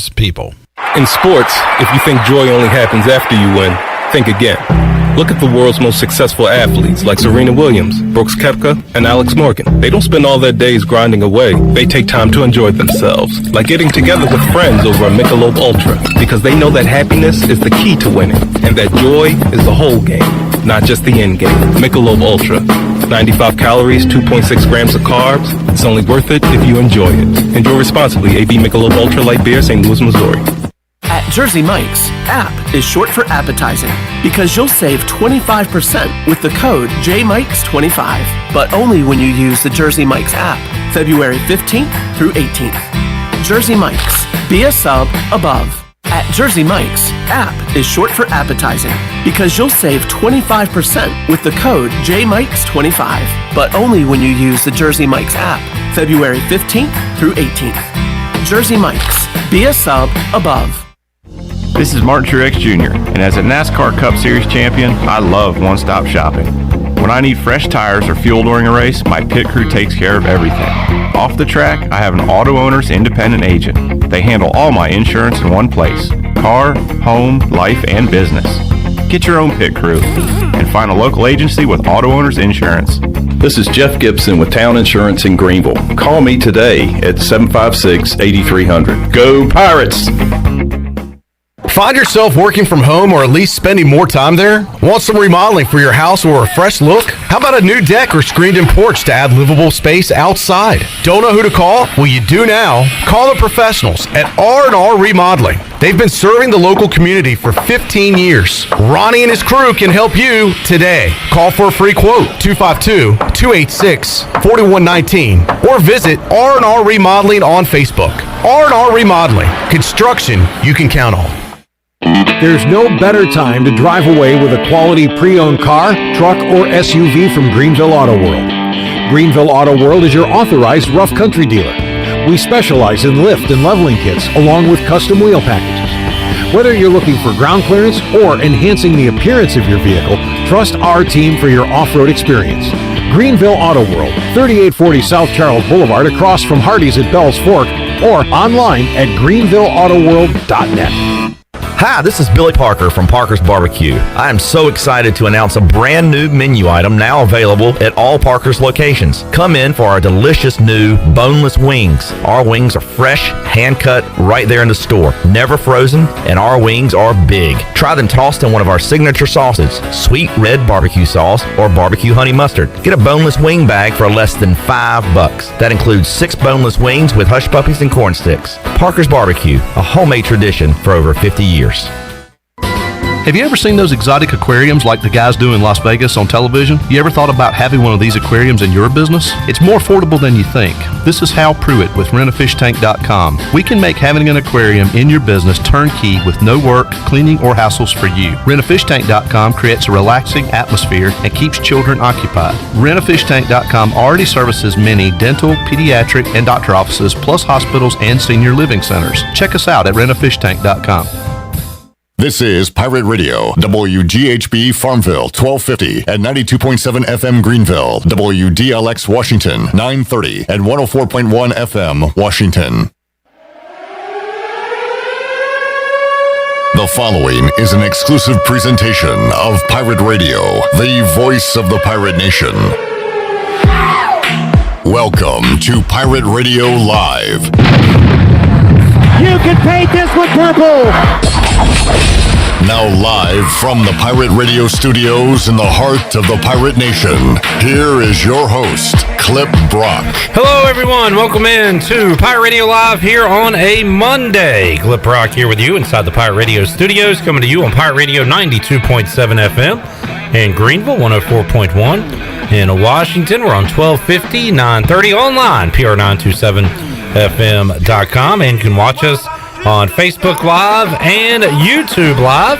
helps people. In sports, if you think joy only happens after you win, think again. Look at the world's most successful athletes like Serena Williams, Brooks Koepka, and Alex Morgan. They don't spend all their days grinding away. They take time to enjoy themselves, like getting together with friends over a Michelob Ultra, because they know that happiness is the key to winning, and that joy is the whole game, not just the end game. Michelob Ultra. 95 calories, 2.6 grams of carbs. It's only worth it if you enjoy it. Enjoy responsibly. AB Michelob Ultra Light Beer, St. Louis, Missouri. At Jersey Mike's, app is short for appetizing because you'll save 25% with the code JMikes25, but only when you use the Jersey Mike's app, February 15th through 18th. Jersey Mike's, be a sub above. At Jersey Mike's, app is short for appetizing because you'll save 25% with the code JMikes25, but only when you use the Jersey Mike's app, February 15th through 18th. Jersey Mike's, be a sub above. This is Martin Truex Jr., and as a NASCAR Cup Series champion, I love one-stop shopping. When I need fresh tires or fuel during a race, my pit crew takes care of everything. Off the track, I have an Auto Owners independent agent. They handle all my insurance in one place: car, home, life, and business. Get your own pit crew and find a local agency with Auto Owners Insurance. This is Jeff Gibson with Town Insurance in Greenville. Call me today at 756-8300. Go Pirates! Find yourself working from home or at least spending more time there? Want some remodeling for your house or a fresh look? How about a new deck or screened-in porch to add livable space outside? Don't know who to call? Well, you do now. Call the professionals at R&R Remodeling. They've been serving the local community for 15 years. Ronnie and his crew can help you today. Call for a free quote, 252-286-4119, or visit R&R Remodeling on Facebook. R&R Remodeling, construction you can count on. There's no better time to drive away with a quality pre-owned car, truck, or SUV from Greenville Auto World. Greenville Auto World is your authorized rough country dealer. We specialize in lift and leveling kits along with custom wheel packages. Whether you're looking for ground clearance or enhancing the appearance of your vehicle, trust our team for your off-road experience. Greenville Auto World, 3840 South Charles Boulevard across from Hardee's at Bell's Fork, or online at greenvilleautoworld.net. Hi, this is Billy Parker from Parker's Barbecue. I am so excited to announce a brand new menu item now available at all Parker's locations. Come in for our delicious new boneless wings. Our wings are fresh, hand-cut, right there in the store. Never frozen, and our wings are big. Try them tossed in one of our signature sauces, sweet red barbecue sauce or barbecue honey mustard. Get a boneless wing bag for less than $5. That includes 6 boneless wings with hush puppies and corn sticks. Parker's Barbecue, a homemade tradition for over 50 years. Have you ever seen those exotic aquariums like the guys do in Las Vegas on television? You ever thought about having one of these aquariums in your business? It's more affordable than you think. This is Hal Pruitt with rentafishtank.com. We can make having an aquarium in your business turnkey with no work, cleaning, or hassles for you. Rentafishtank.com creates a relaxing atmosphere and keeps children occupied. Rentafishtank.com already services many dental, pediatric, and doctor offices, plus hospitals and senior living centers. Check us out at rentafishtank.com. This is Pirate Radio, WGHB Farmville, 1250 and 92.7 FM Greenville, WDLX Washington, 930 and 104.1 FM Washington. The following is an exclusive presentation of Pirate Radio, the voice of the pirate nation. Welcome to Pirate Radio Live. You can paint this with purple! Now live from the Pirate Radio studios in the heart of the Pirate Nation, here is your host, Clip Brock. Hello everyone, welcome in to Pirate Radio Live here on a Monday. Clip Brock here with you inside the Pirate Radio studios, coming to you on Pirate Radio 92.7 FM in Greenville, 104.1 in Washington. We're on 1250, 930 online, PR927FM.com, and you can watch us on Facebook Live and YouTube Live.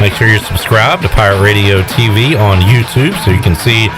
Make sure you're subscribed to Pirate Radio TV on YouTube so you can see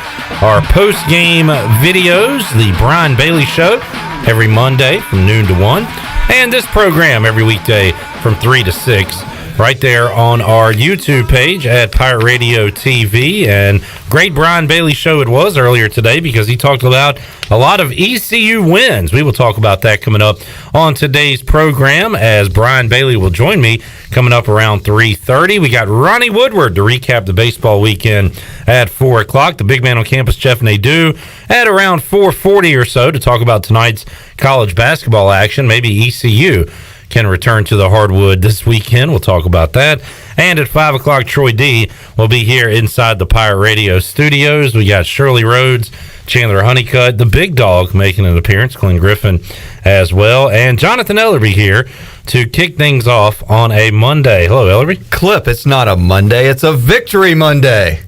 our post-game videos, the Brian Bailey Show, every Monday from noon to 1, and this program every weekday from 3 to 6 right there on our YouTube page at Pirate Radio TV. And great Brian Bailey show it was earlier today because he talked about a lot of ECU wins. We will talk about that coming up on today's program as Brian Bailey will join me coming up around 3:30. We got Ronnie Woodward to recap the baseball weekend at 4 o'clock. The big man on campus, Jeff Nadu, at around 4:40 or so to talk about tonight's college basketball action. Maybe ECU can return to the hardwood this weekend. We'll talk about that. And at 5 o'clock, Troy D will be here inside the Pirate Radio studios. We got Shirley Rhodes, Chandler Honeycutt, the big dog making an appearance, Glenn Griffin as well, and Jonathan Ellerbe here to kick things off on a Monday. Hello, Ellerbe. Clip, it's not a Monday, it's a Victory Monday.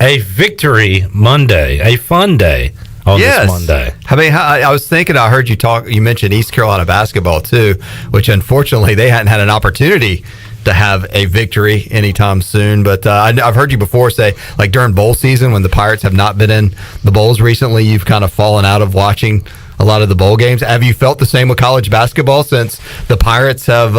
A Victory Monday, a fun day. This Monday. I mean, I was thinking, I heard you mentioned East Carolina basketball too, which unfortunately they hadn't had an opportunity to have a victory anytime soon. But I've heard you before say, like during bowl season, when the Pirates have not been in the bowls recently, you've kind of fallen out of watching a lot of the bowl games. Have you felt the same with college basketball since the Pirates have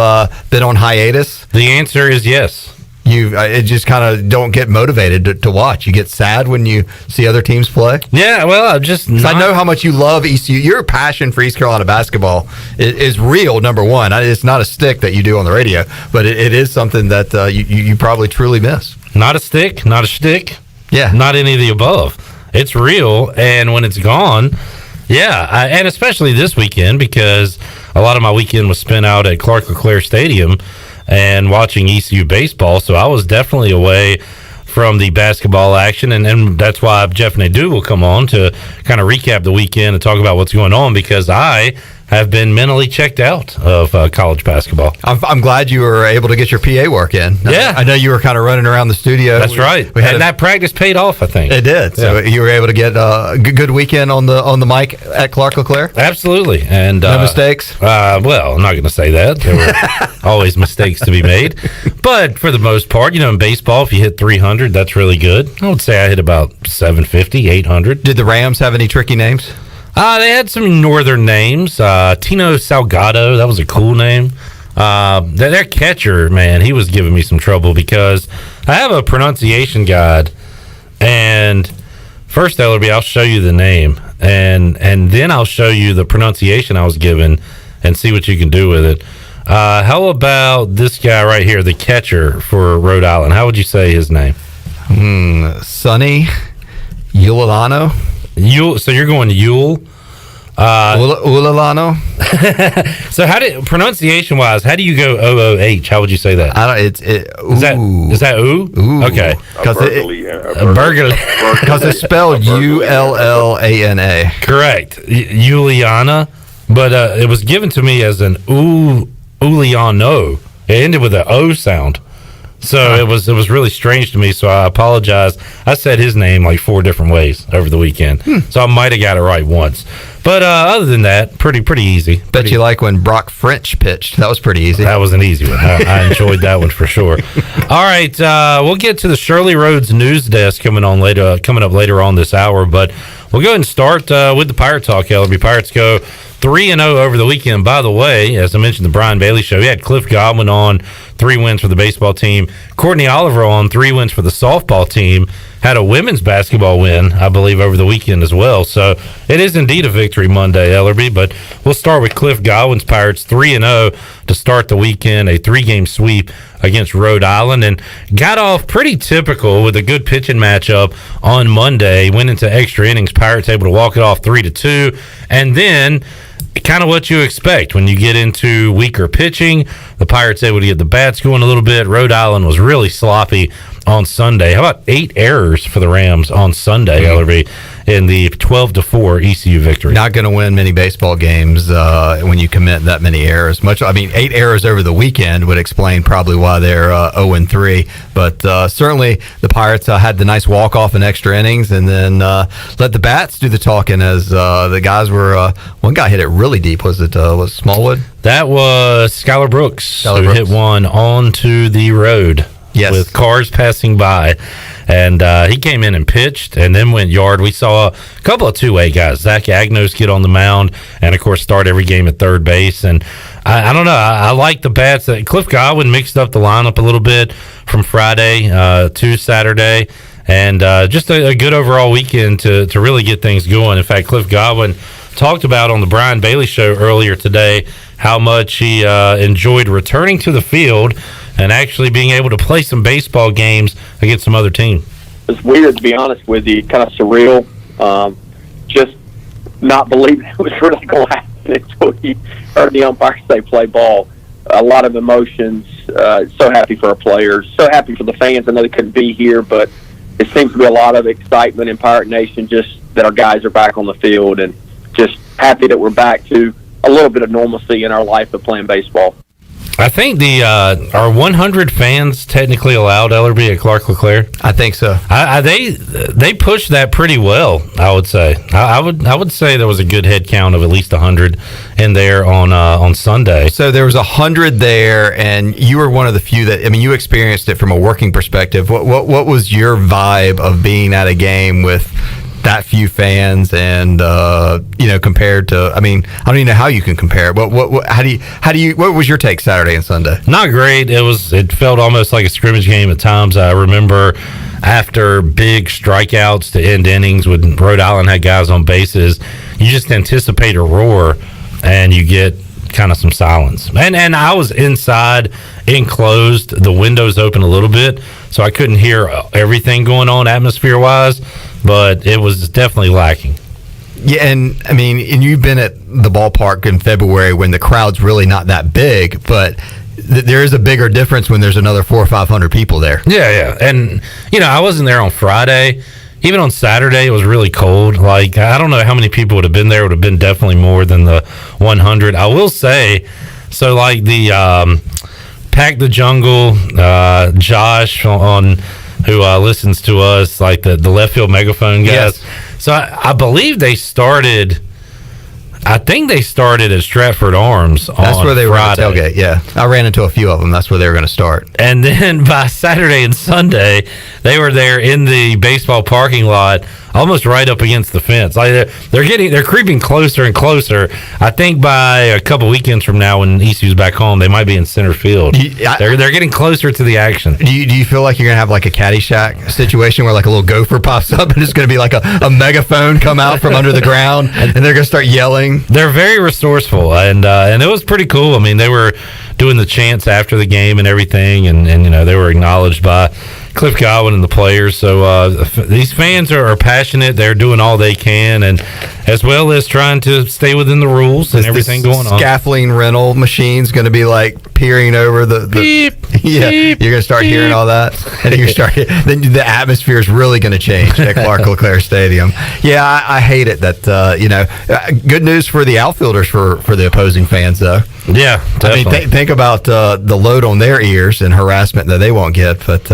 been on hiatus? The answer is yes. It just kind of don't get motivated to watch. You get sad when you see other teams play. Yeah, well, I know how much you love ECU. Your passion for East Carolina basketball is real. Number one, it's not a stick that you do on the radio, but it is something that you probably truly miss. Not a stick, not a shtick. Yeah, not any of the above. It's real, and when it's gone, and especially this weekend because a lot of my weekend was spent out at Clark LeClaire Stadium and watching ECU baseball, so I was definitely away from the basketball action, and that's why Jeff Nadu will come on to kind of recap the weekend and talk about what's going on because I have been mentally checked out of college basketball. I'm glad you were able to get your PA work in. Yeah. I know you were kind of running around the studio. That's right. And that practice paid off, I think. It did. So you were able to get a good weekend on the mic at Clark LeClaire? Absolutely. And no mistakes? Well, I'm not going to say that. There were always mistakes to be made. But for the most part, in baseball, if you hit 300, that's really good. I would say I hit about 750, 800. Did the Rams have any tricky names? They had some northern names. Tino Salgado, that was a cool name. Their catcher, man, he was giving me some trouble because I have a pronunciation guide. And first, Ellerbe, I'll show you the name. And then I'll show you the pronunciation I was given and see what you can do with it. How about this guy right here, the catcher for Rhode Island? How would you say his name? Sonny Ulalano. So you're going Yule? Ulalano. So pronunciation wise, how do you go OOH? How would you say that? Is that ooh? Ooh. Okay. Because it's spelled Ullana. Correct. Juliana, but it was given to me as an Uliano. It ended with an O sound. So it was really strange to me, so I apologize. I said his name like 4 different ways over the weekend, so I might have got it right once. But other than that, pretty easy. Bet you like when Brock French pitched. That was pretty easy. That was an easy one. I enjoyed that one for sure. All right, we'll get to the Shirley Rhodes news desk coming up later on this hour, but we'll go ahead and start with the Pirate Talk. Ellerbe. Pirates go 3-0 over the weekend. By the way, as I mentioned, the Brian Bailey show, we had Cliff Godwin on, 3 wins for the baseball team. Courtney Oliver on, 3 wins for the softball team. Had a women's basketball win, I believe, over the weekend as well. So it is indeed a Victory Monday, Ellerbe. But we'll start with Cliff Godwin's Pirates 3-0 to start the weekend, a 3-game sweep against Rhode Island, and got off pretty typical with a good pitching matchup on Monday. Went into extra innings, Pirates able to walk it off 3-2, and then kind of what you expect when you get into weaker pitching. The Pirates able to get the bats going a little bit. Rhode Island was really sloppy on Sunday. How about 8 errors for the Rams on Sunday, Ellerbe, in the 12-4 ECU victory? Not going to win many baseball games when you commit that many errors. 8 errors over the weekend would explain probably why they're 0-3. But certainly the Pirates had the nice walk-off in extra innings and then let the bats do the talking as the guys were one guy hit it really deep. Was Smallwood? That was Skylar Brooks, who hit one onto the road. Yes. With cars passing by. And he came in and pitched and then went yard. We saw a couple of two-way guys. Zach Agnos get on the mound and, of course, start every game at third base. And I don't know. I like the bats. Cliff Godwin mixed up the lineup a little bit from Friday to Saturday. And just a good overall weekend to really get things going. In fact, Cliff Godwin talked about on the Brian Bailey Show earlier today how much he enjoyed returning to the field and actually being able to play some baseball games against some other teams. It's weird, to be honest with you, kind of surreal. Just not believing it was really going to happen until he heard the umpire say play ball. A lot of emotions. So happy for our players. So happy for the fans. I know they couldn't be here, but it seems to be a lot of excitement in Pirate Nation just that our guys are back on the field, and just happy that we're back to a little bit of normalcy in our life of playing baseball. I think are 100 fans technically allowed, Ellerbe, at Clark LeClaire? I think so. They pushed that pretty well, I would say. I would say there was a good head count of at least 100 in there on Sunday. So there was 100 there, and you were one of the few that, I mean, you experienced it from a working perspective. What was your vibe of being at a game with that few fans, and compared to, I mean, I don't even know how you can compare it. What was your take Saturday and Sunday? Not great. It felt almost like a scrimmage game at times. I remember after big strikeouts to end innings when Rhode Island had guys on bases, you just anticipate a roar and you get kind of some silence. And I was inside, enclosed, the windows open a little bit, so I couldn't hear everything going on atmosphere-wise, but it was definitely lacking. Yeah, and I mean, and you've been at the ballpark in February when the crowd's really not that big, but there is a bigger difference when there's another 400 or 500 people there. Yeah, and I wasn't there on Friday. Even on Saturday, it was really cold. Like, I don't know how many people would have been there. It would have been definitely more than the 100. I will say, so like the Pack the Jungle, Josh who listens to us, like the left field megaphone guys. Yes. So I believe they started. I think they started at Stratford Arms. That's where they Friday. were at tailgate. Yeah, I ran into a few of them. That's where they were going to start. And then by Saturday and Sunday, they were there in the baseball parking lot, almost right up against the fence. Like they're creeping closer and closer. I think by a couple weekends from now, when ECU's back home, they might be in center field. They're getting closer to the action. Do you feel like you're going to have like a Caddyshack situation where like a little gopher pops up and it's going to be like a megaphone come out from under the ground and they're going to start yelling? They're very resourceful, and it was pretty cool. I mean, they were doing the chants after the game and everything, and they were acknowledged by Cliff Godwin and the players. So these fans are passionate. They're doing all they can, and as well as trying to stay within the rules and everything going on. Scaffolding rental machine's going to be like peering over the beep. Yeah, beep, you're going to start beep. hearing all that, and then the atmosphere is really going to change at Clark LeClaire Stadium. Yeah, I hate it that good news for the outfielders for the opposing fans though. Yeah, definitely. I mean, think about the load on their ears and harassment that they won't get. But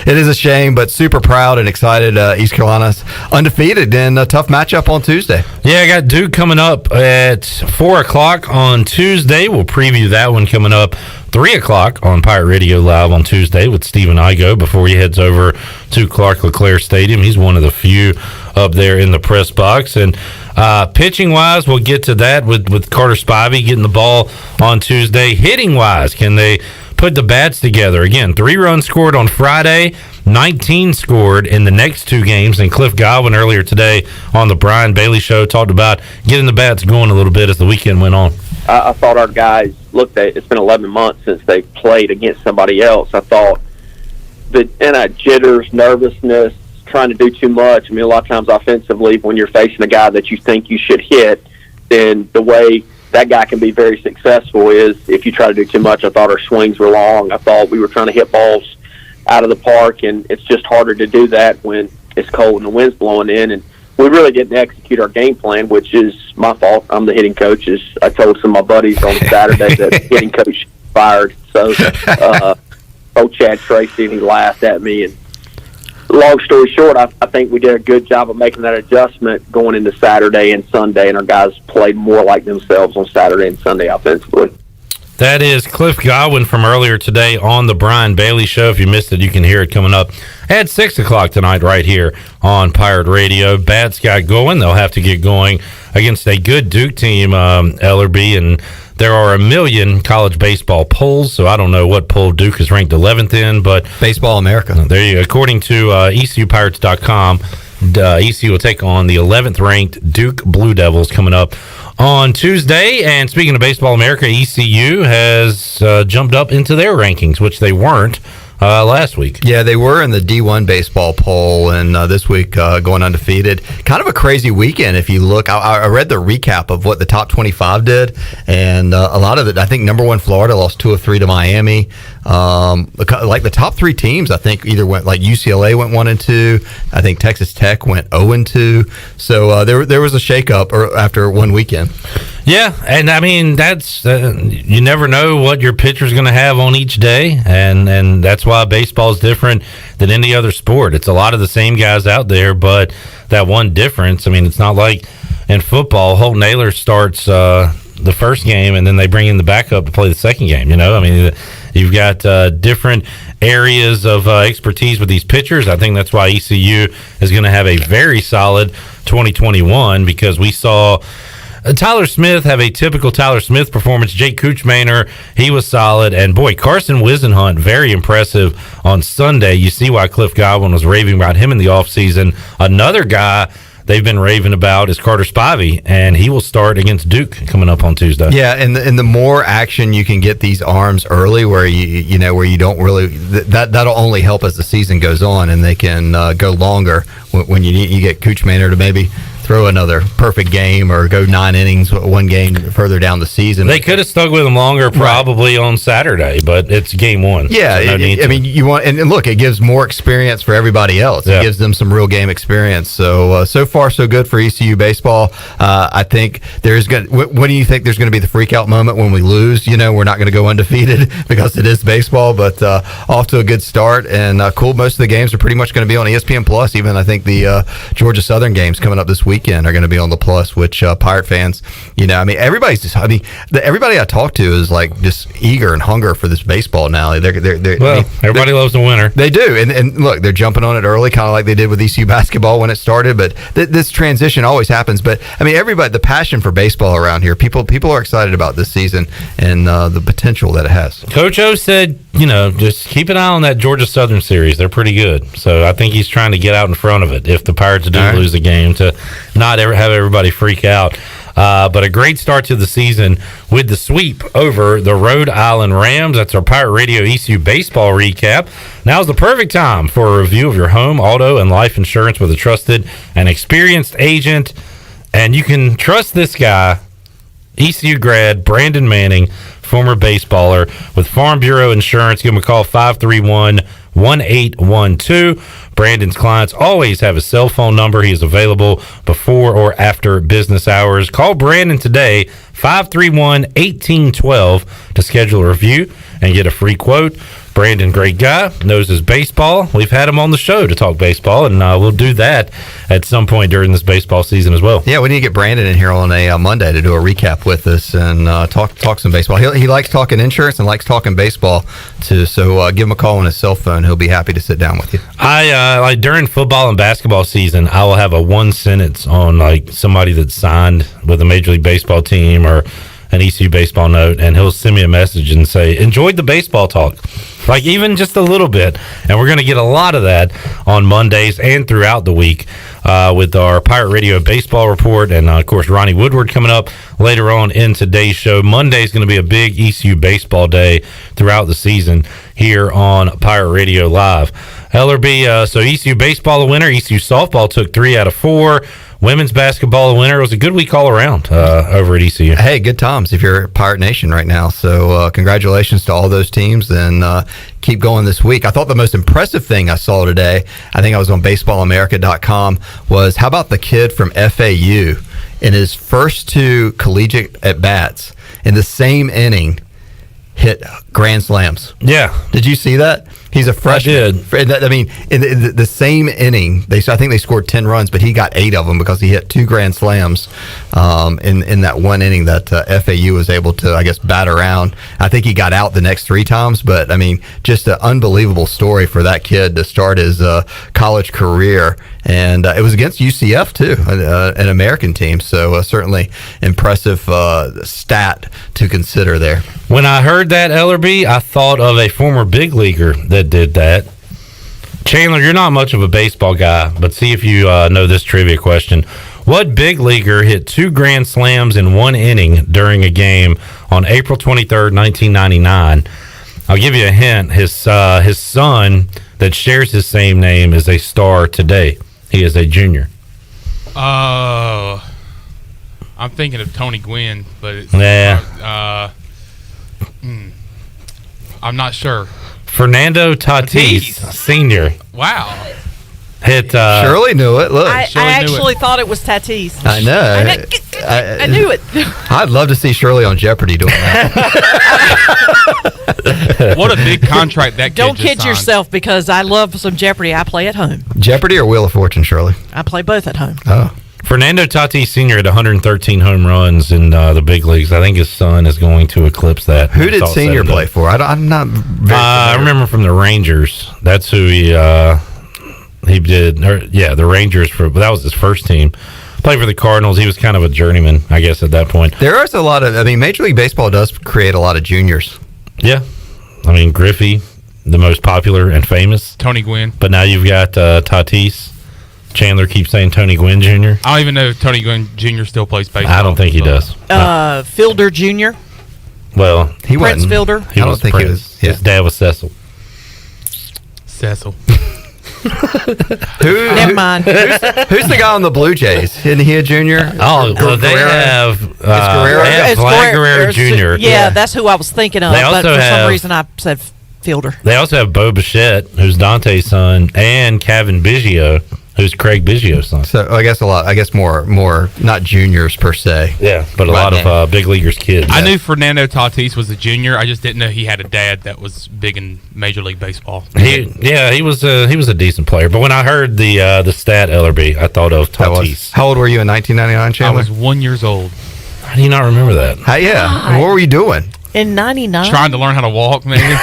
it is a shame, but super proud and excited. East Carolina's undefeated in a tough matchup on Tuesday. Yeah, I got Duke coming up at 4 o'clock on Tuesday. We'll preview that one coming up 3 o'clock on Pirate Radio Live on Tuesday with Stephen Igo before he heads over to Clark LeClaire Stadium. He's one of the few up there in the press box. And pitching-wise, we'll get to that with Carter Spivey getting the ball on Tuesday. Hitting-wise, can they put the bats together? Again, 3 runs scored on Friday, 19 scored in the next 2 games. And Cliff Godwin earlier today on the Brian Bailey Show talked about getting the bats going a little bit as the weekend went on. I thought our guys looked at, it's been 11 months since they played against somebody else. I thought that jitters, nervousness, trying to do too much. I mean, a lot of times offensively, when you're facing a guy that you think you should hit, then the way that guy can be very successful is if you try to do too much. I thought our swings were long. I thought we were trying to hit balls out of the park, and it's just harder to do that when it's cold and the wind's blowing in. And we really didn't execute our game plan, which is my fault. I'm the hitting coach. As I told some of my buddies on Saturday that the hitting coach fired. So, old Chad Tracy, he laughed at me. And long story short, I think we did a good job of making that adjustment going into Saturday and Sunday, and our guys played more like themselves on Saturday and Sunday offensively. That is Cliff Godwin from earlier today on the Brian Bailey Show. If you missed it, you can hear it coming up at 6 o'clock tonight right here on Pirate Radio. Bats got going. They'll have to get going against a good Duke team, Ellerbe, and there are a million college baseball polls, so I don't know what poll Duke is ranked 11th in, but Baseball America. There you go. According to ECUPirates.com, ECU will take on the 11th ranked Duke Blue Devils coming up on Tuesday. And speaking of Baseball America, ECU has jumped up into their rankings, which they weren't last week. Yeah, they were in the D1 baseball poll, and this week going undefeated. Kind of a crazy weekend if you look. I read the recap of what the top 25 did, and a lot of it, I think number one Florida lost 2 of 3 to Miami. Like the top 3 teams, I think either went, like UCLA went 1 and 2. I think Texas Tech went 0 and 2. So there was a shakeup after one weekend. Yeah, and I mean that's you never know what your pitcher's going to have on each day, and that's why baseball is different than any other sport. It's a lot of the same guys out there, but that one difference. I mean, it's not like in football, Holt Naylor starts the first game, and then they bring in the backup to play the second game. You know, I mean, you've got different areas of expertise with these pitchers. I think that's why ECU is going to have a very solid 2021 because we saw Tyler Smith have a typical Tyler Smith performance. Jake Kuchmaner, he was solid. And, boy, Carson Wisenhunt, very impressive on Sunday. You see why Cliff Godwin was raving about him in the offseason. Another guy they've been raving about is Carter Spivey, and he will start against Duke coming up on Tuesday. Yeah, and the more action you can get these arms early, where you know where you don't really that'll only help as the season goes on, and they can go longer when you get Kuchmaner to maybe throw another perfect game or go 9 innings, one game further down the season. They could have stuck with him longer probably on Saturday, but it's game 1. Yeah, so I mean, you want and look, it gives more experience for everybody else. It gives them some real game experience. So so far so good for ECU baseball. I think there's going. What do you think? There's going to be the freak out moment when we lose. You know, we're not going to go undefeated because it is baseball, but off to a good start and cool. Most of the games are pretty much going to be on ESPN Plus. Even I think the Georgia Southern games coming up this weekend are going to be on the Plus, which Pirate fans, you know, I mean, everybody I talk to is like just eager and hunger for this baseball now. Everybody loves the winner. They do, and look, they're jumping on it early, kind of like they did with ECU basketball when it started. But this transition always happens. But I mean, everybody, the passion for baseball around here, people are excited about this season and the potential that it has. Coach O said, you know, just keep an eye on that Georgia Southern series. They're pretty good. So I think he's trying to get out in front of it if the Pirates do lose a game to not ever have everybody freak out. But a great start to the season with the sweep over the Rhode Island Rams. That's our Pirate Radio ECU baseball recap. Now's the perfect time for a review of your home, auto, and life insurance with a trusted and experienced agent. And you can trust this guy, ECU grad Brandon Manning, former baseballer with Farm Bureau Insurance. Give him a call, 531-1812. Brandon's clients always have a cell phone number. He is available before or after business hours. Call Brandon today, 531-1812, to schedule a review and get a free quote. Brandon, great guy, knows his baseball. We've had him on the show to talk baseball, and we'll do that at some point during this baseball season as well. Yeah, we need to get Brandon in here on a Monday to do a recap with us and talk some baseball. He likes talking insurance and likes talking baseball too. So give him a call on his cell phone. He'll be happy to sit down with you. I like during football and basketball season, I will have a one sentence on like somebody that signed with a Major League Baseball team or an ECU baseball note, and he'll send me a message and say, enjoyed the baseball talk. Like even just a little bit. And we're going to get a lot of that on Mondays and throughout the week with our Pirate Radio baseball report. And, of course, Ronnie Woodward coming up later on in today's show. Monday is going to be a big ECU baseball day throughout the season here on Pirate Radio Live. Ellerbe, so ECU baseball a winner. ECU softball took 3 out of 4. Women's basketball a winner. It was a good week all around over at ECU. Hey, good times if you're Pirate Nation right now. So congratulations to all those teams, and keep going this week. I thought the most impressive thing I saw today, I think I was on baseballamerica.com, was how about the kid from FAU in his first 2 collegiate at-bats in the same inning, hit grand slams. Yeah. Did you see that? He's a freshman. I did. I mean, in the same inning, I think they scored 10 runs, but he got 8 of them because he hit 2 grand slams in that one inning that FAU was able to, I guess, bat around. I think he got out the next 3 times, but I mean, just an unbelievable story for that kid to start his college career. And it was against UCF, too, an American team. So certainly impressive stat to consider there. When I heard that, Ellerbe, I thought of a former big leaguer that did that. Chandler, you're not much of a baseball guy, but see if you know this trivia question. What big leaguer hit 2 grand slams in one inning during a game on April 23rd, 1999? I'll give you a hint. His son that shares his same name is a star today. He is a junior. I'm thinking of Tony Gwynn, but it's I'm not sure. Fernando Tatis Sr. Wow. Hit. Shirley knew it. Look, I actually thought it was Tatis. I know. I knew it. I'd love to see Shirley on Jeopardy doing that. What a big contract that kid Don't kid just signed. yourself, because I love some Jeopardy. I play at home. Jeopardy or Wheel of Fortune, Shirley? I play both at home. Oh. Fernando Tatis Sr. had 113 home runs in the big leagues. I think his son is going to eclipse that. Who did Senior play for? I'm not very I remember from the Rangers. That's who he did. The Rangers, but that was his first team. Played for the Cardinals. He was kind of a journeyman, I guess, at that point. There is a lot of, Major League Baseball does create a lot of juniors. Yeah. I mean, Griffey, the most popular and famous. Tony Gwynn. But now you've got Tatis. Chandler keeps saying Tony Gwynn Jr. I don't even know if Tony Gwynn Jr. still plays baseball. I don't think he does. Fielder Jr. Well, he Prince Fielder. I don't think he was. His dad was Cecil. Cecil. Never mind. Who's the guy on the Blue Jays? Isn't he a junior? Oh, well, they have Vlad Guerrero Jr. Yeah, that's who I was thinking of. But for some reason, I said Fielder. They also have Bo Bichette, who's Dante's son, and Kevin Biggio, who's Craig Biggio's son. So I guess more not juniors per se. Yeah, but a lot of big leaguers' kids. I knew Fernando Tatis was a junior. I just didn't know he had a dad that was big in Major League Baseball. He was a decent player. But when I heard the stat, Ellerbe, I thought of Tatis. How old were you in 1999, Chandler? I was 1 year old. How do you not remember that? Yeah. What were you doing? In 99? Trying to learn how to walk, maybe. Learn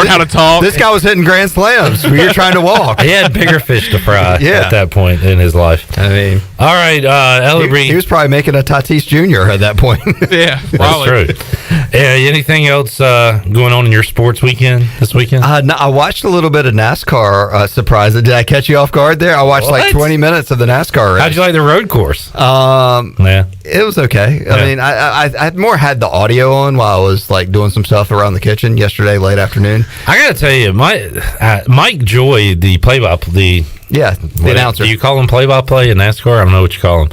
how to talk. This guy was hitting grand slams. You're trying to walk. He had bigger fish to fry at that point in his life. I mean, all right, Ellerbe. He was probably making a Tatis Jr. at that point. Yeah, probably. That's true. Anything else going on in your sports weekend this weekend? No, I watched a little bit of NASCAR. Surprise! Did I catch you off guard there? I watched like 20 minutes of the NASCAR race. How'd you like the road course? It was okay. I mean, I more had the audio on while I was like doing some stuff around the kitchen yesterday late afternoon. I gotta tell you, Mike Joy, the the announcer. Do you call him play-by-play in NASCAR? I don't know what you call him.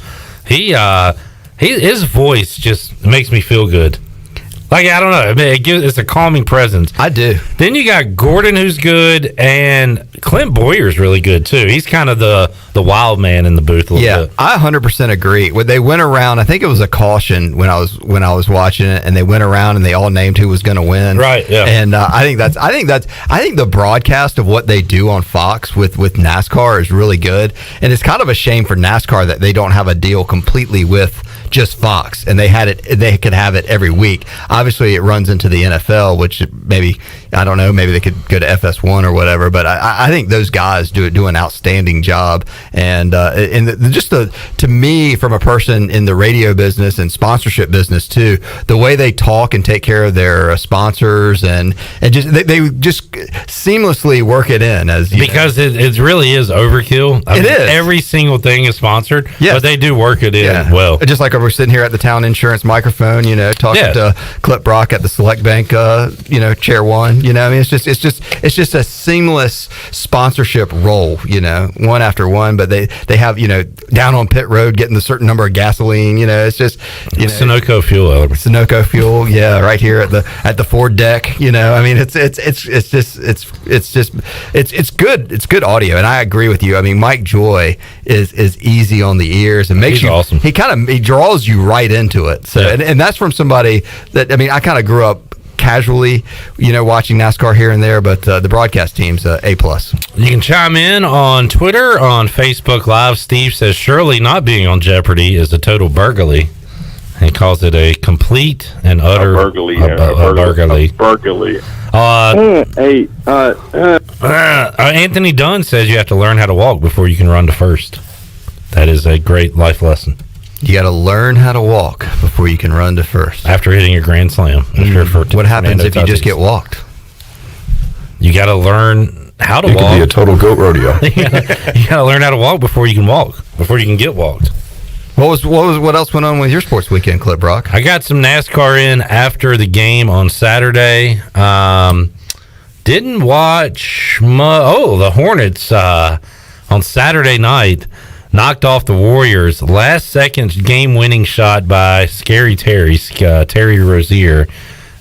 His voice just makes me feel good. Like, I don't know. I mean, it's a calming presence. I do. Then you got Gordon, who's good, and Clint Boyer's really good, too. He's kind of the wild man in the booth a little bit. I 100% agree. When they went around, I think it was a caution when I was watching it, and they went around and they all named who was going to win. Right, yeah. And I think the broadcast of what they do on Fox with NASCAR is really good. And it's kind of a shame for NASCAR that they don't have a deal completely with just Fox, and they could have it every week. Obviously, it runs into the NFL, which maybe, I don't know, maybe they could go to FS1 or whatever. But I think those guys do an outstanding job. And to me, from a person in the radio business and sponsorship business too, the way they talk and take care of their sponsors and just they just seamlessly work it in because it really is overkill. It is. Every single thing is sponsored, yes. But they do work it in well. Just like we're sitting here at the Town Insurance microphone, talking to Clip Brock at the Select Bank, Chair One. I mean, it's just a seamless sponsorship role, one after one. But they have, down on pit road getting the certain number of gasoline. It's just Sunoco fuel. Sunoco fuel, right here at the Ford deck. I mean, it's good. It's good audio, and I agree with you. I mean, Mike Joy is easy on the ears and makes He's you awesome. He draws you right into it. So and that's from somebody that, I mean, I kind of grew up casually, watching NASCAR here and there, but the broadcast team's A+. You can chime in on Twitter, on Facebook Live. Steve says surely not being on Jeopardy is a total burglary. He calls it a complete and utter burglary. Anthony Dunn says you have to learn how to walk before you can run to first. That is a great life lesson. You got to learn how to walk before you can run to first. After hitting a grand slam. What happens if you just get walked? You got to learn how to walk. It could be a total goat rodeo. You got to learn how to walk before you can walk, before you can get walked. What else went on with your sports weekend, Clip Brock? I got some NASCAR in after the game on Saturday. Didn't watch the Hornets on Saturday night knocked off the Warriors. Last second game winning shot by Scary Terry Rozier.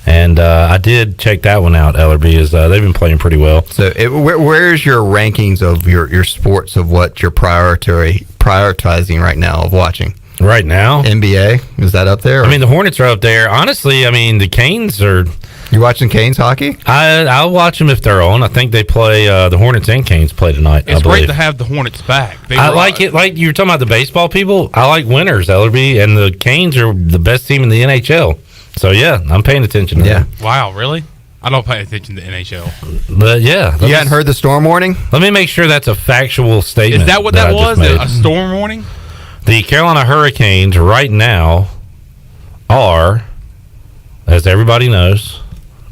And I did check that one out, Ellerbe, as they've been playing pretty well. So where's your rankings of your sports, of what you're prioritizing right now of watching? Right now? NBA, is that up there? I mean, the Hornets are up there. Honestly, I mean, the Canes are... You watching Canes hockey? I'll watch them if they're on. I think they play, the Hornets and Canes play tonight, It's great to have the Hornets back. I like it. Like you were talking about the baseball people, I like winners, Ellerbe, and the Canes are the best team in the NHL. So, yeah, I'm paying attention to them. Wow, really? I don't pay attention to NHL. But, yeah. You hadn't heard the storm warning? Let me make sure that's a factual statement. Is that what that was? A storm warning? The Carolina Hurricanes right now are, as everybody knows,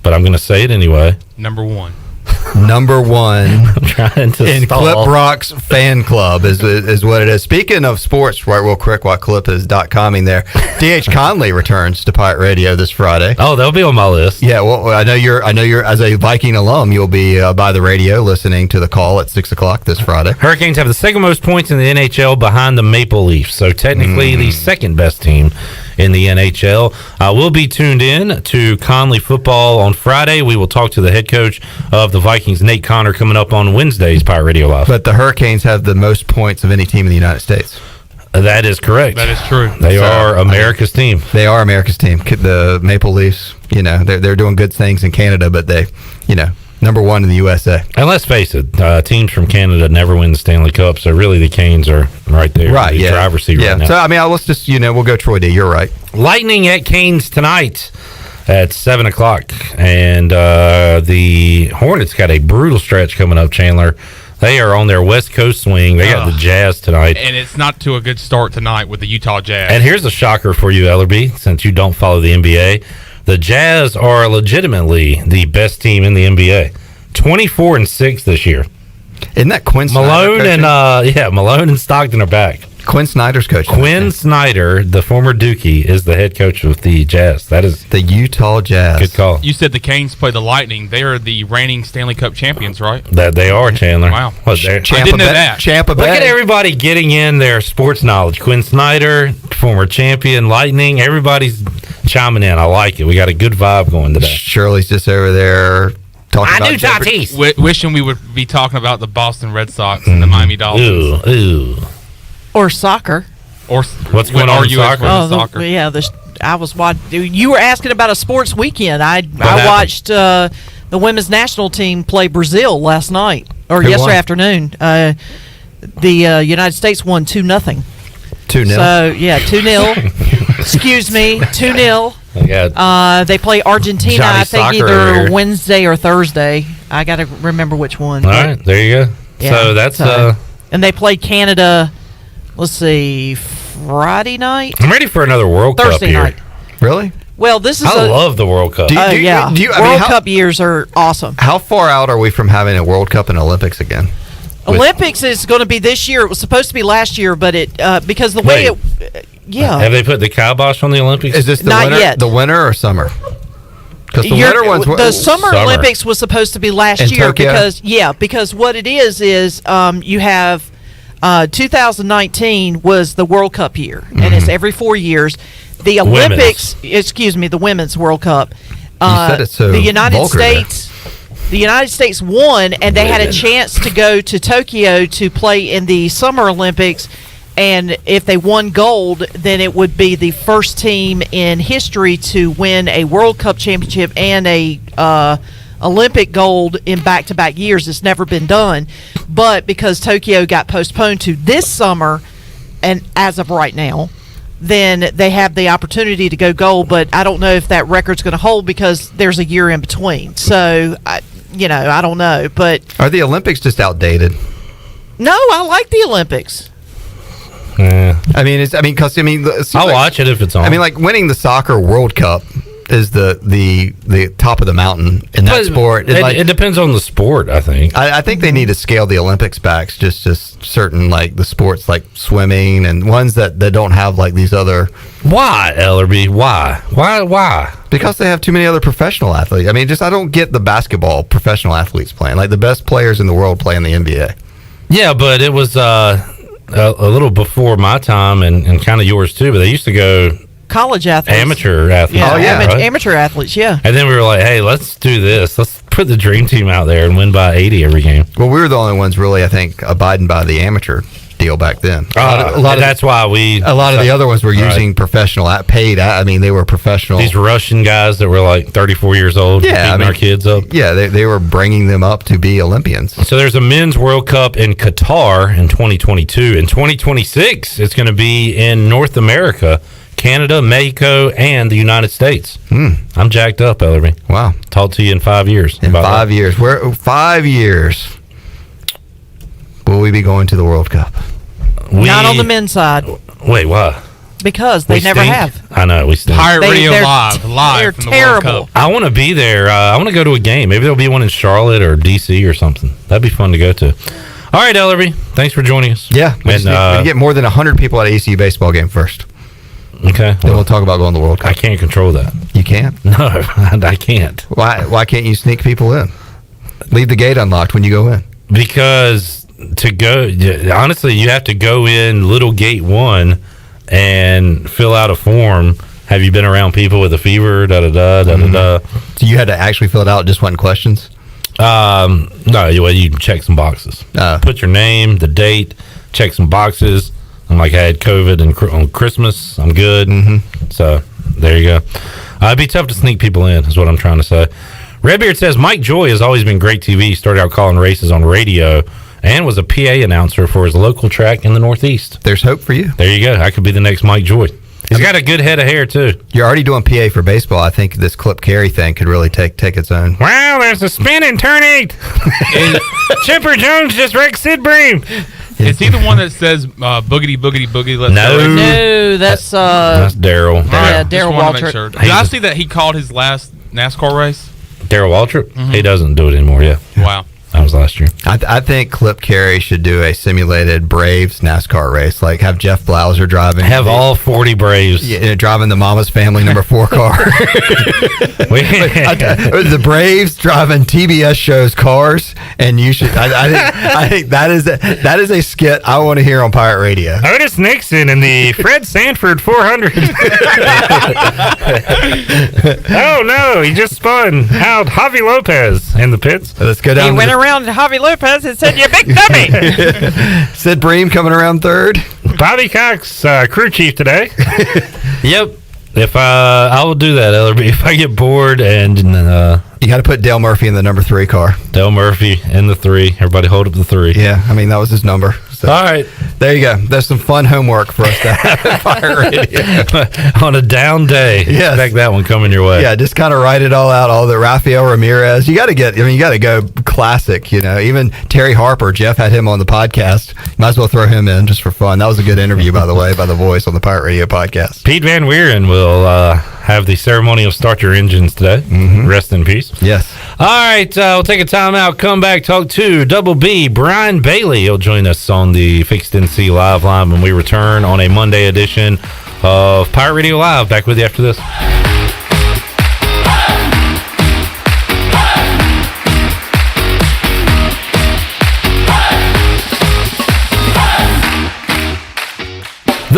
but I'm going to say it anyway. Number one. I'm trying to in stall. Clip Brock's fan club is what it is. Speaking of sports, right, real quick, while Clip is .comming there, D.H. Conley returns to Pirate Radio this Friday. Oh, they'll be on my list. Yeah, well, I know you're as a Viking alum, you'll be by the radio listening to the call at 6:00 this Friday. Hurricanes have the second most points in the NHL behind the Maple Leafs, so technically the second best team in the NHL. We'll be tuned in to Conley football on Friday. We will talk to the head coach of the Vikings, Nate Connor, coming up on Wednesday's Pirate Radio Live. But the Hurricanes have the most points of any team in the United States. That is correct. That is true. They are America's team. They are America's team. The Maple Leafs, they're doing good things in Canada, but they, number one in the USA. And let's face it, teams from Canada never win the Stanley Cup, so really the Canes are right there. Right, in the driver's seat right now. So, let's just, we'll go Troy D. You're right. Lightning at Canes tonight at 7:00. And the Hornets got a brutal stretch coming up, Chandler. They are on their West Coast swing. They got the Jazz tonight. And it's not to a good start tonight with the Utah Jazz. And here's a shocker for you, Ellerbe, since you don't follow the NBA. The Jazz are legitimately the best team in the NBA. 24-6 this year. Isn't that Quinn Snyder? Malone and Stockton are back. Quinn Snyder's coach. Quinn Snyder, the former Dookie, is the head coach of the Jazz. That is the Utah Jazz. Good call. You said the Canes play the Lightning. They are the reigning Stanley Cup champions, right? That they are, Chandler. Wow. I didn't know that. Look at everybody getting in their sports knowledge. Quinn Snyder, former champion, Lightning. Everybody's chiming in. I like it. We got a good vibe going today. Shirley's just over there talking about Tatis. Wishing we would be talking about the Boston Red Sox and the Miami Dolphins. Ooh. Or soccer. Or what's going on in soccer? Soccer? I was watching. You were asking about a sports weekend. I watched the women's national team play Brazil last night or yesterday afternoon. The United States won 2-0. 2-0. So 2-0. Excuse me, 2-0. They play Argentina. Johnny I think Soccer either Wednesday or Thursday. I got to remember which one. All right, there you go. Yeah, so that's and they played Canada. Let's see, Friday night. I'm ready for another World Cup Thursday here. night. Really? Well, this is. I love the World Cup. World Cup years are awesome. How far out are we from having a World Cup and Olympics again? Olympics is going to be this year. It was supposed to be last year, but it because the way Have they put the kibosh on the Olympics? Is this Not winter, yet. the winter or summer? Because the winter ones. The summer Olympics was supposed to be last In year Tokyo? because what it is you have 2019 was the World Cup year, and it's every 4 years. The Olympics, the Women's World Cup. You said it so the United vulgar States. the United States won, and they had a chance to go to Tokyo to play in the Summer Olympics. And if they won gold, then it would be the first team in history to win a World Cup championship and a Olympic gold in back-to-back years. It's never been done. But because Tokyo got postponed to this summer, and as of right now, then they have the opportunity to go gold. But I don't know if that record's going to hold because there's a year in between. So, I don't know. But are the Olympics just outdated? No, I like the Olympics. Yeah. I'll watch it if it's on. I mean, like winning the soccer World Cup is the top of the mountain in that sport. It depends on the sport, I think. I think they need to scale the Olympics back just certain like the sports like swimming and ones that don't have like these other. Why, Ellerbe? Why? Because they have too many other professional athletes. I mean, I don't get the basketball professional athletes playing. Like the best players in the world play in the NBA. Yeah, but it was a little before my time and kind of yours too, but they used to go college athletes, amateur athletes. Yeah, amateur athletes, yeah. And then we were like, hey, let's do this. Let's put the dream team out there and win by 80 every game. Well, we were the only ones really, I think, abiding by the amateur deal back then. That's why a lot of the other ones were using professional paid. I mean, they were professional. These Russian guys that were like 34 years old, beating our kids up. Yeah, they were bringing them up to be Olympians. So there's a men's World Cup in Qatar in 2022. In 2026, it's going to be in North America, Canada, Mexico, and the United States. I'm jacked up, Ellerbe. Wow. Talk to you in 5 years. In 5 years. 5 years. Will we be going to the World Cup? Not on the men's side. Wait, why? Because they never have. I know, we stink. Pirate Radio live They're from the terrible. World Cup. I want to be there. I want to go to a game. Maybe there'll be one in Charlotte or D.C. or something. That'd be fun to go to. All right, Ellerbe, thanks for joining us. Yeah, we need to get more than 100 people at ECU baseball game first. Okay. Then we'll talk about going to the World Cup. I can't control that. You can't? No, I can't. Why can't you sneak people in? Leave the gate unlocked when you go in. Because to go, honestly, you have to go in little gate 1 and fill out a form. Have you been around people with a fever? So you had to actually fill it out, just wasn't questions? No, you check some boxes. Put your name, the date, check some boxes. I'm like, I had COVID on Christmas. I'm good. So there you go. It'd be tough to sneak people in, is what I'm trying to say. Redbeard says Mike Joy has always been great TV. He started out calling races on radio and was a PA announcer for his local track in the Northeast. There's hope for you. There you go. I could be the next Mike Joy. He's got a good head of hair, too. You're already doing PA for baseball. I think this clip carry thing could really take its own. Wow, there's a spin in turn 8. Chipper Jones just wrecked Sid Bream. Is he the one that says boogity, boogity, boogie? Let's go? No, that's Daryl. Yeah, Daryl Waltrip. Sure. Did I see that he called his last NASCAR race? Daryl Waltrip? He doesn't do it anymore, yeah. Wow. That was last year. I think Clip Carey should do a simulated Braves NASCAR race. Like have Jeff Blauser driving. Have all 40 Braves. Yeah, driving the Mama's Family number 4 car. The Braves driving TBS shows cars, and you should. I think that is a skit I want to hear on Pirate Radio. Otis Nixon in the Fred Sanford 400. Oh no, he just spun out Javi Lopez in the pits. Let's go down. He went around Javi Lopez and said, "You big dummy." Sid Bream coming around 3rd. Bobby Cox, crew chief today. Yep. If I will do that, Ellerbe. If I get bored and you got to put Dale Murphy in the number 3 car. Dale Murphy in the 3. Everybody hold up the 3. Yeah, I mean that was his number. So. All right, there you go. There's some fun homework for us to have at Pirate Radio. On a down day. Yes. Expect that one coming your way. Yeah, just kind of write it all out. All the Rafael Ramirez. You got to go classic. Even Terry Harper. Jeff had him on the podcast. Might as well throw him in just for fun. That was a good interview, by the way, by the voice on the Pirate Radio podcast. Pete Van Wieren will have the ceremonial start your engines today. Rest in peace. Yes. All right, we'll take a time out, come back, talk to Double B. Brian Bailey. He'll join us on the Fixed NC Live line when we return on a Monday edition of Pirate Radio Live. Back with you after this.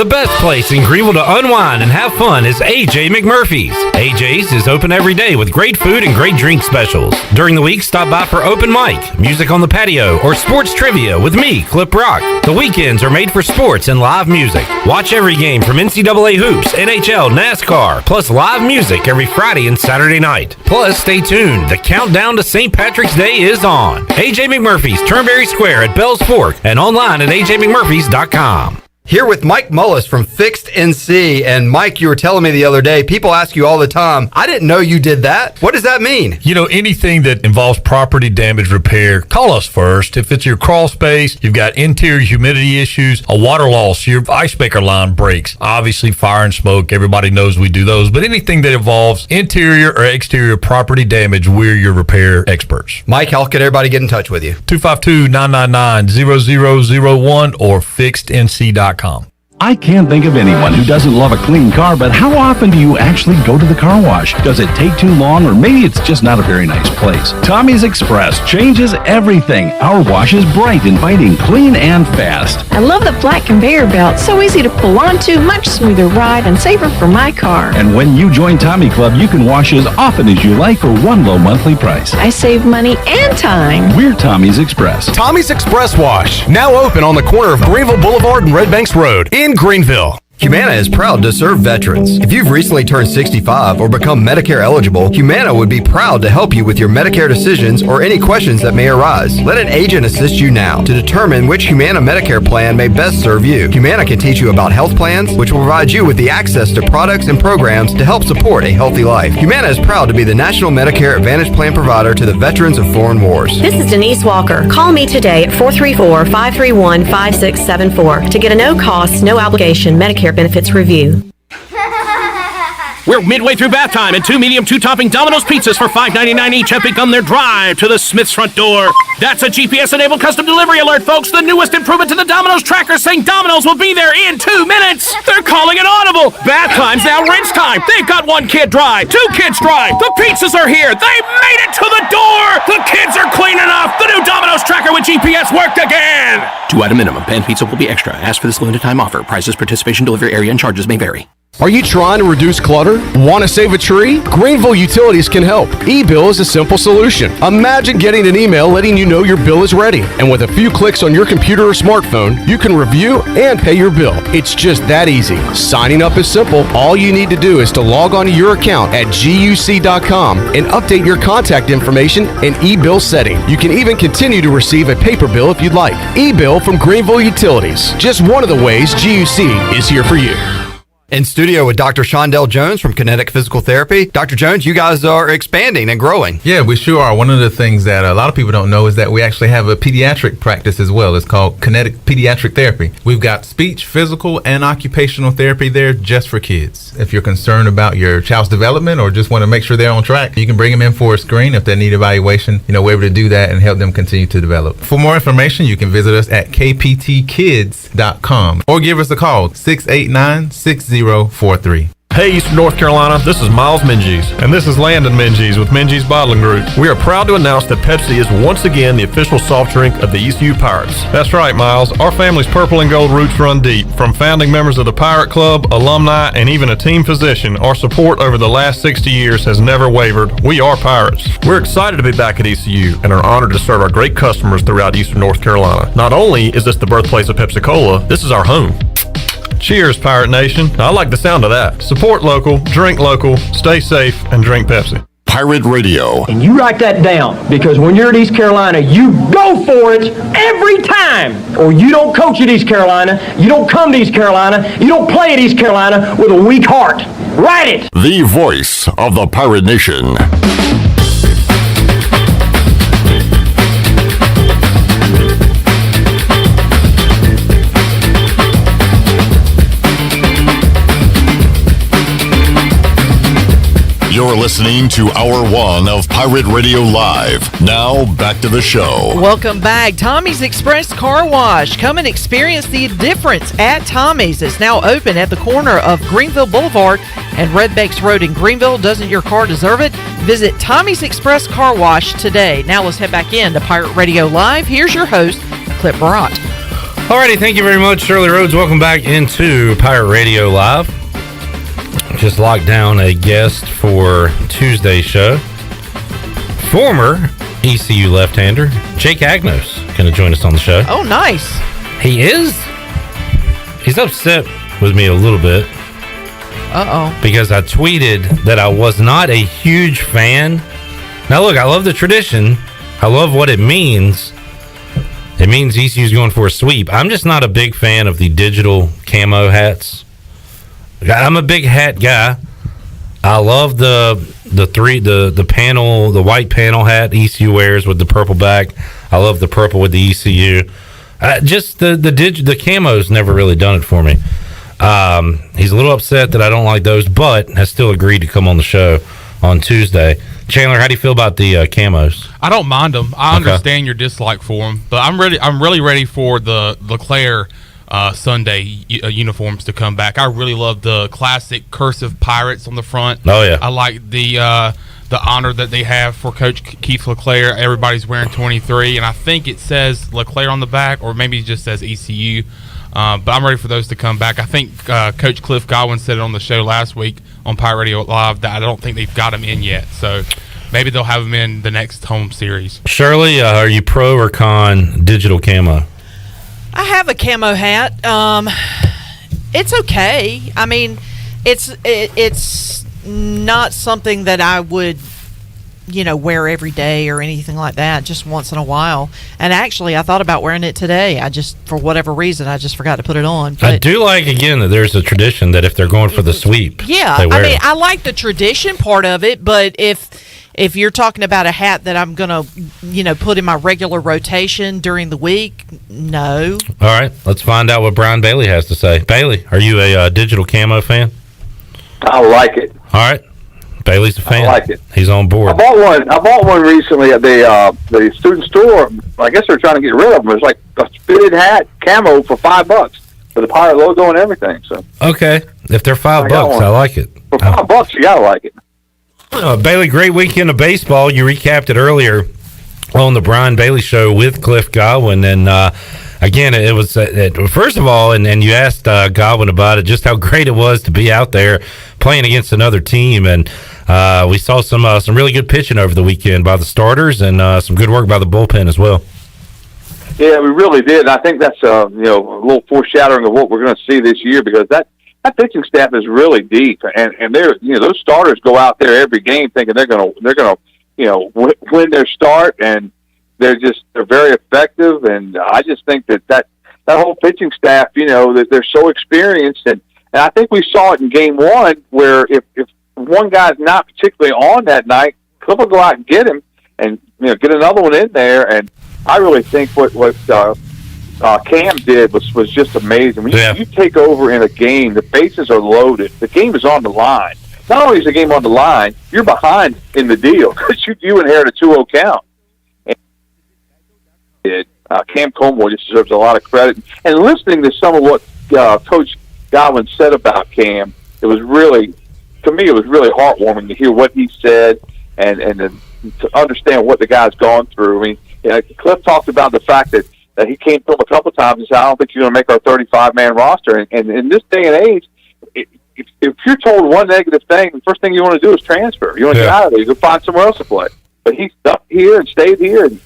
The best place in Greenville to unwind and have fun is AJ McMurphy's. AJ's is open every day with great food and great drink specials. During the week, stop by for open mic, music on the patio, or sports trivia with me, Clip Rock. The weekends are made for sports and live music. Watch every game from NCAA hoops, NHL, NASCAR, plus live music every Friday and Saturday night. Plus, stay tuned. The countdown to St. Patrick's Day is on. AJ McMurphy's, Turnberry Square at Bell's Fork, and online at ajmcmurphys.com. Here with Mike Mullis from Fixed NC. And Mike, you were telling me the other day, people ask you all the time, I didn't know you did that. What does that mean? You know, anything that involves property damage repair, call us first. If it's your crawl space, you've got interior humidity issues, a water loss, your ice maker line breaks, obviously fire and smoke, everybody knows we do those. But anything that involves interior or exterior property damage, we're your repair experts. Mike, how can everybody get in touch with you? 252-999-0001 or fixednc.com. I can't think of anyone who doesn't love a clean car, but how often do you actually go to the car wash? Does it take too long, or maybe it's just not a very nice place? Tommy's Express changes everything. Our wash is bright, inviting, clean, and fast. I love the flat conveyor belt. So easy to pull onto, much smoother ride, and safer for my car. And when you join Tommy Club, you can wash as often as you like for one low monthly price. I save money and time. We're Tommy's Express. Tommy's Express Wash, now open on the corner of Greenville Boulevard and Red Banks Road in Greenville. Humana is proud to serve veterans. If you've recently turned 65 or become Medicare eligible, Humana would be proud to help you with your Medicare decisions or any questions that may arise. Let an agent assist you now to determine which Humana Medicare plan may best serve you. Humana can teach you about health plans, which will provide you with the access to products and programs to help support a healthy life. Humana is proud to be the National Medicare Advantage Plan provider to the veterans of foreign wars. This is Denise Walker. Call me today at 434-531-5674 to get a no-cost, no-obligation Medicare benefits review. We're midway through bath time, and 2 medium, 2-topping Domino's pizzas for $5.99 each have begun their drive to the Smith's front door. That's a GPS-enabled custom delivery alert, folks. The newest improvement to the Domino's tracker, saying Domino's will be there in 2 minutes. They're calling it audible. Bath time's now rinse time. They've got 1 kid dry, 2 kids dry. The pizzas are here. They made it to the door. The kids are clean enough. The new Domino's tracker with GPS worked again. 2-item minimum. Pan pizza will be extra. Ask for this limited time offer. Prices, participation, delivery area, and charges may vary. Are you trying to reduce clutter? Want to save a tree? Greenville Utilities can help. E-bill is a simple solution. Imagine getting an email letting you know your bill is ready. And with a few clicks on your computer or smartphone, you can review and pay your bill. It's just that easy. Signing up is simple. All you need to do is to log on to your account at guc.com and update your contact information and e-bill setting. You can even continue to receive a paper bill if you'd like. E-bill from Greenville Utilities. Just one of the ways GUC is here for you. In studio with Dr. Shondell Jones from Kinetic Physical Therapy. Dr. Jones, you guys are expanding and growing. Yeah, we sure are. One of the things that a lot of people don't know is that we actually have a pediatric practice as well. It's called Kinetic Pediatric Therapy. We've got speech, physical, and occupational therapy there just for kids. If you're concerned about your child's development or just want to make sure they're on track, you can bring them in for a screen. If they need evaluation, we're able to do that and help them continue to develop. For more information, you can visit us at kptkids.com or give us a call, 689-6043. Hey, Eastern North Carolina, this is Miles Minges. And this is Landon Minges with Minges Bottling Group. We are proud to announce that Pepsi is once again the official soft drink of the ECU Pirates. That's right, Miles. Our family's purple and gold roots run deep. From founding members of the Pirate Club, alumni, and even a team physician, our support over the last 60 years has never wavered. We are Pirates. We're excited to be back at ECU and are honored to serve our great customers throughout Eastern North Carolina. Not only is this the birthplace of Pepsi-Cola, this is our home. Cheers, Pirate Nation. I like the sound of that. Support local, drink local, stay safe, and drink Pepsi. Pirate Radio. And you write that down, because when you're at East Carolina, you go for it every time. Or you don't coach at East Carolina, you don't come to East Carolina, you don't play at East Carolina with a weak heart. Write it! The voice of the Pirate Nation. You're listening to Hour 1 of Pirate Radio Live. Now, back to the show. Welcome back. Tommy's Express Car Wash. Come and experience the difference at Tommy's. It's now open at the corner of Greenville Boulevard and Red Banks Road in Greenville. Doesn't your car deserve it? Visit Tommy's Express Car Wash today. Now let's head back in to Pirate Radio Live. Here's your host, Clip Barat. Alrighty, thank you very much, Shirley Rhodes. Welcome back into Pirate Radio Live. Just locked down a guest for Tuesday's show. Former ECU left-hander Jake Agnos going to join us on the show. Oh, nice. He is. He's upset with me a little bit. Uh-oh. Because I tweeted that I was not a huge fan. Now, look, I love the tradition. I love what it means. It means ECU's going for a sweep. I'm just not a big fan of the digital camo hats. I'm a big hat guy. I love the panel, the white panel hat ECU wears with the purple back. I love the purple with the ECU. Just the camo's never really done it for me. He's a little upset that I don't like those, but has still agreed to come on the show on Tuesday. Chandler, how do you feel about the camos? I don't mind them. I understand your dislike for them, but I'm really ready for the LeClaire Sunday uniforms to come back. I really love the classic cursive pirates on the front. Oh yeah, I like the honor that they have for Coach Keith LeClaire. Everybody's wearing 23, and I think it says LeClaire on the back, or maybe it just says ECU. But I'm ready for those to come back. I think Coach Cliff Godwin said it on the show last week on Pirate Radio Live that I don't think they've got them in yet. So maybe they'll have them in the next home series. Shirley, are you pro or con digital camo? I have a camo hat. It's okay. I mean, it's not something that I would, wear every day or anything like that, just once in a while. And actually, I thought about wearing it today. For whatever reason, I just forgot to put it on. But I do like, again, that there's a tradition that if they're going for the sweep, yeah, I like the tradition part of it, but if you're talking about a hat that I'm going to, put in my regular rotation during the week, no. All right, let's find out what Brian Bailey has to say. Bailey, are you a digital camo fan? I like it. All right. Bailey's a fan. I like it. He's on board. I bought one recently at the student store. I guess they're trying to get rid of them. It's like a fitted hat, camo for $5 for the pirate logo and everything. So okay, if they're $5, I like it. For $5, you gotta like it. Bailey, great weekend of baseball. You recapped it earlier on the Brian Bailey Show with Cliff Godwin, and again, it was first of all, and you asked Godwin about it, just how great it was to be out there playing against another team, and we saw some really good pitching over the weekend by the starters, and some good work by the bullpen as well. Yeah, we really did. I think that's a little foreshadowing of what we're going to see this year, because that pitching staff is really deep, and they're those starters go out there every game thinking they're going to win their start, and they're very effective. And I just think that whole pitching staff, that they're so experienced, and I think we saw it in game one where if one guy's not particularly on that night, Cliff will go out and get him, and get another one in there. And I really think what Cam did was just amazing. When you take over in a game, the bases are loaded, the game is on the line. Not only is the game on the line, you're behind in the deal because you inherit a 2-0 count. And Cam Coleman just deserves a lot of credit. And listening to some of what Coach Godwin said about Cam, it was really heartwarming to hear what he said and to understand what the guy's gone through. I mean, Cliff talked about the fact that he came to him a couple of times and said, I don't think you're going to make our 35-man roster. And in this day and age, if you're told one negative thing, the first thing you want to do is transfer. You want to get out of there. You go find somewhere else to play. But he stuck here and stayed here, and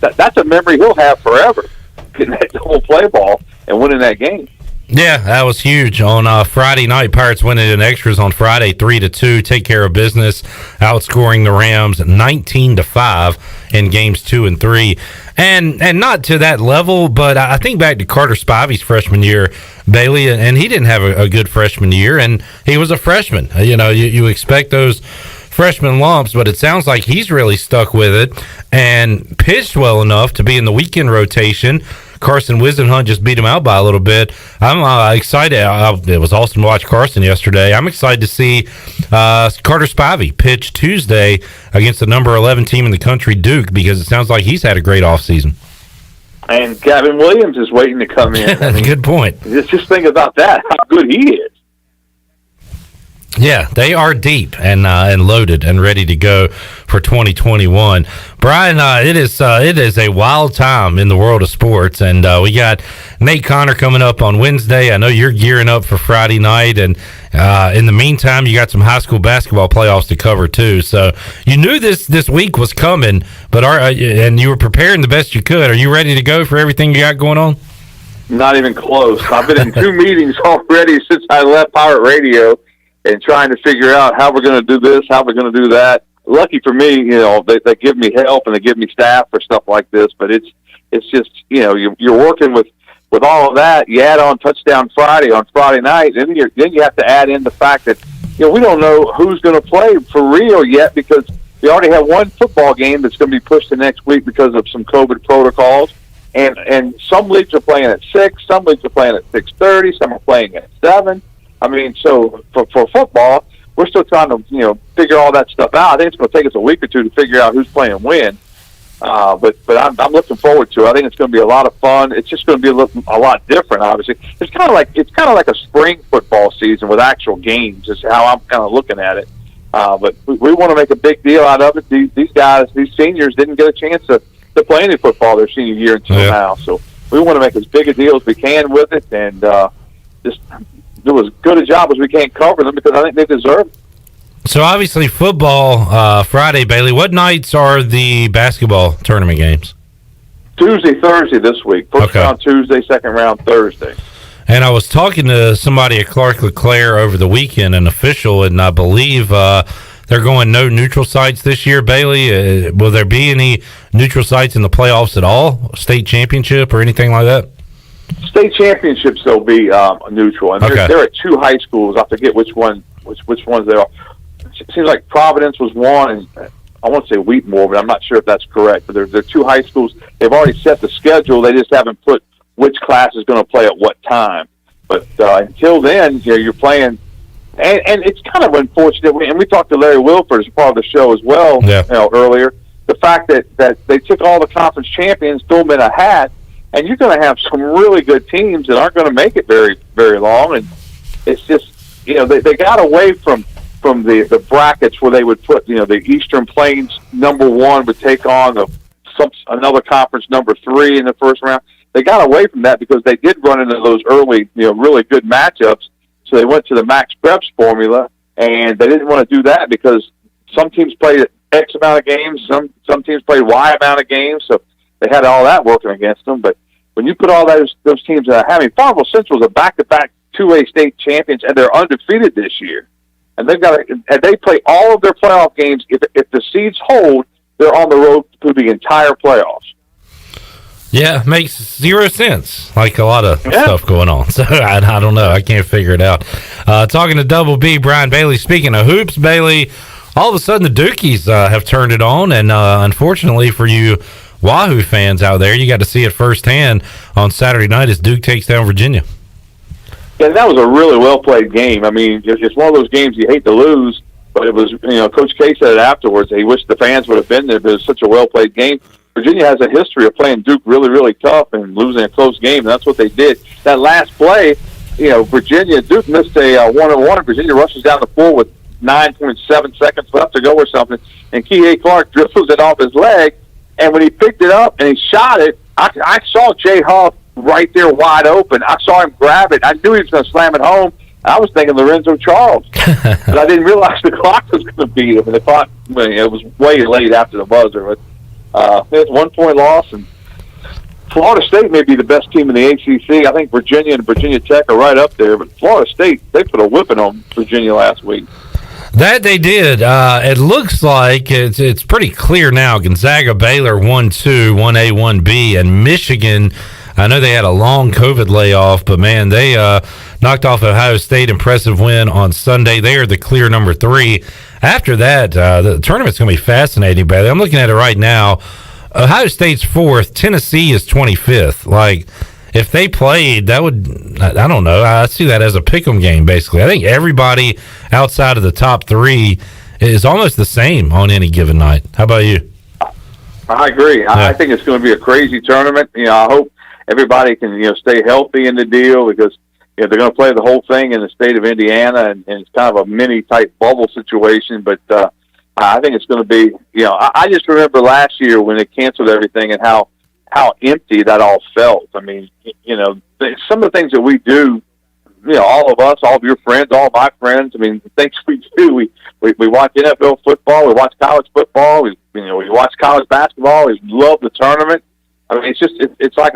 that's a memory he'll have forever, getting that whole play ball and winning that game. Yeah, that was huge. On Friday night, Pirates winning in extras on Friday 3-2, take care of business, outscoring the Rams 19-5 in games 2 and 3. And not to that level, but I think back to Carter Spivey's freshman year, Bailey, and he didn't have a good freshman year, and he was a freshman. You expect those freshman lumps, but it sounds like he's really stuck with it and pitched well enough to be in the weekend rotation. Carson Wisenhunt just beat him out by a little bit. I'm excited. It was awesome to watch Carson yesterday. I'm excited to see Carter Spivey pitch Tuesday against the number 11 team in the country, Duke, because it sounds like he's had a great offseason. And Gavin Williams is waiting to come in. Good point. Just think about that, how good he is. Yeah, they are deep and loaded and ready to go for 2021. Brian, it is a wild time in the world of sports, and we got Nate Connor coming up on Wednesday. I know you're gearing up for Friday night, and in the meantime, you got some high school basketball playoffs to cover too. So you knew this week was coming, but and you were preparing the best you could. Are you ready to go for everything you got going on? Not even close. I've been in 2 meetings already since I left Pirate Radio, and trying to figure out how we're going to do this, how we're going to do that. Lucky for me, they give me help and they give me staff for stuff like this, but it's just, you're working with all of that. You add on Touchdown Friday on Friday night, and then you have to add in the fact that, we don't know who's going to play for real yet, because we already have one football game that's going to be pushed to next week because of some COVID protocols. And some leagues are playing at 6, some leagues are playing at 6:30, some are playing at 7. I mean, so for football, we're still trying to, figure all that stuff out. I think it's going to take us a week or two to figure out who's playing when. But I'm looking forward to it. I think it's going to be a lot of fun. It's just going to be a lot different, obviously. It's kind of like a spring football season with actual games is how I'm kind of looking at it. But we want to make a big deal out of it. These guys, these seniors didn't get a chance to play any football their senior year until now. So we want to make as big a deal as we can with it, and just do as good a job as we can cover them, because I think they deserve it. So obviously football Friday, Bailey. What nights are the basketball tournament games? Tuesday, Thursday this week. First round Tuesday, second round Thursday. And I was talking to somebody at Clark LeClaire over the weekend, an official, and I believe they're going no neutral sites this year, Bailey. Will there be any neutral sites in the playoffs at all? State championship or anything like that? State championships, they'll be neutral, and they're at 2 high schools. I forget which ones they are. It seems like Providence was one, and I want to say Wheatmore, but I'm not sure if that's correct. But they're 2 high schools. They've already set the schedule. They just haven't put which class is going to play at what time. But until then, you're playing, and it's kind of unfortunate. And we talked to Larry Wilford as part of the show as well earlier. The fact that they took all the conference champions, threw them in a hat, and you're going to have some really good teams that aren't going to make it very, very long. And it's just, they got away from the brackets where they would put, the Eastern Plains number 1 would take on another conference number 3 in the first round. They got away from that because they did run into those early, really good matchups. So they went to the Max Preps formula, and they didn't want to do that because some teams played X amount of games, some teams played Y amount of games. So they had all that working against them. But when you put all those teams in, Farmville Central is a back-to-back 2A state champions, and they're undefeated this year. And they play all of their playoff games. If the seeds hold, they're on the road to the entire playoffs. Yeah, makes zero sense. Like a lot of stuff going on. So I don't know. I can't figure it out. Talking to Double B, Brian Bailey. Speaking of hoops, Bailey, all of a sudden the Dukies have turned it on, and unfortunately for you Wahoo fans out there, you got to see it firsthand on Saturday night as Duke takes down Virginia. Yeah, that was a really well-played game. I mean, it's one of those games you hate to lose, but it was, Coach K said it afterwards. He wished the fans would have been there, but it was such a well-played game. Virginia has a history of playing Duke really, really tough and losing a close game, and that's what they did. That last play, Duke missed a one-on-one, and Virginia rushes down the floor with 9.7 seconds left to go or something, and Kihei Clark dribbles it off his leg, and when he picked it up and he shot it, I saw Jay Huff right there wide open. I saw him grab it. I knew he was going to slam it home. I was thinking Lorenzo Charles, but I didn't realize the clock was going to beat him. And the clock, it was way late after the buzzer. But it's 1-point loss, and Florida State may be the best team in the ACC. I think Virginia and Virginia Tech are right up there, but Florida State, they put a whipping on Virginia last week. That they did. It looks like it's pretty clear now. Gonzaga, Baylor 1-2, 1A, 1B, and Michigan. I know they had a long COVID layoff, but man, they knocked off Ohio State. Impressive win on Sunday. They are the clear number 3. After that, the tournament's going to be fascinating, Bailey. I'm looking at it right now. Ohio State's 4th. Tennessee is 25th. Like, if they played, that would, I don't know. I see that as a pick'em game, basically. I think everybody outside of the top 3 is almost the same on any given night. How about you? I agree. Yeah. I think it's going to be a crazy tournament. I hope everybody can, stay healthy in the deal because, they're going to play the whole thing in the state of Indiana, and it's kind of a mini type bubble situation. But I think it's going to be, I just remember last year when they canceled everything and how empty that all felt. I mean, some of the things that we do, all of us, all of your friends, all of my friends, I mean, the things we do, we watch NFL football, we watch college football, we watch college basketball, we love the tournament. I mean, it's like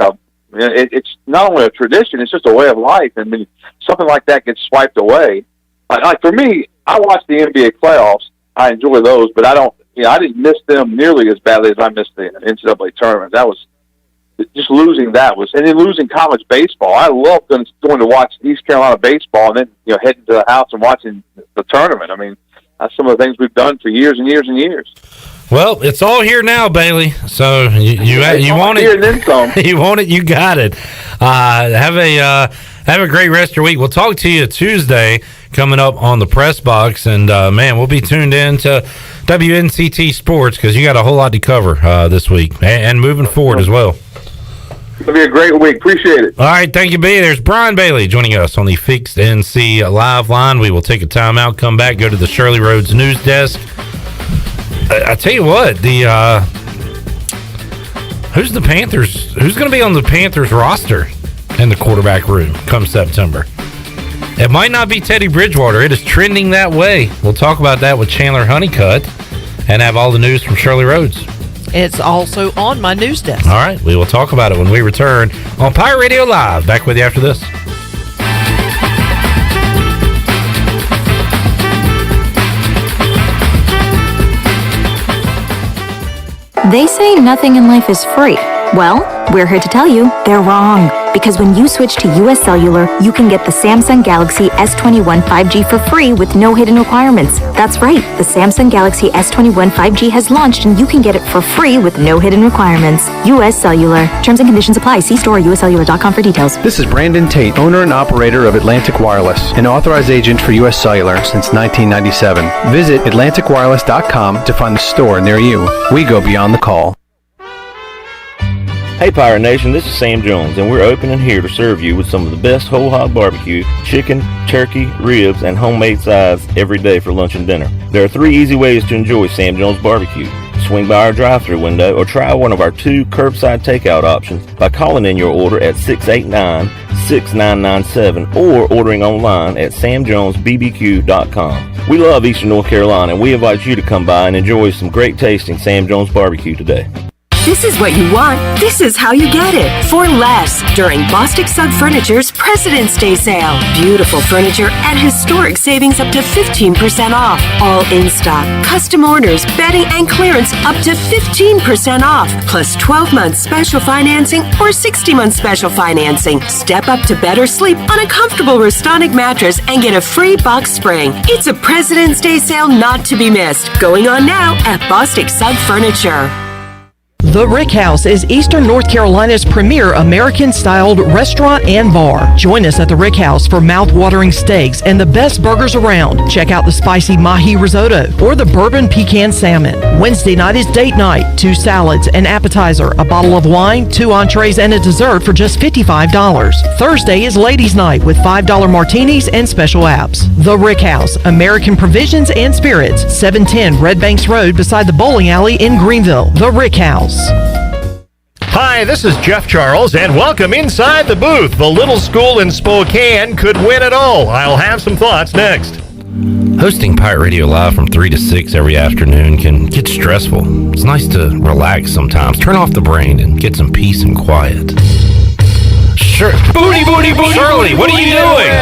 it's not only a tradition, it's just a way of life. I mean, something like that gets swiped away. Like for me, I watch the NBA playoffs. I enjoy those, but I didn't miss them nearly as badly as I missed the NCAA tournament. That was just losing and then losing college baseball. I love going to watch East Carolina baseball and then, heading to the house and watching the tournament. I mean, that's some of the things we've done for years and years and years. Well, it's all here now, Bailey. So you want it? Then some. You want it? You got it. Have a great rest of your week. We'll talk to you Tuesday coming up on the press box, and man, we'll be tuned in to WNCT Sports because you got a whole lot to cover this week and moving forward as well. It'll be a great week. Appreciate it. All right, thank you, B. There's Brian Bailey joining us on the Fixed NC Live line. We will take a timeout, come back, go to the Shirley Rhodes news desk. I tell you what, who's the Panthers? Who's going to be on the Panthers roster in the quarterback room come September? It might not be Teddy Bridgewater. It is trending that way. We'll talk about that with Chandler Honeycutt and have all the news from Shirley Rhodes. It's also on my news desk. All right, we will talk about it when we return on Pirate Radio Live. Back with you after this. They say nothing in life is free. Well, we're here to tell you they're wrong. Because when you switch to US Cellular, you can get the Samsung Galaxy S21 5G for free with no hidden requirements. That's right, the Samsung Galaxy S21 5G has launched and you can get it for free with no hidden requirements. US Cellular. Terms and conditions apply. See store or uscellular.com for details. This is Brandon Tate, owner and operator of Atlantic Wireless, an authorized agent for US Cellular since 1997. Visit atlanticwireless.com to find the store near you. We go beyond the call. Hey Pirate Nation, this is Sam Jones, and we're open and here to serve you with some of the best whole hog barbecue, chicken, turkey, ribs, and homemade sides every day for lunch and dinner. There are 3 easy ways to enjoy Sam Jones barbecue. Swing by our drive-thru window or try one of our 2 curbside takeout options by calling in your order at 689-6997 or ordering online at samjonesbbq.com. We love Eastern North Carolina, and we invite you to come by and enjoy some great tasting Sam Jones barbecue today. This is what you want. This is how you get it. For less during Bostic Sugg Furniture's President's Day sale. Beautiful furniture at historic savings up to 15% off. All in stock. Custom orders, bedding, and clearance up to 15% off. Plus 12 months special financing or 60 months special financing. Step up to better sleep on a comfortable Restonic mattress and get a free box spring. It's a President's Day sale not to be missed. Going on now at Bostic Sugg Furniture. The Rick House is Eastern North Carolina's premier American-styled restaurant and bar. Join us at the Rick House for mouth-watering steaks and the best burgers around. Check out the spicy mahi risotto or the bourbon pecan salmon. Wednesday night is date night. 2 salads, an appetizer, a bottle of wine, 2 entrees, and a dessert for just $55. Thursday is ladies' night with $5 martinis and special apps. The Rick House, American Provisions and Spirits, 710 Red Banks Road beside the bowling alley in Greenville. The Rick House. Hi, this is Jeff Charles, and welcome inside the booth. The little school in Spokane could win it all. I'll have some thoughts next. Hosting Pirate Radio Live from 3 to 6 every afternoon can get stressful. It's nice to relax sometimes, turn off the brain, and get some peace and quiet. Sure. Booty, booty, booty. Shirley, what are you doing?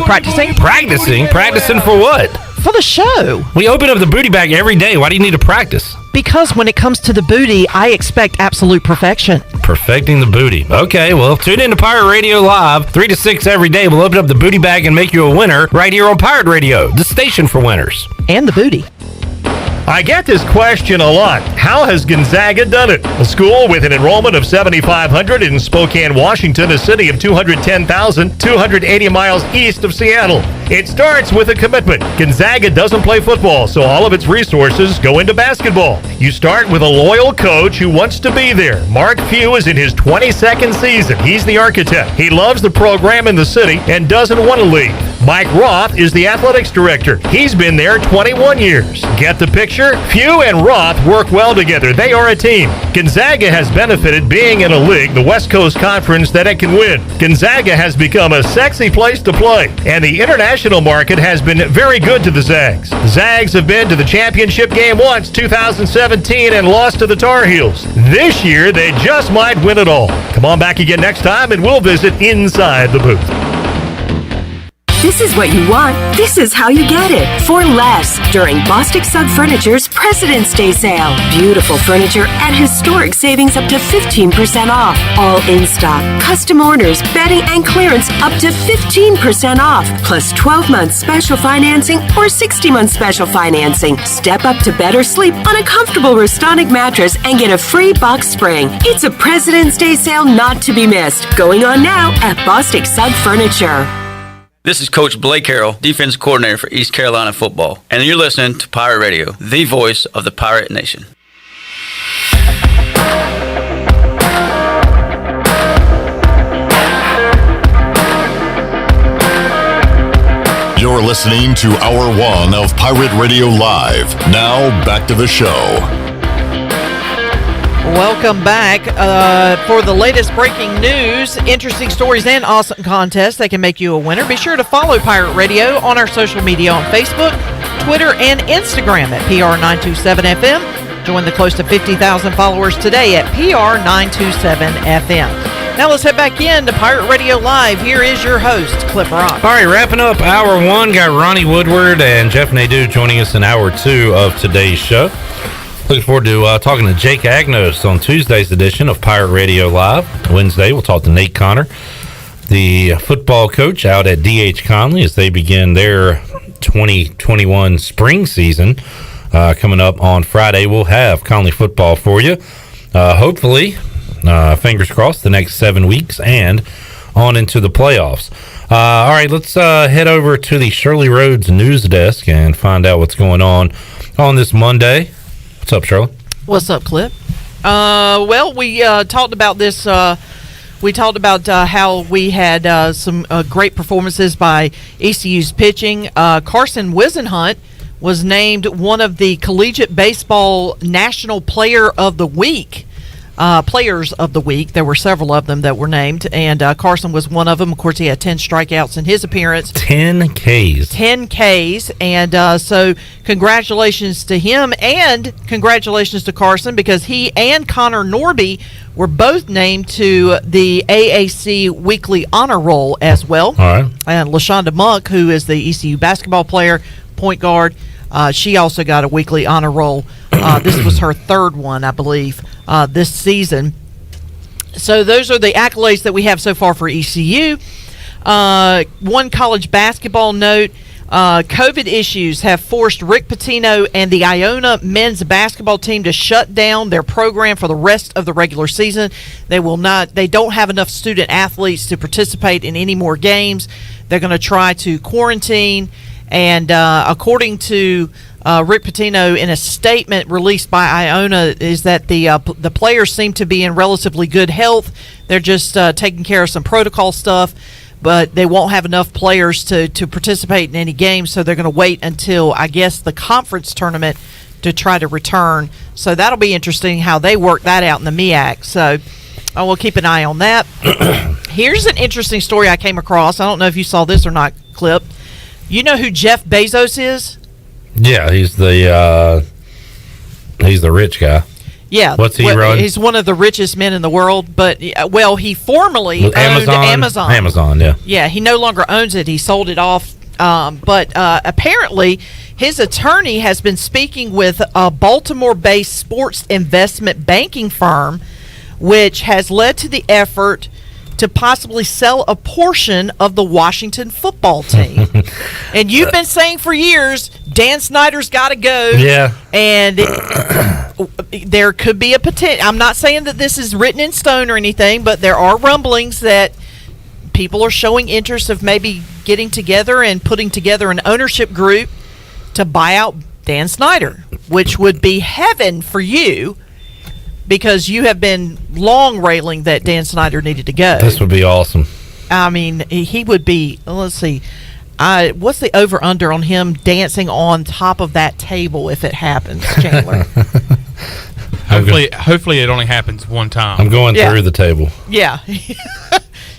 Practicing. Practicing? Practicing for what? For the show. We open up the booty bag every day. Why do you need to practice? Because when it comes to the booty, I expect absolute perfection. Perfecting the booty. Okay, well, tune in to Pirate Radio Live, 3 to 6 every day. We'll open up the booty bag and make you a winner right here on Pirate Radio, the station for winners. And the booty. I get this question a lot. How has Gonzaga done it? A school with an enrollment of 7,500 in Spokane, Washington, a city of 210,000, 280 miles east of Seattle. It starts with a commitment. Gonzaga doesn't play football, so all of its resources go into basketball. You start with a loyal coach who wants to be there. Mark Few is in his 22nd season. He's the architect. He loves the program in the city and doesn't want to leave. Mike Roth is the athletics director. He's been there 21 years. Get the picture? Few and Roth work well together. They are a team. Gonzaga has benefited being in a league, the West Coast Conference, that it can win. Gonzaga has become a sexy place to play, and the international market has been very good to the Zags. Zags have been to the championship game once, 2017, and lost to the Tar Heels. This year, they just might win it all. Come on back again next time, and we'll visit inside the booth. This is what you want. This is how you get it. For less during Bostic Sub Furniture's President's Day sale. Beautiful furniture at historic savings up to 15% off. All in stock. Custom orders, bedding, and clearance up to 15% off. Plus 12 months special financing or 60 months special financing. Step up to better sleep on a comfortable Restonic mattress and get a free box spring. It's a President's Day sale not to be missed. Going on now at Bostic Sub Furniture. This is Coach Blake Carroll, defense coordinator for East Carolina football, and you're listening to Pirate Radio, the voice of the Pirate Nation. You're listening to Hour 1 of Pirate Radio Live. Now, back to the show. Welcome back for the latest breaking news, interesting stories, and awesome contests that can make you a winner. Be sure to follow Pirate Radio on our social media on Facebook, Twitter, and Instagram at PR927FM. Join the close to 50,000 followers today at PR927FM. Now let's head back in to Pirate Radio Live. Here is your host, Clip Rock. All right, wrapping up Hour 1, got Ronnie Woodward and Jeff Nadu joining us in Hour 2 of today's show. Looking forward to talking to Jake Agnos on Tuesday's edition of Pirate Radio Live. Wednesday, we'll talk to Nate Connor, the football coach out at D.H. Conley, as they begin their 2021 spring season. Coming up on Friday, we'll have Conley football for you. Hopefully, fingers crossed, the next 7 weeks and on into the playoffs. All right, let's head over to the Shirley Rhodes news desk and find out what's going on this Monday. What's up, Shirley? What's up, Clip? Well, we talked about this. We talked about how we had some great performances by ECU's pitching. Carson Wisenhunt was named one of the Collegiate Baseball National Player of the Week. Players of the week. There were several of them that were named, and Carson was one of them. Of course, he had 10 strikeouts in his appearance. 10 Ks. 10 Ks, and so congratulations to him, and congratulations to Carson, because he and Connor Norby were both named to the AAC Weekly Honor Roll as well. All right. And LaShonda Monk, who is the ECU basketball player, point guard, she also got a Weekly Honor Roll. This was her third one, I believe, this season. So those are the accolades that we have so far for ECU. One college basketball note, COVID issues have forced Rick Pitino and the Iona men's basketball team to shut down their program for the rest of the regular season. They don't have enough student athletes to participate in any more games. They're going to try to quarantine. And according to Rick Pitino, in a statement released by Iona, is that the players seem to be in relatively good health. They're just taking care of some protocol stuff, but they won't have enough players to participate in any games, so they're going to wait until, I guess, the conference tournament to try to return. So that'll be interesting how they work that out in the MEAC. So I will keep an eye on that. Here's an interesting story I came across. I don't know if you saw this or not, Clip. You know who Jeff Bezos is? Yeah, he's the rich guy. Yeah. What's he run? He's one of the richest men in the world, but, he formerly owned Amazon. Amazon, yeah. Yeah, he no longer owns it. He sold it off. But apparently, his attorney has been speaking with a Baltimore-based sports investment banking firm, which has led to the effort to possibly sell a portion of the Washington football team. And you've been saying for years, Dan Snyder's got to go. Yeah. And there could be a potential. I'm not saying that this is written in stone or anything, but there are rumblings that people are showing interest of maybe getting together and putting together an ownership group to buy out Dan Snyder, which would be heaven for you, because you have been long railing that Dan Snyder needed to go. This would be awesome. I mean, he would be, let's see, what's the over-under on him dancing on top of that table if it happens, Chandler? Hopefully it only happens one time. I'm going through the table. Yeah.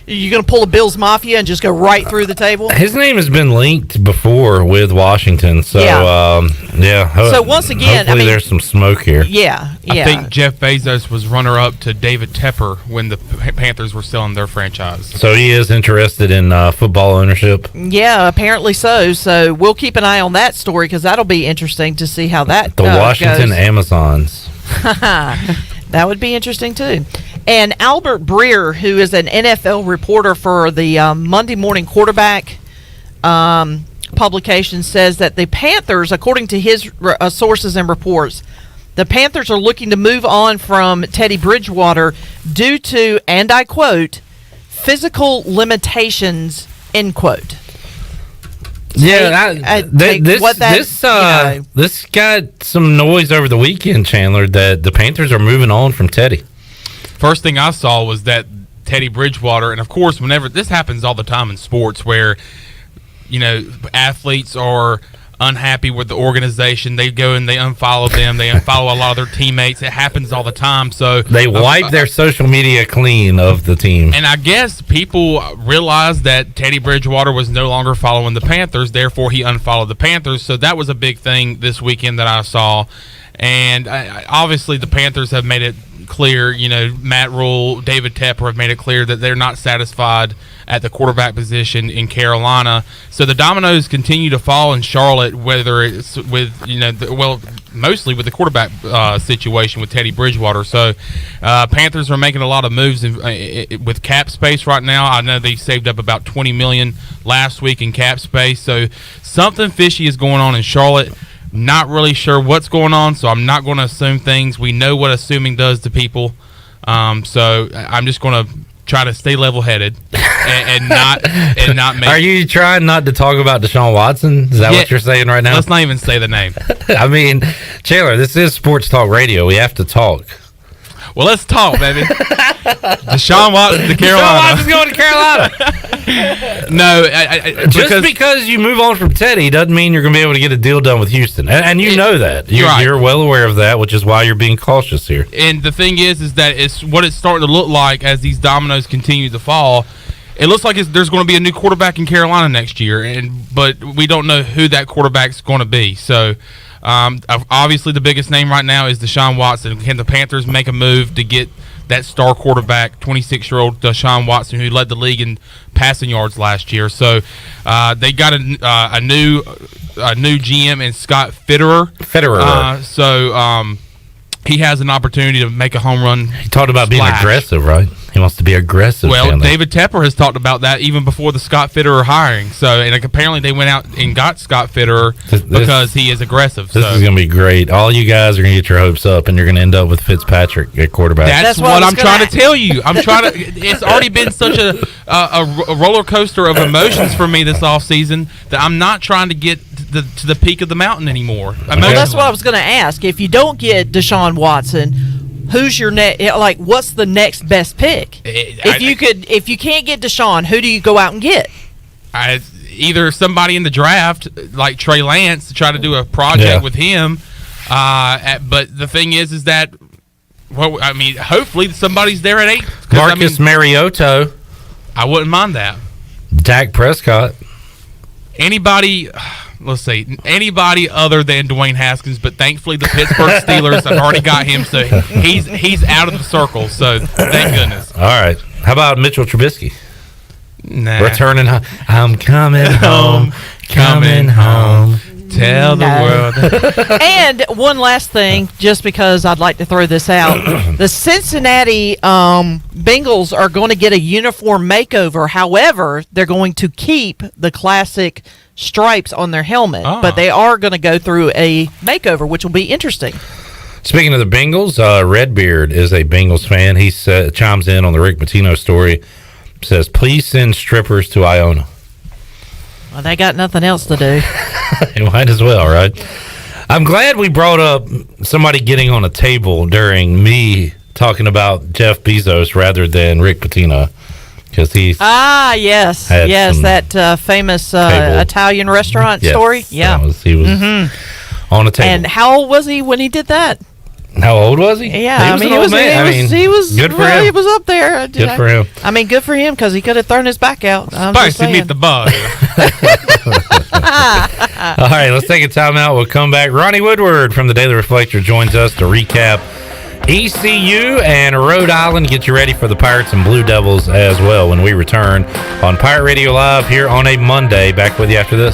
You going to pull a Bills Mafia and just go right through the table? His name has been linked before with Washington, so So once again, hopefully there's some smoke here. Yeah. I think Jeff Bezos was runner-up to David Tepper when the Panthers were selling their franchise. So he is interested in football ownership? Yeah, apparently so. So we'll keep an eye on that story, because that'll be interesting to see how that The Washington goes. Amazons. That would be interesting, too. And Albert Breer, who is an NFL reporter for the Monday Morning Quarterback publication, says that the Panthers, according to his sources and reports, the Panthers are looking to move on from Teddy Bridgewater due to, and I quote, physical limitations, end quote. Yeah, this got some noise over the weekend, Chandler, that the Panthers are moving on from Teddy. First thing I saw was that Teddy Bridgewater, and of course, whenever this happens all the time in sports, where athletes are unhappy with the organization, they go and they unfollow them, they unfollow a lot of their teammates. It happens all the time. So they wipe their social media clean of the team. And I guess people realized that Teddy Bridgewater was no longer following the Panthers, therefore he unfollowed the Panthers. So that was a big thing this weekend that I saw. And obviously the Panthers have made it clear, Matt Rule, David Tepper have made it clear that they're not satisfied at the quarterback position in Carolina. So the dominoes continue to fall in Charlotte, whether it's with, mostly with the quarterback situation with Teddy Bridgewater. So Panthers are making a lot of moves with cap space right now. I know they saved up about $20 million last week in cap space. So something fishy is going on in Charlotte. Not really sure what's going on, so I'm not going to assume things. We know what assuming does to people, so I'm just going to try to stay level-headed and not make. Are you trying not to talk about Deshaun Watson? Is that what you're saying right now? Let's not even say the name. I mean, Chandler, this is Sports Talk Radio. We have to talk. Well, let's talk, baby. Deshaun Watson to Carolina. Deshaun Watson's going to Carolina. No, just because you move on from Teddy doesn't mean you're going to be able to get a deal done with Houston, and you know that. You're well aware of that, which is why you're being cautious here. And the thing is that it's what it's starting to look like as these dominoes continue to fall. It looks like there's going to be a new quarterback in Carolina next year, but we don't know who that quarterback's going to be. So. Obviously, the biggest name right now is Deshaun Watson. Can the Panthers make a move to get that star quarterback, 26-year-old Deshaun Watson, who led the league in passing yards last year? So they got a new GM in Scott Fitterer. So he has an opportunity to make a home run. He talked about being aggressive, right? He wants to be aggressive. Well, Chandler. David Tepper has talked about that even before the Scott Fitterer hiring. So, and apparently they went out and got Scott Fitterer because he is aggressive. This is going to be great. All you guys are going to get your hopes up, and you're going to end up with Fitzpatrick at quarterback. That's what I'm trying to tell you. I'm trying to. It's already been such a roller coaster of emotions for me this offseason that I'm not trying to get to the peak of the mountain anymore. Well, that's what I was going to ask. If you don't get Deshaun Watson, who's your what's the next best pick? If you can't get Deshaun, who do you go out and get? Either somebody in the draft like Trey Lance to try to do a project with him. But the thing is that hopefully somebody's there at 8. Marcus Mariota. I wouldn't mind that. Dak Prescott. Anybody other than Dwayne Haskins, but thankfully the Pittsburgh Steelers have already got him, so he's out of the circle, so thank goodness. All right. How about Mitchell Trubisky? Nah. Returning home. I'm coming home, coming home Tell the world. And one last thing, just because I'd like to throw this out. The Cincinnati Bengals are going to get a uniform makeover. However, they're going to keep the classic stripes on their helmet. But they are going to go through a makeover, which will be interesting. Speaking of the Bengals, Redbeard is a Bengals fan. He chimes in on the Rick Pitino story. Says, please send strippers to Iona. Well, they got nothing else to do. You might as well, right? I'm glad we brought up somebody getting on a table during me talking about Jeff Bezos rather than Rick Pitino, because he's yes, that famous Italian restaurant story. Yeah, he was on a table. And how old was he when he did that? How old was he? Yeah, he was good for him. He was up there. Good for him. I mean, good for him because he could have thrown his back out. Spicy meet the bug. All right, let's take a timeout. We'll come back. Ronnie Woodward from the Daily Reflector joins us to recap ECU and Rhode Island. Get you ready for the Pirates and Blue Devils as well when we return on Pirate Radio Live here on a Monday. Back with you after this.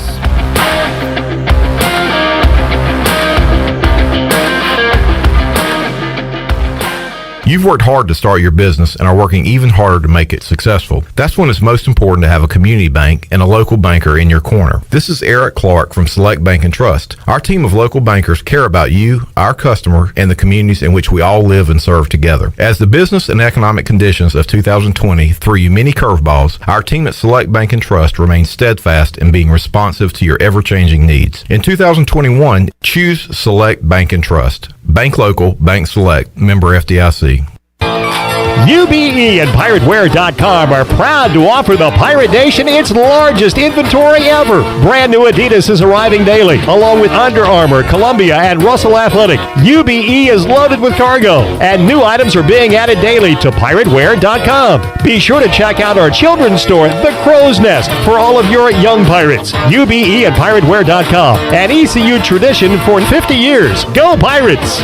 You've worked hard to start your business and are working even harder to make it successful. That's when it's most important to have a community bank and a local banker in your corner. This is Eric Clark from Select Bank and Trust. Our team of local bankers care about you, our customer, and the communities in which we all live and serve together. As the business and economic conditions of 2020 threw you many curveballs, our team at Select Bank and Trust remains steadfast in being responsive to your ever-changing needs. In 2021, choose Select Bank and Trust. Bank local, bank select, member FDIC. UBE and PirateWear.com are proud to offer the Pirate Nation its largest inventory ever. Brand new Adidas is arriving daily, along with Under Armour, Columbia, and Russell Athletic. UBE is loaded with cargo, and new items are being added daily to PirateWear.com. Be sure to check out our children's store, The Crow's Nest, for all of your young pirates. UBE and PirateWear.com, an ECU tradition for 50 years. Go Pirates!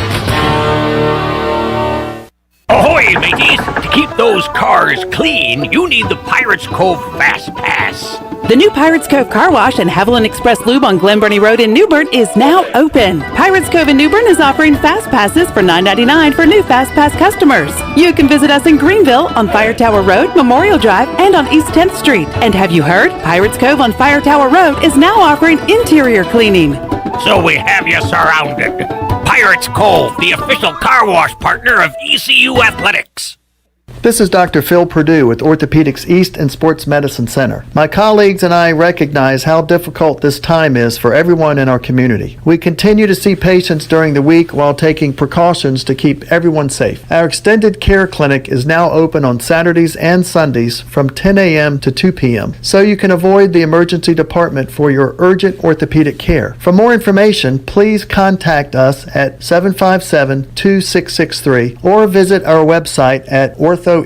Ahoy, mateys! To keep those cars clean, you need the Pirates Cove Fast Pass. The new Pirates Cove Car Wash and Haviland Express Lube on Glen Burnie Road in New Bern is now open. Pirates Cove in New Bern is offering Fast Passes for $9.99 for new Fast Pass customers. You can visit us in Greenville on Fire Tower Road, Memorial Drive, and on East 10th Street. And have you heard? Pirates Cove on Fire Tower Road is now offering interior cleaning. So we have you surrounded. Pirates Cove, the official car wash partner of ECU Athletics. This is Dr. Phil Perdue with Orthopedics East and Sports Medicine Center. My colleagues and I recognize how difficult this time is for everyone in our community. We continue to see patients during the week while taking precautions to keep everyone safe. Our extended care clinic is now open on Saturdays and Sundays from 10 a.m. to 2 p.m. so you can avoid the emergency department for your urgent orthopedic care. For more information, please contact us at 757-2663 or visit our website at orthoeast.com.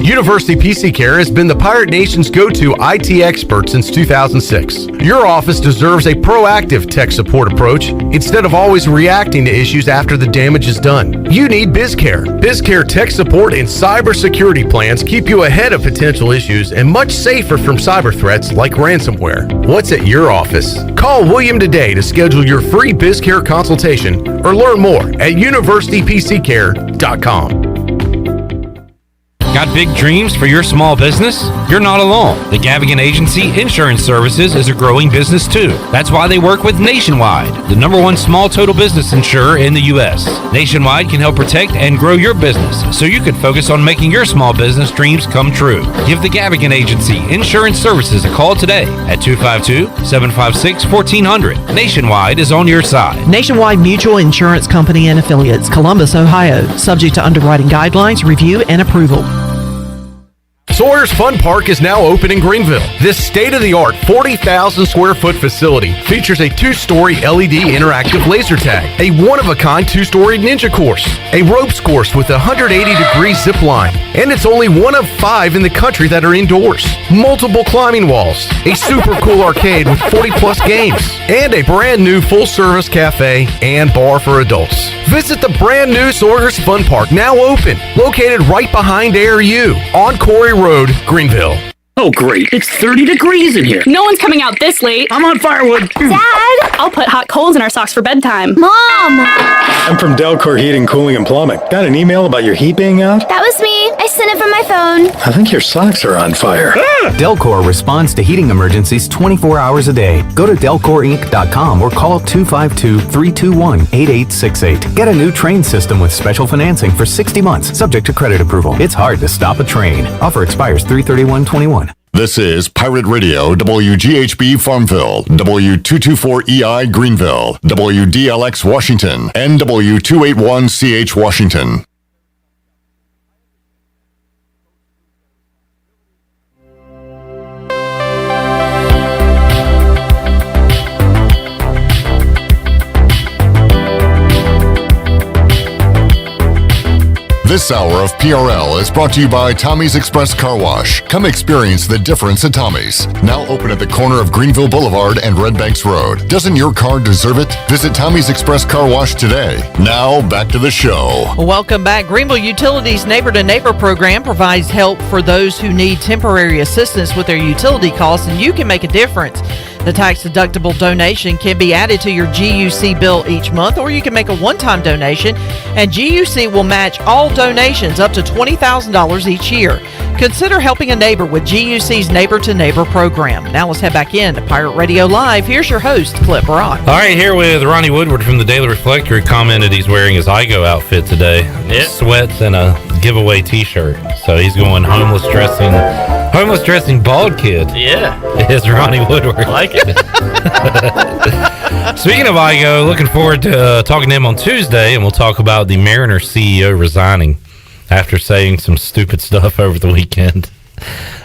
University PC Care has been the Pirate Nation's go-to IT expert since 2006. Your office deserves a proactive tech support approach instead of always reacting to issues after the damage is done. You need BizCare. BizCare tech support and cybersecurity plans keep you ahead of potential issues and much safer from cyber threats like ransomware. What's at your office? Call William today to schedule your free BizCare consultation or learn more at universitypccare.com. Got big dreams for your small business? You're not alone. The Gavigan Agency Insurance Services is a growing business too. That's why they work with Nationwide, the #1 small total business insurer in the U.S. Nationwide can help protect and grow your business so you can focus on making your small business dreams come true. Give the Gavigan Agency Insurance Services a call today at 252-756-1400. Nationwide is on your side. Nationwide Mutual Insurance Company and Affiliates, Columbus, Ohio. Subject to underwriting guidelines, review, and approval. Sawyer's Fun Park is now open in Greenville. This state-of-the-art 40,000 square foot facility features a 2-story LED interactive laser tag, a one-of-a-kind 2-story ninja course, a ropes course with a 180-degree zip line, and it's only one of 5 in the country that are indoors. Multiple climbing walls, a super cool arcade with 40-plus games, and a brand-new full-service cafe and bar for adults. Visit the brand-new Sawyer's Fun Park, now open, located right behind ARU on Corey Road, Greenville. Oh, great. It's 30 degrees in here. No one's coming out this late. I'm on firewood. Dad! I'll put hot coals in our socks for bedtime. Mom! I'm from Delcor Heating, Cooling, and Plumbing. Got an email about your heat being out? That was me. I sent it from my phone. I think your socks are on fire. Delcor responds to heating emergencies 24 hours a day. Go to delcorinc.com or call 252-321-8868. Get a new train system with special financing for 60 months, subject to credit approval. It's hard to stop a train. Offer expires 3/31/21. This is Pirate Radio, WGHB Farmville, W224EI Greenville, WDLX Washington, and W281CH Washington. This hour of PRL is brought to you by Tommy's Express Car Wash. Come experience the difference at Tommy's. Now open at the corner of Greenville Boulevard and Red Banks Road. Doesn't your car deserve it? Visit Tommy's Express Car Wash today. Now back to the show. Welcome back. Greenville Utilities Neighbor to Neighbor program provides help for those who need temporary assistance with their utility costs, and you can make a difference. The tax-deductible donation can be added to your GUC bill each month, or you can make a one-time donation, and GUC will match all donations up to $20,000 each year. Consider helping a neighbor with GUC's Neighbor to Neighbor program. Now let's head back in to Pirate Radio Live. Here's your host, Clip Rock. All right, here with Ronnie Woodward from the Daily Reflector. He commented he's wearing his IGO outfit today. Sweats and a giveaway T-shirt. So he's going homeless dressing bald kid. Yeah. It's Ronnie Woodward. I like it. Speaking of IGO, looking forward to talking to him on Tuesday, and we'll talk about the Mariners CEO resigning after saying some stupid stuff over the weekend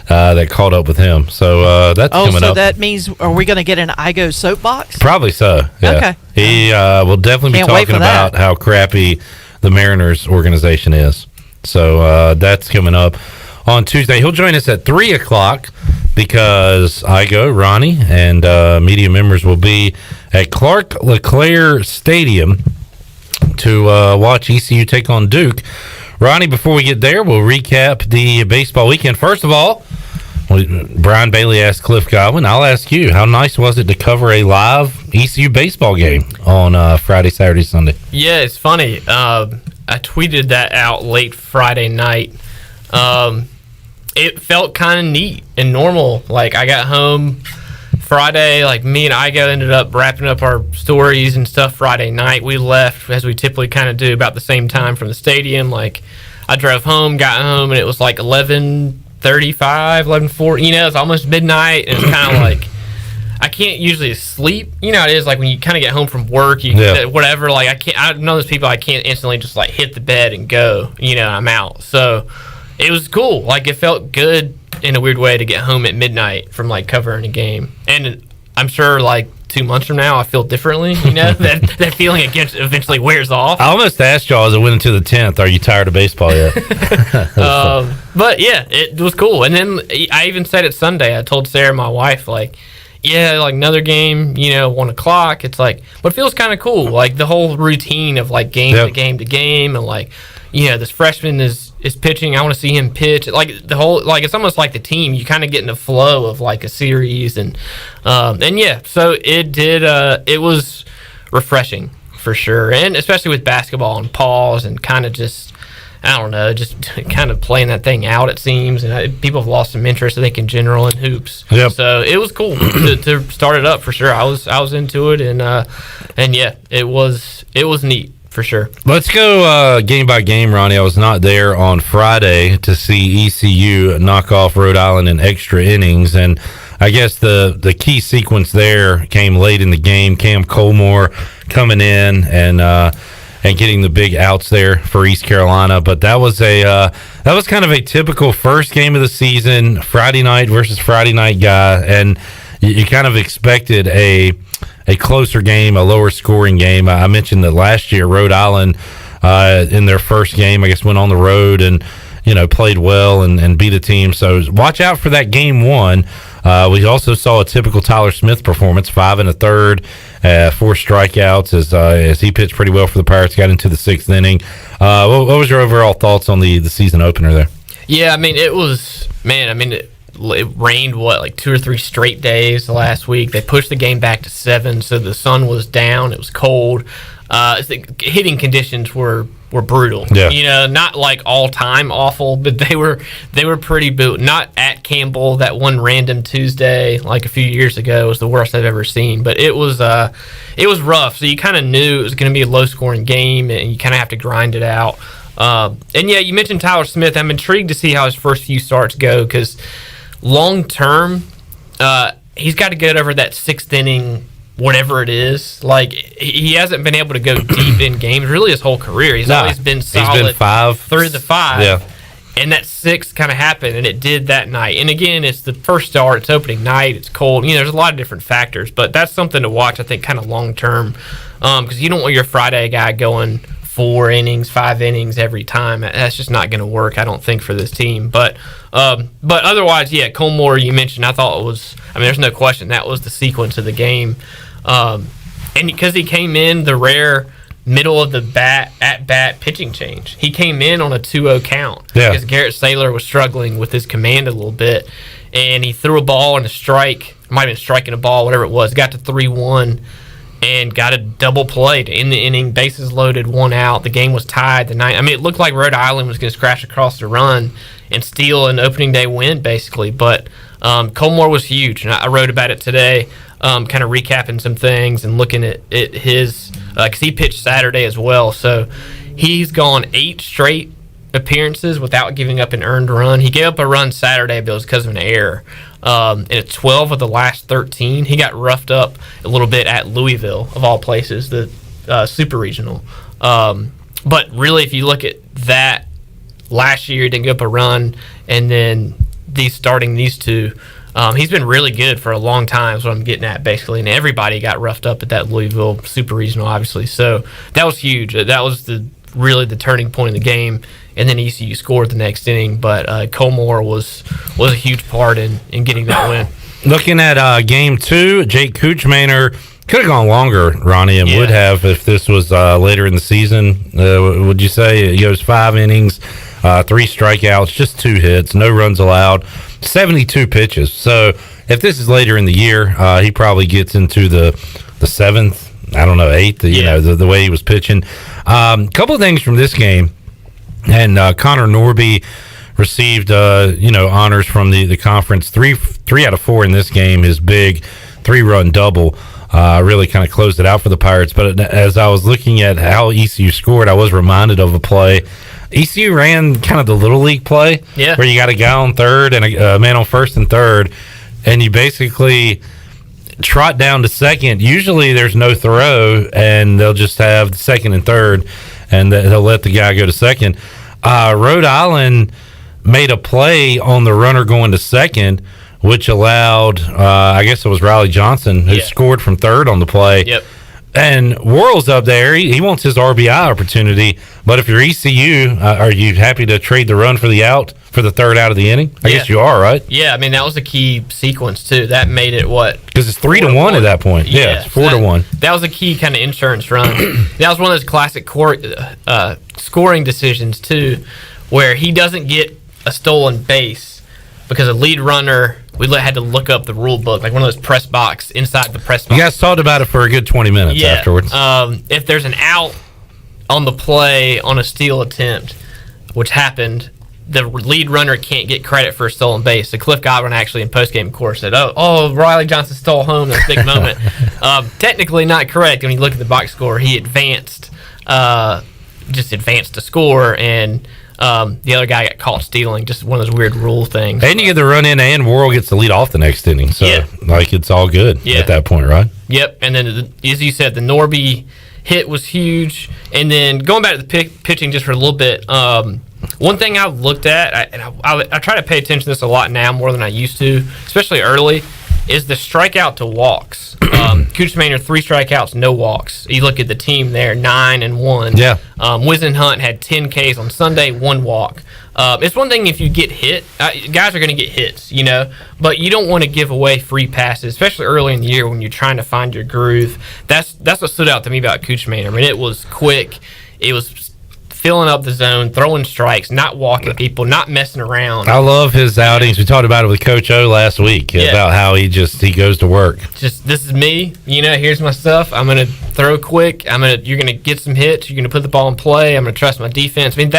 that caught up with him. So that's coming up. Oh, so that means, are we going to get an IGO soapbox? Probably so, yeah. Okay. He will definitely be talking about how crappy the Mariners organization is. So that's coming up on Tuesday. He'll join us at 3 o'clock because IGO, Ronnie, and media members will be at Clark LeClaire Stadium to watch ECU take on Duke. Ronnie, before we get there, we'll recap the baseball weekend. First of all, Brian Bailey asked Cliff Godwin. I'll ask you, how nice was it to cover a live ECU baseball game on Friday, Saturday, Sunday? Yeah, it's funny. I tweeted that out late Friday night. It felt kind of neat and normal. Like, I got home Friday, like me and Igo ended up wrapping up our stories and stuff Friday night. We left, as we typically kind of do, about the same time from the stadium. Like, I drove home, got home, and it was like 11:35, 11:40. You know, it's almost midnight, and it's kind of like, I can't usually sleep. You know how it is, like when you kind of get home from work, whatever. Like, I know those people, I can't instantly just like hit the bed and go. You know, I'm out. So it was cool. Like, it felt good in a weird way to get home at midnight from like covering a game. And I'm sure like 2 months from now I feel differently, you know. that feeling eventually wears off. I almost asked y'all as it went into the 10th, are you tired of baseball yet? But yeah, it was cool. And then I even said it Sunday, I told Sarah, my wife, like, yeah, like another game, you know, 1 o'clock. It's like, but it feels kind of cool. Like the whole routine of like game to game to game, and like, you know, this freshman is pitching. I want to see him pitch. Like the whole, like it's almost like the team. You kind of get in the flow of like a series, and yeah. So it did. It was refreshing for sure, and especially with basketball and pause and kind of just, I don't know, just kind of playing that thing out. It seems, and people have lost some interest, I think, in general in hoops. Yep. So it was cool to start it up for sure. I was into it, and yeah, it was neat. For sure. Let's go game by game, Ronnie. I was not there on Friday to see ECU knock off Rhode Island in extra innings, and I guess the key sequence there came late in the game. Cam Colmore coming in and getting the big outs there for East Carolina. But that was kind of a typical first game of the season, Friday night versus Friday night guy, and you kind of expected a closer game, a lower scoring game. I mentioned that last year Rhode Island in their first game, I guess, went on the road and, you know, played well and beat a team. So watch out for that game one. We also saw a typical Tyler Smith performance, 5 1/3, 4 strikeouts as he pitched pretty well for the Pirates, got into the 6th inning. What was your overall thoughts on the season opener there? Yeah, I mean, it was, man, I mean, it rained like 2 or 3 straight days last week. They pushed the game back to 7, so the sun was down. It was cold. Hitting conditions were brutal. Yeah. Not like all time awful, but they were pretty brutal. Not at Campbell. That one random Tuesday like a few years ago was the worst I've ever seen. But it was rough. So you kind of knew it was going to be a low scoring game, and you kind of have to grind it out. And yeah, you mentioned Tyler Smith. I'm intrigued to see how his first few starts go, because long term, he's got to get over that 6th inning, whatever it is. Like, he hasn't been able to go deep in games really his whole career. He's always been solid. He's been 5 through the 5. Yeah. And that 6th kind of happened, and it did that night. And again, it's the first start. It's opening night. It's cold. There's a lot of different factors, but that's something to watch, I think, kind of long term, because you don't want your Friday guy going 4 innings, 5 innings every time. That's just not going to work, I don't think, for this team. But otherwise, yeah, Colmore, you mentioned, I thought it was, there's no question that was the sequence of the game. And because he came in the rare middle of the at-bat pitching change. He came in on a 2-0 count because Garrett Saylor was struggling with his command a little bit, and he threw a ball and a strike, might have been striking a ball, whatever it was, got to 3-1, and got a double play to end the inning, bases loaded, 1 out. The game was tied. It looked like Rhode Island was going to scratch across the run and steal an opening day win, basically. But Colmore was huge, and I wrote about it today, kind of recapping some things and looking at his, because he pitched Saturday as well. So he's gone 8 straight appearances without giving up an earned run. He gave up a run Saturday, but it was because of an error. And at 12 of the last 13, he got roughed up a little bit at Louisville, of all places, the super regional. But really, if you look at that, last year he didn't give up a run, and then these 2, he's been really good for a long time, is what I'm getting at, basically. And everybody got roughed up at that Louisville super regional, obviously. So that was huge. That was really the turning point of the game. And then ECU scored the next inning, but Colmore was a huge part in getting that win. Looking at Game 2, Jake Kuchmaner could have gone longer, Ronnie, and would have if this was later in the season. Would you say? He goes 5 innings, 3 strikeouts, just 2 hits, no runs allowed, 72 pitches. So if this is later in the year, he probably gets into the 7th, I don't know, 8th, the way he was pitching. Couple of things from this game. And Connor Norby received, honors from the conference. 3 out of 4 in this game. His big 3-run double really kind of closed it out for the Pirates. But as I was looking at how ECU scored, I was reminded of a play. ECU ran kind of the Little League play, where you got a guy on third and a man on first and third, and you basically trot down to second. Usually there's no throw, and they'll just have the second and third, and they'll let the guy go to second. Rhode Island made a play on the runner going to second, which allowed, I guess it was Riley Johnson, who scored from third on the play. Yep. And Worrell's up there. He wants his RBI opportunity. But if you're ECU, are you happy to trade the run for the out for the third out of the inning? I guess you are, right? Yeah, that was a key sequence, too. That made it because it's 3-1 at that point. Yeah, it's 4-1. That was a key kind of insurance run. That was one of those classic scoring decisions, too, where he doesn't get a stolen base because a lead runner, we had to look up the rule book, like one of those press box inside the press box. You guys talked about it for a good 20 minutes afterwards. If there's an out on the play on a steal attempt, which happened, the lead runner can't get credit for a stolen base. So Cliff Godwin actually in postgame, of course, said, oh, Riley Johnson stole home. That's a big moment. Technically not correct. When you look at the box score, he advanced to score, and the other guy got caught stealing. Just one of those weird rule things. And you get the run in, and Worrell gets the lead off the next inning. So, it's all good at that point, right? Yep. And then, as you said, the Norby hit was huge. And then going back to the pitching just for a little bit, one thing I looked at, I try to pay attention to this a lot now more than I used to, especially early, is the strikeout to walks. Kuchmaner, 3 strikeouts, no walks. You look at the team there, 9-1. Yeah. Whisenhunt had 10 Ks on Sunday, 1 walk. It's one thing if you get hit. Guys are going to get hits, but you don't want to give away free passes, especially early in the year when you're trying to find your groove. That's what stood out to me about Kuchmaner. It was quick. It was filling up the zone, throwing strikes, not walking people, not messing around. I love his outings. We talked about it with Coach O last week about how he goes to work. Just, this is me. Here's my stuff. I'm gonna throw quick. You're gonna get some hits. You're gonna put the ball in play. I'm gonna trust my defense. I mean,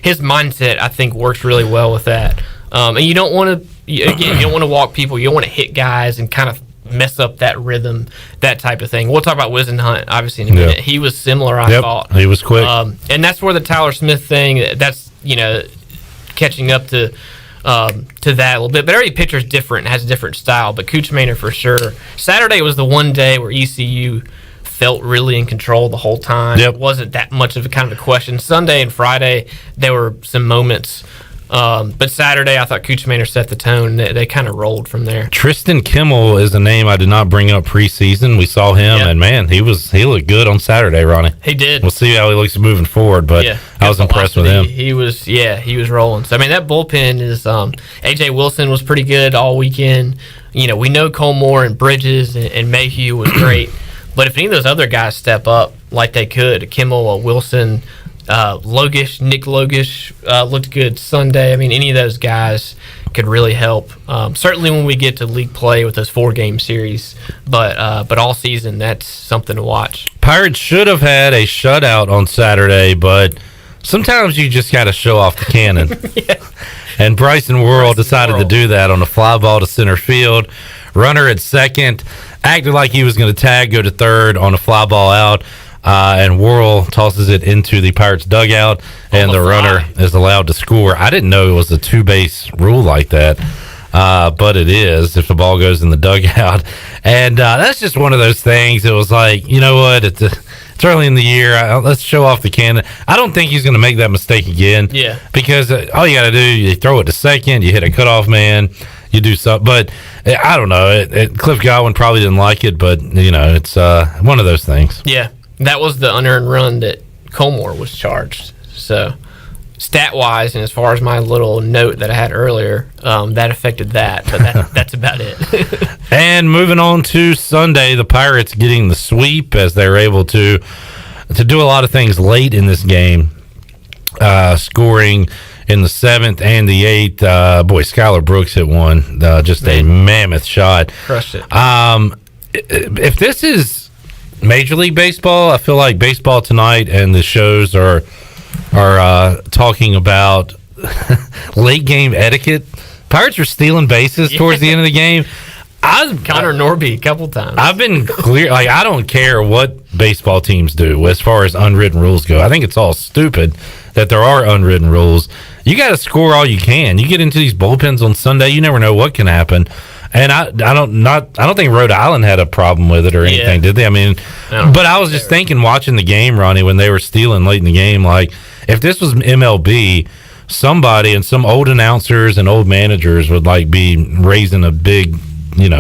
his mindset, I think, works really well with that. And you don't want to. You don't want to walk people. You don't want to hit guys and kind of mess up that rhythm, that type of thing. We'll talk about Wisenhunt, obviously, in a minute. He was similar, I thought. He was quick. And that's where the Tyler Smith thing, that's, catching up to that a little bit. But every pitcher's different, has a different style. But Cooch Maynard, for sure. Saturday was the one day where ECU felt really in control the whole time. It wasn't that much of a kind of a question. Sunday and Friday, there were some moments. But Saturday, I thought Cooch Maynard set the tone. They kind of rolled from there. Tristan Kimmel is a name I did not bring up preseason. We saw him, and man, he looked good on Saturday, Ronnie. He did. We'll see how he looks moving forward, but I was impressed with him. He was rolling. So I mean, that bullpen is. AJ Wilson was pretty good all weekend. We know Colmore and Bridges and Mayhew was great, but if any of those other guys step up like they could, Kimmel, Wilson. Nick Logish looked good Sunday. I mean, any of those guys could really help. Certainly when we get to league play with those 4-game series, but all season, that's something to watch. Pirates should have had a shutout on Saturday, but sometimes you just got to show off the cannon. And Bryson Worrell decided to do that on a fly ball to center field. Runner at second, acted like he was going to tag, go to third on a fly ball out. And Worrell tosses it into the Pirates dugout, and the runner is allowed to score. I didn't know it was a 2-base rule like that, but it is if the ball goes in the dugout. And that's just one of those things. It was like, you know what? It's early in the year. Let's show off the cannon. I don't think he's going to make that mistake again. Yeah. Because all you got to do, you throw it to second, you hit a cutoff man, you do something. But I don't know. Cliff Godwin probably didn't like it, but, it's one of those things. Yeah. That was the unearned run that Colmore was charged. So, stat-wise, and as far as my little note that I had earlier, that affected that. But that's about it. And moving on to Sunday, the Pirates getting the sweep as they were able to do a lot of things late in this game, scoring in the 7th and the 8th. Skylar Brooks hit one, just a mammoth shot. Crushed it. If this is Major League Baseball, I feel like Baseball Tonight and the shows are talking about late game etiquette. Pirates are stealing bases towards the end of the game. Connor Norby a couple times. I've been clear. Like, I don't care what baseball teams do as far as unwritten rules go. I think it's all stupid that there are unwritten rules. You got to score all you can. You get into these bullpens on Sunday, you never know what can happen. And I don't think Rhode Island had a problem with it or anything, did they? I mean, but I was just thinking, watching the game, Ronnie, when they were stealing late in the game, like, if this was MLB, somebody and some old announcers and old managers would be raising a big,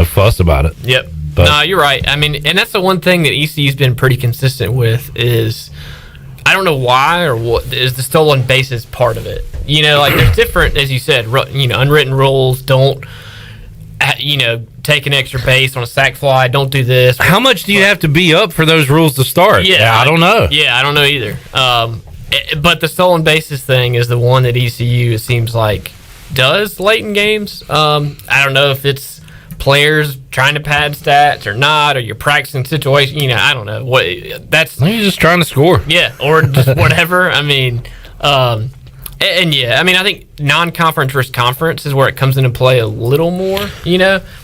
fuss about it. Yep. But, no, you're right. I mean, and that's the one thing that ECU's been pretty consistent with is, I don't know why or what, is the stolen bases part of it. There's different, as you said, unwritten rules. Don't, take an extra base on a sac fly. Don't do this. How much do you have to be up for those rules to start? Yeah, I don't know. Yeah, I don't know either. But the stolen bases thing is the one that ECU, it seems like, does late in games. I don't know if it's players trying to pad stats or not, or you're practicing situation. I don't know what. That's you're just trying to score. Yeah, or just whatever. I mean, and I mean, I think non-conference versus conference is where it comes into play a little more.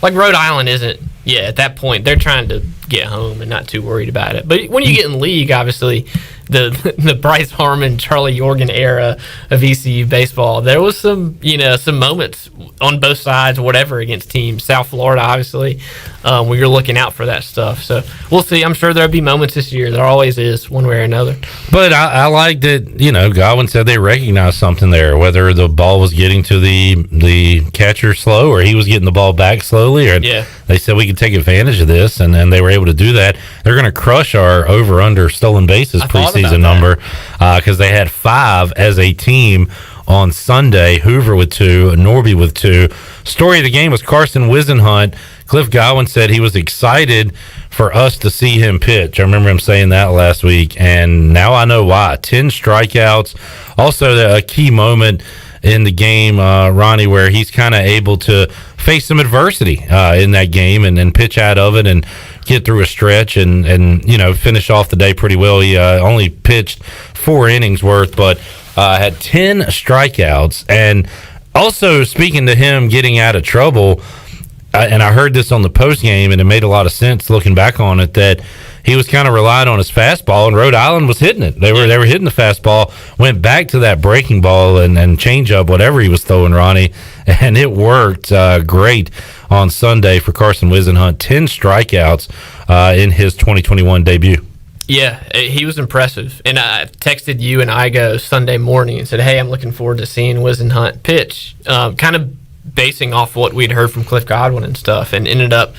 Like Rhode Island isn't. Yeah, at that point they're trying to get home and not too worried about it. But when you get in league, obviously, the Bryce Harmon, Charlie Yorgan era of ECU baseball, there was some moments on both sides, whatever, against teams. South Florida, obviously, where you're looking out for that stuff. So we'll see. I'm sure there'll be moments this year. There always is, one way or another. But I like that, Godwin said they recognized something there, whether the ball was getting to the catcher slow or he was getting the ball back slowly. Or they said we could take advantage of this, and they were able to do that. They're going to crush our over-under stolen bases preseason number because they had 5 as a team on Sunday. Hoover with 2, Norby with 2. Story of the game was Carson Wisenhunt. Cliff Godwin said he was excited for us to see him pitch. I remember him saying that last week, and now I know why. 10 strikeouts. Also, a key moment in the game, Ronnie, where he's kind of able to face some adversity in that game and pitch out of it and get through a stretch and finish off the day pretty well. He only pitched 4 innings worth, but had 10 strikeouts. And also, speaking to him getting out of trouble, and I heard this on the post game, and it made a lot of sense looking back on it, that he was kind of relying on his fastball, and Rhode Island was hitting it. They were hitting the fastball, went back to that breaking ball and changeup, whatever he was throwing, Ronnie, and it worked great on Sunday for Carson Whisenhunt. 10 strikeouts in his 2021 debut. Yeah, he was impressive. And I texted you and Igo Sunday morning and said, hey, I'm looking forward to seeing Whisenhunt pitch. Kind of basing off what we'd heard from Cliff Godwin and stuff, and ended up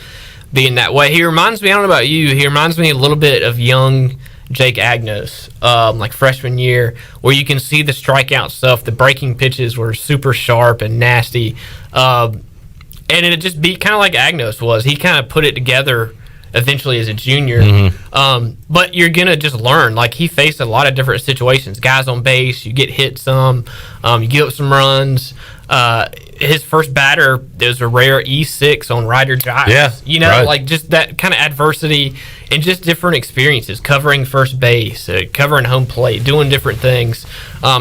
being that way. He reminds me, I don't know about you, he reminds me a little bit of young Jake Agnos, like freshman year, where you can see the strikeout stuff. The breaking pitches were super sharp and nasty. And it just beat kind of like Agnos was. He kind of put it together eventually as a junior. But you're going to just learn. Like, he faced a lot of different situations. Guys on base, you get hit some, you give up some runs. His first batter, there's a rare E6 on Ryder Giles. Yeah, right. Like just that kind of adversity and just different experiences, covering first base, covering home plate, doing different things.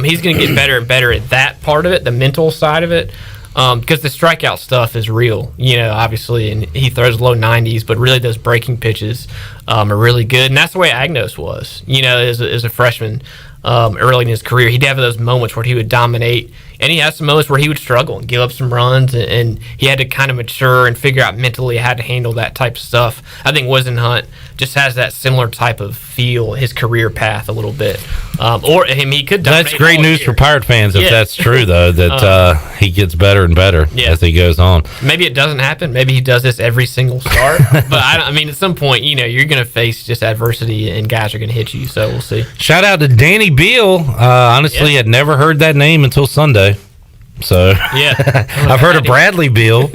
He's going to get better and better at that part of it, the mental side of it, because the strikeout stuff is real, obviously, and he throws low 90s, but really those breaking pitches are really good, and that's the way Agnos was, as a freshman. Early in his career, he'd have those moments where he would dominate, and he had some moments where he would struggle and give up some runs, and he had to kind of mature and figure out mentally how to handle that type of stuff. I think Whisenhunt just has that similar type of feel, his career path a little bit. He could dominate. That's great news for Pirate fans if that's true, though, that he gets better and better as he goes on. Maybe it doesn't happen. Maybe he does this every single start. But I mean, at some point, you're going to face just adversity, and guys are going to hit you. So we'll see. Shout out to Danny Beal. Honestly, had never heard that name until Sunday. So I've heard of Bradley Beal.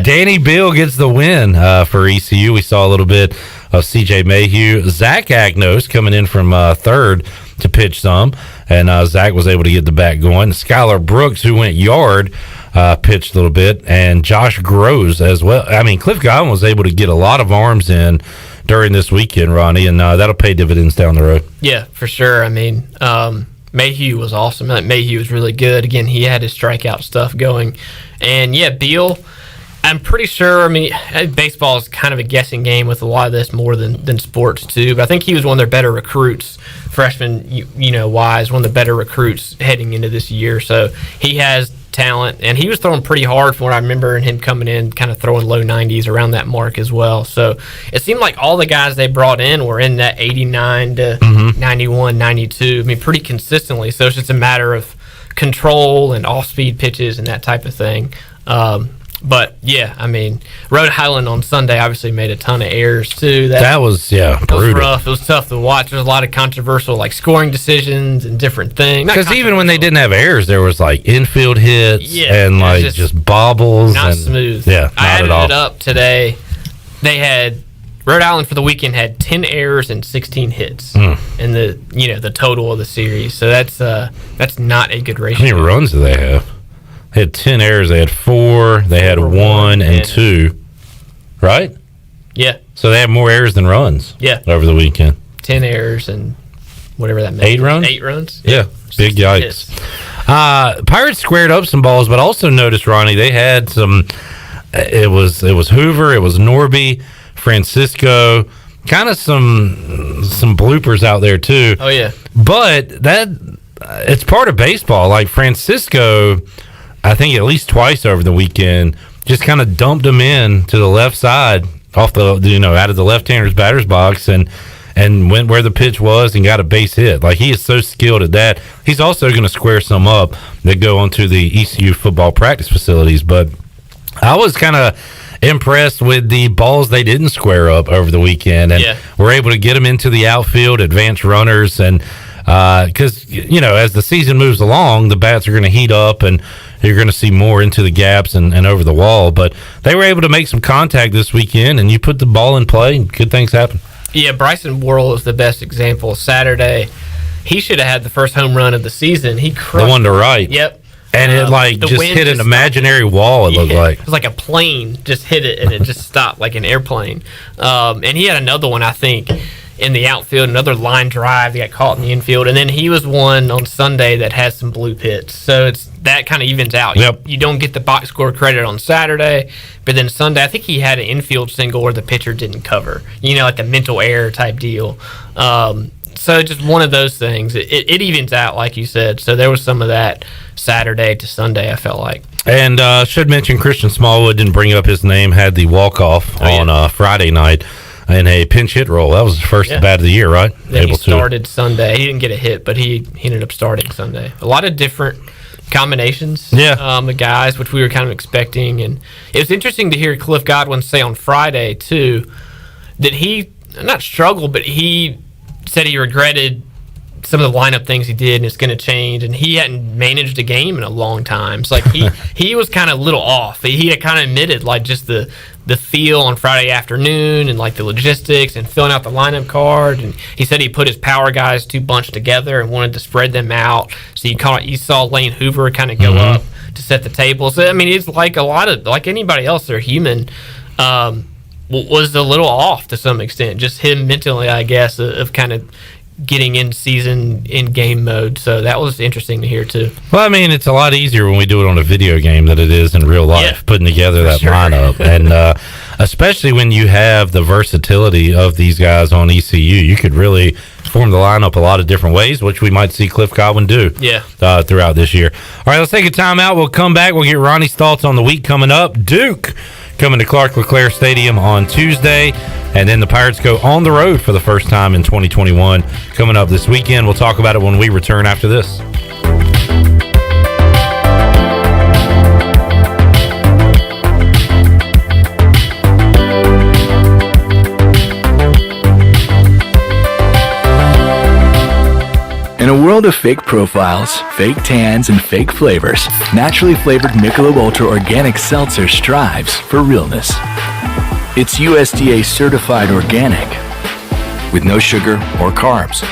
Danny Beal gets the win for ECU. We saw a little bit of CJ Mayhew. Zach Agnos coming in from third to pitch some, and Zach was able to get the bat going. Skylar Brooks, who went yard, pitched a little bit, and Josh Groves as well. I mean, Cliff Godwin was able to get a lot of arms in during this weekend, Ronnie, and that'll pay dividends down the road. Yeah, for sure. I mean, Mayhew was awesome. Mayhew was really good. Again, he had his strikeout stuff going. And, Beal, I'm pretty sure, baseball is kind of a guessing game with a lot of this more than sports, too. But I think he was one of their better recruits, freshman, wise, one of the better recruits heading into this year. So he has talent, and he was throwing pretty hard from what I remember, and him coming in kind of throwing low 90s around that mark as well. So it seemed like all the guys they brought in were in that 89 to 91, 92, pretty consistently. So it's just a matter of control and off-speed pitches and that type of thing. But Rhode Island on Sunday obviously made a ton of errors too. That was brutal. It was rough. It was tough to watch. There's a lot of controversial scoring decisions and different things. Because even when they didn't have errors, there was infield hits and just bobbles. Not smooth. Yeah, I added it up today. They had Rhode Island for the weekend had 10 errors and 16 hits in the total of the series. So that's not a good ratio. How many runs do they have? They had 10 errors. They had 4. They had 1 and 2. Right? Yeah. So they had more errors than runs. Yeah. Over the weekend. 10 errors and whatever that means. 8 runs? 8 runs. Yeah. Big yikes. Pirates squared up some balls, but also noticed, Ronnie, they had some. It was Hoover. It was Norby, Francisco. Kind of some bloopers out there too. Oh yeah. But it's part of baseball. Like Francisco, I think at least twice over the weekend, just kind of dumped him in to the left side off the out of the left-hander's batter's box and went where the pitch was and got a base hit. Like, he is so skilled at that. He's also going to square some up that go onto the ECU football practice facilities. But I was kind of impressed with the balls they didn't square up over the weekend, and were able to get them into the outfield, advance runners, and Because, as the season moves along, the bats are going to heat up and you're going to see more into the gaps and over the wall. But they were able to make some contact this weekend, and you put the ball in play, and good things happen. Yeah, Bryson Worrell is the best example. Saturday, he should have had the first home run of the season. He crushed the one to right. Yep. And it just hit an imaginary wall, it looked like. It was like a plane just hit it, and it just stopped like an airplane. And he had another one, I think, in the outfield, another line drive that got caught in the infield. And then he was one on Sunday that has some blue pits. So that kind of evens out. Yep. You don't get the box score credit on Saturday, but then Sunday, I think he had an infield single where the pitcher didn't cover. Like the mental error type deal. So just one of those things. It evens out, like you said. So there was some of that Saturday to Sunday, I felt like. And should mention Christian Smallwood, didn't bring up his name, had the walk-off on Friday night in a pinch hit roll. That was his first bat of the year, right? Then he started Sunday. He didn't get a hit, but he ended up starting Sunday. A lot of different combinations of guys, which we were kind of expecting. And it was interesting to hear Cliff Godwin say on Friday, too, that he, not struggled, but he said he regretted some of the lineup things he did, and it's going to change. And he hadn't managed a game in a long time. So, he was kind of a little off. He had kind of admitted, just the feel on Friday afternoon and, the logistics and filling out the lineup card. And he said he put his power guys too bunched together and wanted to spread them out. So you saw Lane Hoover kind of go up to set the table. So, it's like a lot of, like anybody else, they're human. Was a little off to some extent. Just him mentally, I guess, of kind of getting in season, in game mode. So that was interesting to hear too. Well, it's a lot easier when we do it on a video game than it is in real life, putting together that lineup. And especially when you have the versatility of these guys on ECU, you could really form the lineup a lot of different ways, which we might see Cliff Godwin do throughout this year. All right, let's take a timeout. We'll come back. We'll get Ronnie's thoughts on the week coming up. Duke coming to Clark LeClaire Stadium on Tuesday, and then the Pirates go on the road for the first time in 2021 coming up this weekend. We'll talk about it when we return after this. In a world of fake profiles, fake tans, and fake flavors, naturally flavored Michelob Ultra Organic Seltzer strives for realness. It's USDA certified organic, with no sugar or carbs,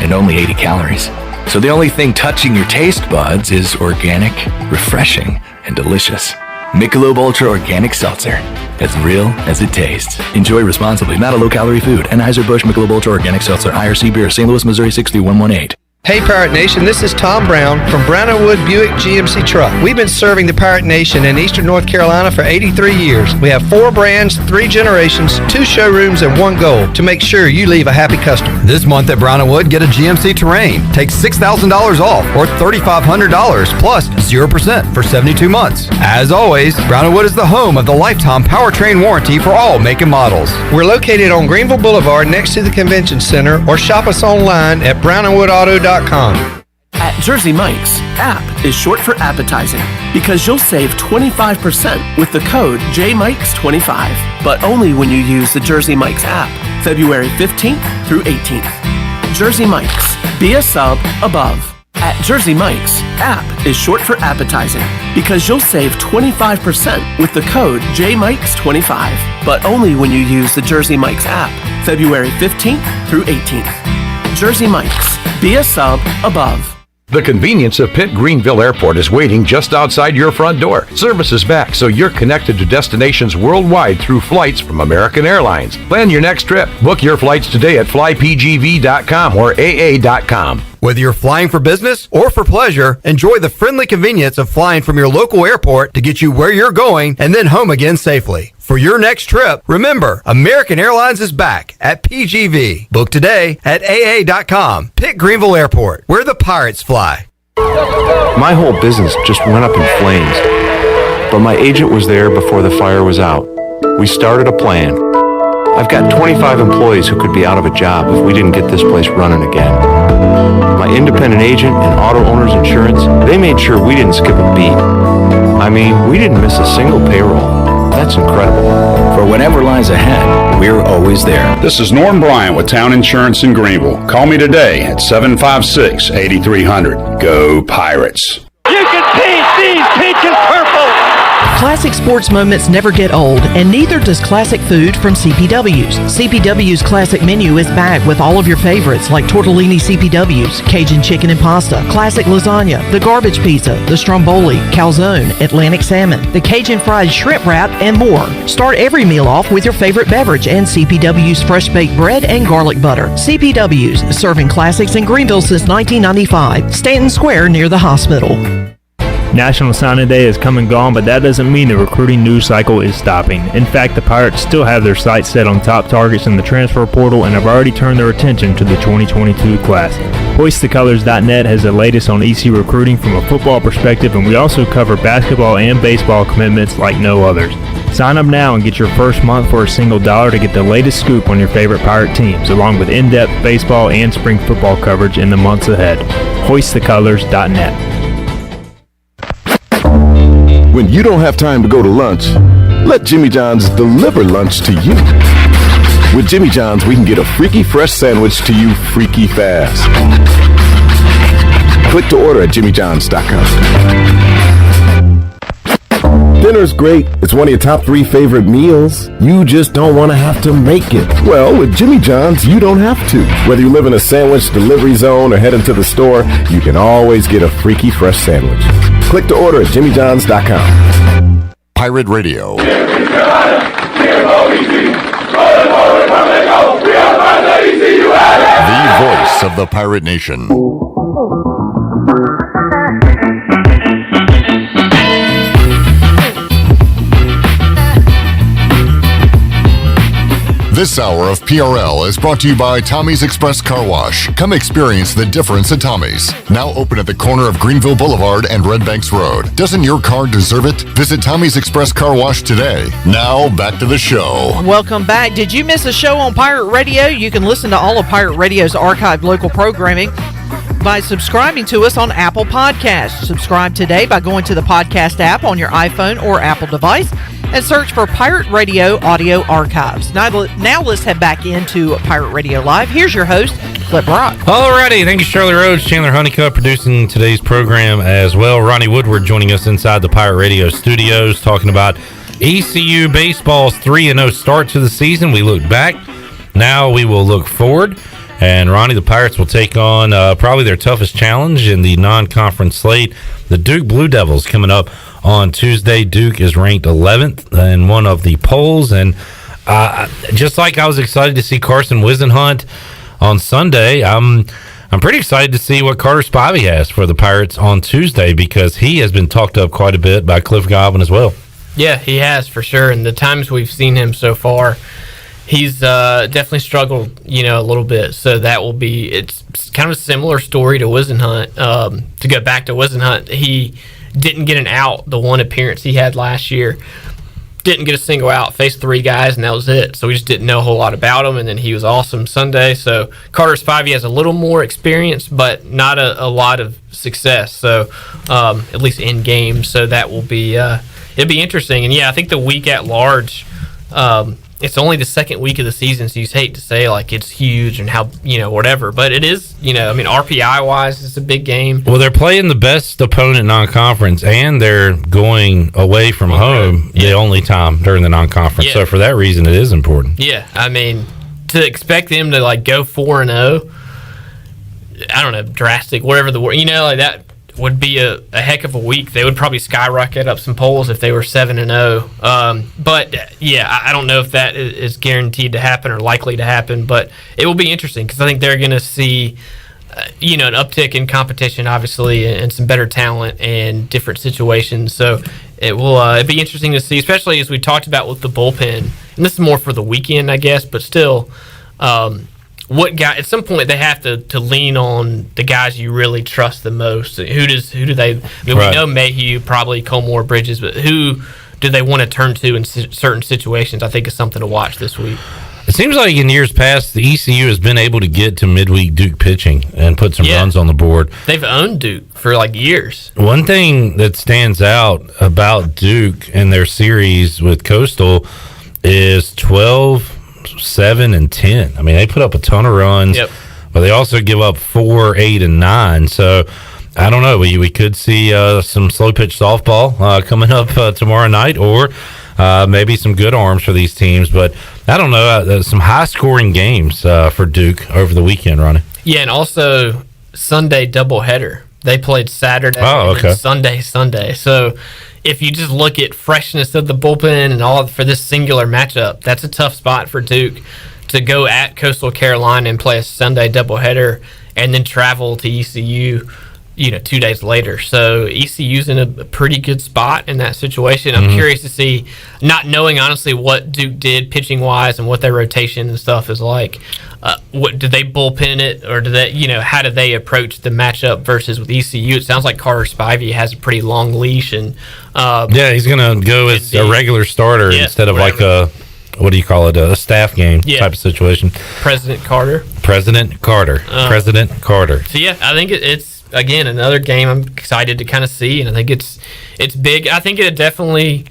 and only 80 calories. So the only thing touching your taste buds is organic, refreshing, and delicious. Michelob Ultra Organic Seltzer, as real as it tastes. Enjoy responsibly, not a low-calorie food. Anheuser-Busch Michelob Ultra Organic Seltzer, IRC Beer, St. Louis, Missouri 63118. Hey Pirate Nation, this is Tom Brown from Brown & Wood Buick GMC Truck. We've been serving the Pirate Nation in Eastern North Carolina for 83 years. We have 4 brands, 3 generations, 2 showrooms, and 1 goal to make sure you leave a happy customer. This month at Brown & Wood, get a GMC Terrain. Take $6,000 off or $3,500 plus 0% for 72 months. As always, Brown & Wood is the home of the lifetime powertrain warranty for all make and models. We're located on Greenville Boulevard next to the Convention Center, or shop us online at brownandwoodauto.com. At Jersey Mike's, app is short for appetizing because you'll save 25% with the code JMikes25, but only when you use the Jersey Mike's app, February 15th through 18th. Jersey Mike's, be a sub above. At Jersey Mike's, app is short for appetizing because you'll save 25% with the code JMikes25, but only when you use the Jersey Mike's app, February 15th through 18th. Jersey Mike's, be a sub above. The convenience of Pitt Greenville Airport is waiting just outside your front door. Service is back, so you're connected to destinations worldwide through flights from American Airlines. Plan your next trip. Book your flights today at flypgv.com or aa.com. Whether you're flying for business or for pleasure, enjoy the friendly convenience of flying from your local airport to get you where you're going and then home again safely. For your next trip, remember, American Airlines is back at PGV. Book today at aa.com. Pitt Greenville Airport, where the Pirates fly. My whole business just went up in flames, but my agent was there before the fire was out. We started a plan. I've got 25 employees who could be out of a job if we didn't get this place running again. My independent agent and auto owners insurance, they made sure we didn't skip a beat. I mean, we didn't miss a single payroll. That's incredible. For whatever lies ahead, we're always there. This is Norm Bryant with Town Insurance in Greenville. Call me today at 756-8300. Go Pirates. You can paint these peaches purple! Classic sports moments never get old, and neither does classic food from CPW's. CPW's classic menu is back with all of your favorites like tortellini CPW's, Cajun chicken and pasta, classic lasagna, the garbage pizza, the stromboli, calzone, Atlantic salmon, the Cajun fried shrimp wrap, and more. Start every meal off with your favorite beverage and CPW's fresh baked bread and garlic butter. CPW's, serving classics in Greenville since 1995. Stanton Square near the hospital. National Signing Day has come and gone, but that doesn't mean the recruiting news cycle is stopping. In fact, the Pirates still have their sights set on top targets in the transfer portal and have already turned their attention to the 2022 class. HoistTheColors.net has the latest on EC recruiting from a football perspective, and we also cover basketball and baseball commitments like no others. Sign up now and get your first month for a single $1 to get the latest scoop on your favorite Pirate teams, along with in-depth baseball and spring football coverage in the months ahead. HoistTheColors.net. When you don't have time to go to lunch, let Jimmy John's deliver lunch to you. With Jimmy John's, we can get a freaky fresh sandwich to you freaky fast. Click to order at jimmyjohns.com. Dinner's great. It's one of your top 3 favorite meals. You just don't want to have to make it. Well, with Jimmy John's, you don't have to. Whether you live in a sandwich delivery zone or head into the store, you can always get a freaky fresh sandwich. Click to order at jimmyjohns.com. Pirate Radio. The voice of the Pirate Nation. This hour of PRL is brought to you by Tommy's Express Car Wash. Come experience the difference at Tommy's. Now open at the corner of Greenville Boulevard and Red Banks Road. Doesn't your car deserve it? Visit Tommy's Express Car Wash today. Now back to the show. Welcome back. Did you miss a show on Pirate Radio? You can listen to all of Pirate Radio's archived local programming by subscribing to us on Apple Podcasts. Subscribe today by going to the podcast app on your iPhone or Apple device and search for Pirate Radio Audio Archives. Now let's head back into Pirate Radio Live. Here's your host, Clip Rock. Alrighty, thank you, Shirley Rhodes, Chandler Honeycutt, producing today's program as well. Ronnie Woodward joining us inside the Pirate Radio studios, talking about ECU baseball's 3-0 start to the season. We look back. Now we will look forward. And Ronnie, the Pirates will take on probably their toughest challenge in the non-conference slate, the Duke Blue Devils, coming up on Tuesday. Duke is ranked 11th in one of the polls, and just like I was excited to see Carson Wisenhunt on Sunday, I'm pretty excited to see what Carter Spivey has for the Pirates on Tuesday, because he has been talked up quite a bit by Cliff Godwin as well. Yeah, he has for sure, and the times we've seen him so far, he's definitely struggled, a little bit. So that will be, it's kind of a similar story to Wisenhunt. To go back to Wisenhunt, he didn't get an out the one appearance he had last year. Didn't get a single out, faced 3 guys, and that was it. So we just didn't know a whole lot about him, and then he was awesome Sunday. So Carter Spivey has a little more experience, but not a lot of success. So at least in games. So that will be, it'll be interesting. And yeah, I think the week at large, it's only the second week of the season, so you hate to say like it's huge and how whatever, but it is. RPI wise, it's a big game. Well, they're playing the best opponent non-conference, and they're going away from home the only time during the non-conference. So for that reason, it is important. Yeah, to expect them to like go 4-0, I don't know, drastic, whatever the word, like that would be a heck of a week. They would probably skyrocket up some polls if they were 7-0. But yeah, I don't know if that is guaranteed to happen or likely to happen, but it will be interesting because I think they're going to see an uptick in competition, obviously, and some better talent and different situations. So it will it'd be interesting to see, especially as we talked about with the bullpen. And this is more for the weekend, I guess, but still, what guy at some point they have to lean on the guys you really trust the most. Who do they? We know Mayhew, probably Colmore, Bridges, but who do they want to turn to in certain situations? I think is something to watch this week. It seems like in years past, the ECU has been able to get to midweek Duke pitching and put some runs on the board. They've owned Duke for like years. One thing that stands out about Duke and their series with Coastal is 12, 7, and 10. I mean, they put up a ton of runs, but they also give up 4, 8, and 9. So I don't know. We could see some slow pitch softball coming up tomorrow night, or maybe some good arms for these teams. But I don't know. Some high scoring games for Duke over the weekend, Ronnie. Yeah, and also Sunday doubleheader. They played Saturday and Sunday. So if you just look at freshness of the bullpen and all for this singular matchup, that's a tough spot for Duke to go at Coastal Carolina and play a Sunday doubleheader and then travel to ECU, 2 days later. So ECU's in a pretty good spot in that situation. I'm curious to see, not knowing honestly what Duke did pitching wise and what their rotation and stuff is like. What did they bullpen it, or do they, how do they approach the matchup versus with ECU? It sounds like Carter Spivey has a pretty long leash, and he's gonna go as a regular starter instead of like a, what do you call it, a staff game type of situation. President Carter. President Carter. So I think it's again another game I'm excited to kind of see, and I think it's big. I think it'd definitely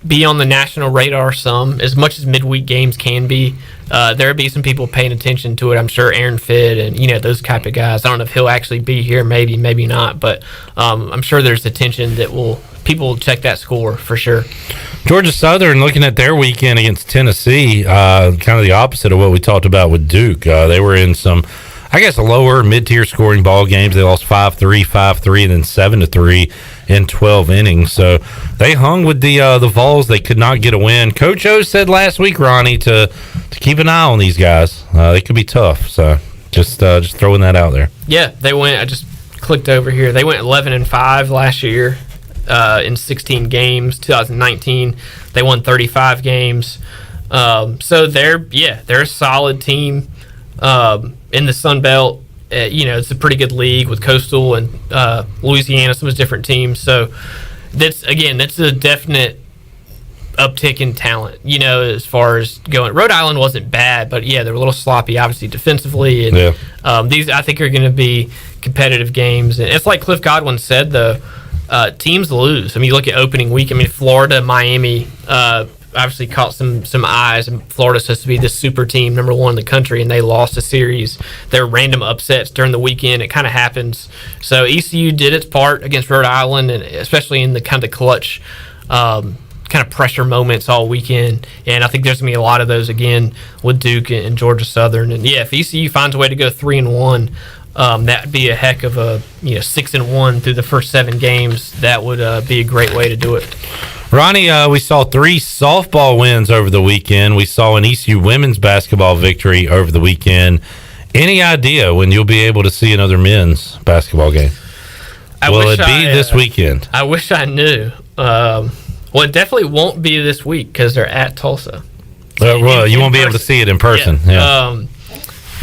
be on the national radar some, as much as midweek games can be. There'll be some people paying attention to it. I'm sure Aaron Fitt and those type of guys. I don't know if he'll actually be here, maybe not, but I'm sure there's attention that people will check that score for sure. Georgia Southern, looking at their weekend against Tennessee, kind of the opposite of what we talked about with Duke. They were in some, I guess, lower mid-tier scoring ball games. They lost 5-3, 5-3, and then 7-3 in 12 innings. So they hung with the Vols. They could not get a win. Coach O said last week, Ronnie, to keep an eye on these guys. They could be tough. So just throwing that out there. Yeah, they went. I just clicked over here. They went 11-5 last year in 16 games. 2019, they won 35 games. So they're a solid team. In the Sun Belt, it's a pretty good league with Coastal and Louisiana, some of those different teams. So that's a definite uptick in talent, as far as going. Rhode Island wasn't bad, but they're a little sloppy, obviously, defensively. And these, I think, are going to be competitive games. And it's like Cliff Godwin said, though, teams lose. I mean, you look at opening week. I mean, Florida, Miami, obviously caught some eyes, and Florida's supposed to be this super team, number one in the country, and they lost a series. There were random upsets during the weekend. It kind of happens. So ECU did its part against Rhode Island, and especially in the kind of clutch kind of pressure moments all weekend. And I think there's going to be a lot of those again with Duke and Georgia Southern. And if ECU finds a way to go 3-1, that'd be a heck of a 6-1 through the first 7 games. That would be a great way to do it. Ronnie, we saw 3 softball wins over the weekend. We saw an ECU women's basketball victory over the weekend. Any idea when you'll be able to see another men's basketball game? Will it be this weekend? I wish I knew. Well, it definitely won't be this week because they're at Tulsa. Well, you won't be able to see it in person. Yeah.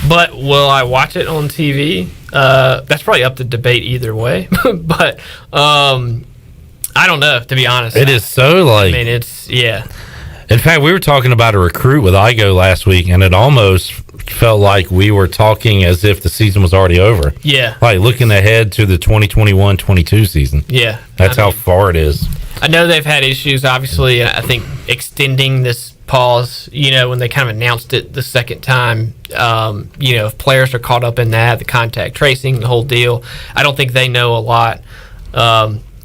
But will I watch it on TV? That's probably up to debate either way. But I don't know, to be honest. It is so like... I mean, it's... Yeah. In fact, we were talking about a recruit with IGO last week, and it almost felt like we were talking as if the season was already over. Yeah. Like looking ahead to the 2021-22 season. Yeah. That's how far it is. I know they've had issues, obviously. I think extending this pause, when they kind of announced it the second time, if players are caught up in that, the contact tracing, the whole deal, I don't think they know a lot.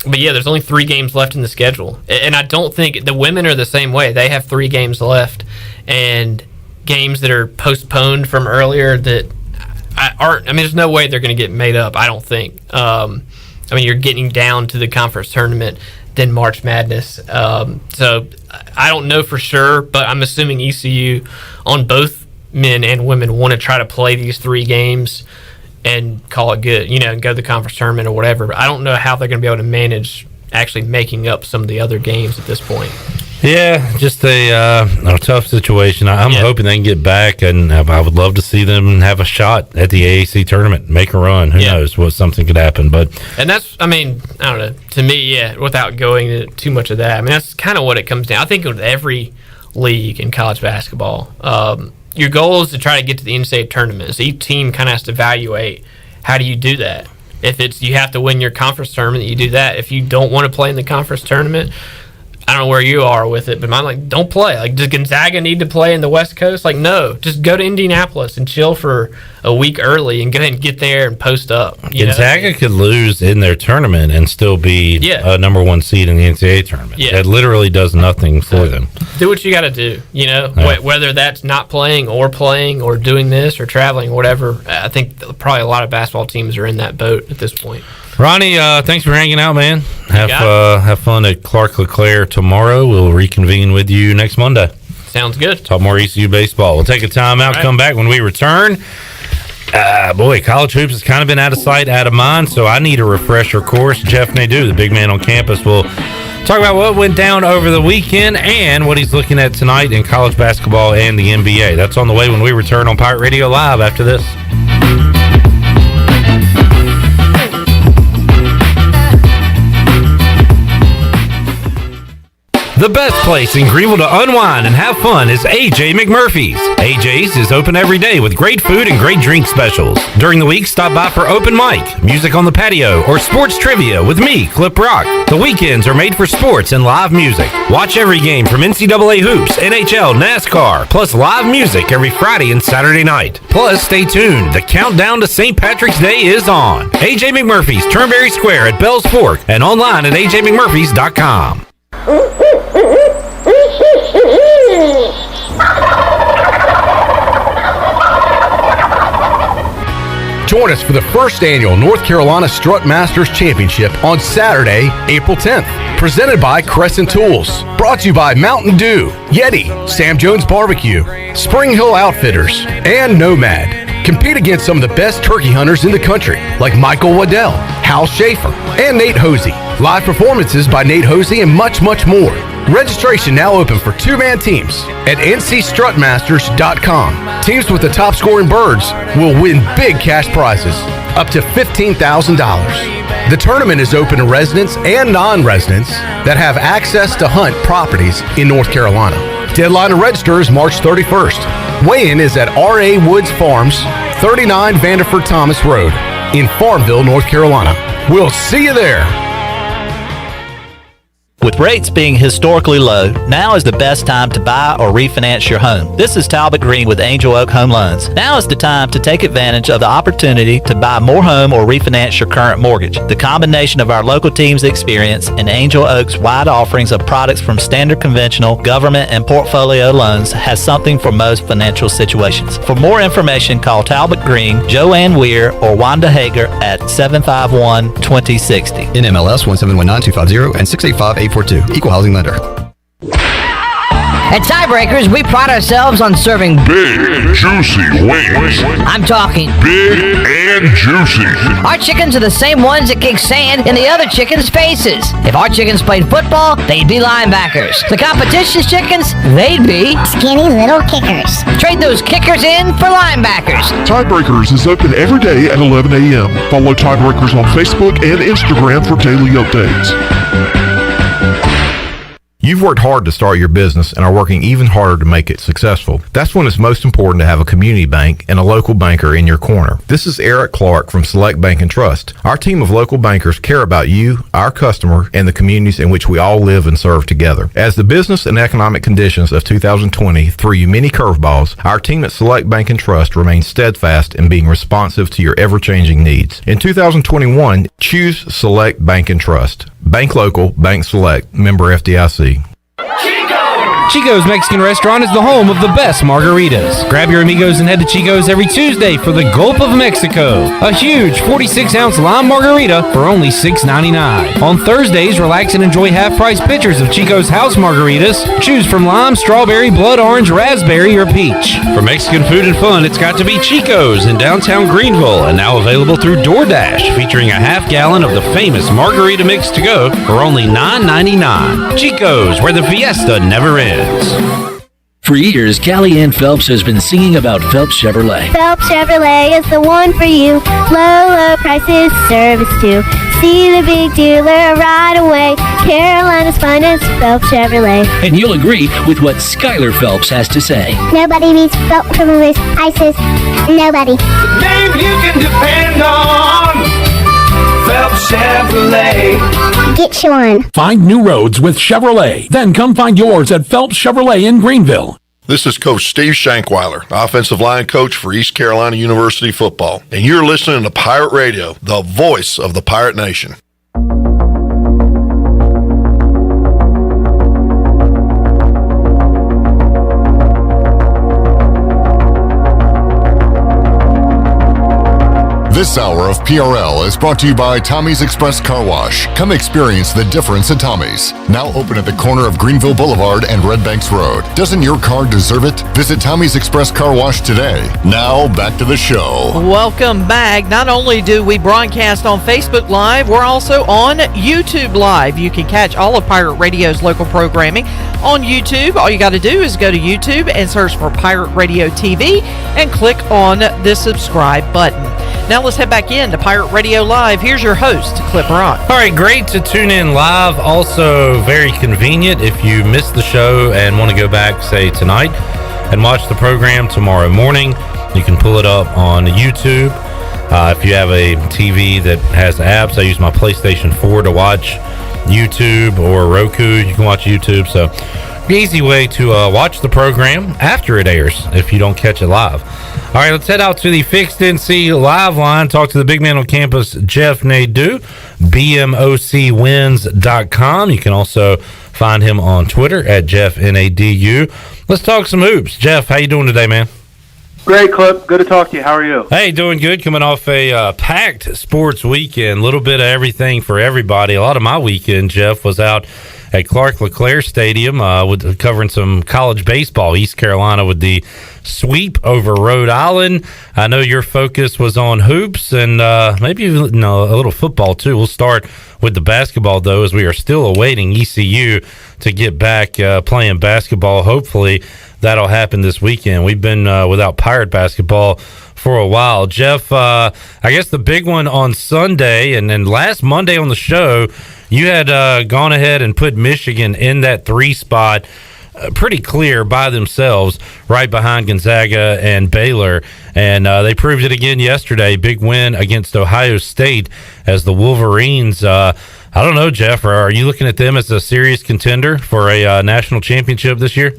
But there's only 3 games left in the schedule. And I don't think the women are the same way. They have 3 games left, and games that are postponed from earlier that aren't, there's no way they're going to get made up, I don't think. You're getting down to the conference tournament, then March Madness. So I don't know for sure, but I'm assuming ECU on both men and women want to try to play these 3 games and call it good, and go to the conference tournament or whatever. But I don't know how they're going to be able to manage actually making up some of the other games at this point. Yeah, just a tough situation. I'm hoping they can get back, and I would love to see them have a shot at the AAC tournament, make a run. Who knows what something could happen. And that's, I don't know, to me, without going into too much of that, that's kind of what it comes down. I think with every league in college basketball, your goal is to try to get to the NCAA tournament. So each team kind of has to evaluate, how do you do that? If it's you have to win your conference tournament, you do that. If you don't want to play in the conference tournament, I don't know where you are with it, but I'm like, don't play. Like, does Gonzaga need to play in the West Coast? Like, no. Just go to Indianapolis and chill for a week early and go ahead and get there and post up. Gonzaga could lose in their tournament and still be a number one seed in the NCAA tournament. Yeah. It literally does nothing for them. Do what you got to do, whether that's not playing or doing this or traveling, whatever. I think probably a lot of basketball teams are in that boat at this point. Ronnie, thanks for hanging out, man. Have fun at Clark LeClaire tomorrow. We'll reconvene with you next Monday. Sounds good. Talk more ECU baseball. We'll take a time out, come back when we return. College hoops has kind of been out of sight, out of mind, so I need a refresher course. Jeff Nadu, the big man on campus, will talk about what went down over the weekend and what he's looking at tonight in college basketball and the NBA. That's on the way when we return on Pirate Radio Live after this. The best place in Greenville to unwind and have fun is AJ McMurphy's. AJ's is open every day with great food and great drink specials. During the week, stop by for open mic, music on the patio, or sports trivia with me, Clip Rock. The weekends are made for sports and live music. Watch every game from NCAA hoops, NHL, NASCAR, plus live music every Friday and Saturday night. Plus, stay tuned. The countdown to St. Patrick's Day is on. AJ McMurphy's, Turnberry Square at Bell's Fork, and online at ajmcmurphys.com. Join us for the first annual North Carolina Strut Masters Championship on Saturday, April 10th. Presented by Crescent Tools. Brought to you by Mountain Dew, Yeti, Sam Jones Barbecue, Spring Hill Outfitters, and Nomad. Compete against some of the best turkey hunters in the country, like Michael Waddell, Hal Schaefer, and Nate Hosey. Live performances by Nate Hosey and much, much more. Registration now open for two-man teams at ncstrutmasters.com. Teams with the top scoring birds will win big cash prizes, up to $15,000. The tournament is open to residents and non-residents that have access to hunt properties in North Carolina. Deadline to register is March 31st. Weigh-in is at R.A. Woods Farms, 39 Vanderford Thomas Road in Farmville, North Carolina. We'll see you there. With rates being historically low, now is the best time to buy or refinance your home. This is Talbot Green with Angel Oak Home Loans. Now is the time to take advantage of the opportunity to buy more home or refinance your current mortgage. The combination of our local team's experience and Angel Oak's wide offerings of products from standard conventional, government, and portfolio loans has something for most financial situations. For more information, call Talbot Green, Joanne Weir, or Wanda Hager at 751-2060. NMLS 1719250 and 685-842. Equal housing lender. At Tiebreakers, we pride ourselves on serving big, juicy wings. I'm talking big and juicy. Our chickens are the same ones that kick sand in the other chickens' faces. If our chickens played football, they'd be linebackers. The competition's chickens, they'd be skinny little kickers. Trade those kickers in for linebackers. Tiebreakers is open every day at 11 a.m. Follow Tiebreakers on Facebook and Instagram for daily updates. You've worked hard to start your business and are working even harder to make it successful. That's when it's most important to have a community bank and a local banker in your corner. This is Eric Clark from Select Bank and Trust. Our team of local bankers care about you, our customer, and the communities in which we all live and serve together. As the business and economic conditions of 2020 threw you many curveballs, our team at Select Bank and Trust remains steadfast in being responsive to your ever-changing needs. In 2021, choose Select Bank and Trust. Bank local, bank select, member FDIC. Chico's Mexican Restaurant is the home of the best margaritas. Grab your amigos and head to Chico's every Tuesday for the Gulp of Mexico, a huge 46-ounce lime margarita for only $6.99. On Thursdays, relax and enjoy half-price pitchers of Chico's house margaritas. Choose from lime, strawberry, blood orange, raspberry, or peach. For Mexican food and fun, it's got to be Chico's in downtown Greenville, and now available through DoorDash, featuring a half-gallon of the famous margarita mix to go for only $9.99. Chico's, where the fiesta never ends. For years, Callie Ann Phelps has been singing about Phelps Chevrolet. Phelps Chevrolet is the one for you. Low prices, service too. See the big dealer right away. Carolina's finest, Phelps Chevrolet. And you'll agree with what Skylar Phelps has to say. Nobody beats Phelps Chevrolet's prices. Nobody. The name you can depend on. Phelps Chevrolet. Get which one? Find new roads with Chevrolet. Then come find yours at Phelps Chevrolet in Greenville. This is Coach Steve Shankweiler, offensive line coach for East Carolina University football. And you're listening to Pirate Radio, the voice of the Pirate Nation. This hour of PRL is brought to you by Tommy's Express Car Wash. Come experience the difference at Tommy's. Now open at the corner of Greenville Boulevard and Red Banks Road. Doesn't your car deserve it? Visit Tommy's Express Car Wash today. Now back to the show. Welcome back. Not only do we broadcast on Facebook Live, we're also on YouTube Live. You can catch all of Pirate Radio's local programming on YouTube. All you got to do is go to YouTube and search for Pirate Radio TV and click on the subscribe button. Now let's head back in to Pirate Radio Live. Here's your host, Clip Rock. All right, great to tune in live. Also very convenient if you missed the show and want to go back, say, tonight and watch the program tomorrow morning. You can pull it up on YouTube. If you have a TV that has apps, I use my PlayStation 4 to watch YouTube, or Roku. You can watch YouTube. So easy way to watch the program after it airs if you don't catch it live. All right, let's head out to the Fixed NC live line. Talk to the big man on campus, Jeff Nadu, BMOCwins.com. You can also find him on Twitter at JeffNADU. Let's talk some hoops. Jeff, how you doing today, man? Great, Clip. Good to talk to you. How are you? Hey, doing good. Coming off a packed sports weekend. A little bit of everything for everybody. A lot of my weekend, Jeff, was out at Clark LeClaire Stadium covering some college baseball. East Carolina with the sweep over Rhode Island. I know your focus was on hoops and maybe even a little football too. We'll start with the basketball, though, as we are still awaiting ECU to get back playing basketball. Hopefully that'll happen this weekend. We've been without Pirate basketball for a while. Jeff, I guess the big one on Sunday and then last Monday on the show, you had gone ahead and put Michigan in that 3 spot pretty clear by themselves, right behind Gonzaga and Baylor. And they proved it again yesterday. Big win against Ohio State as the Wolverines. I don't know, Jeff, are you looking at them as a serious contender for a national championship this year?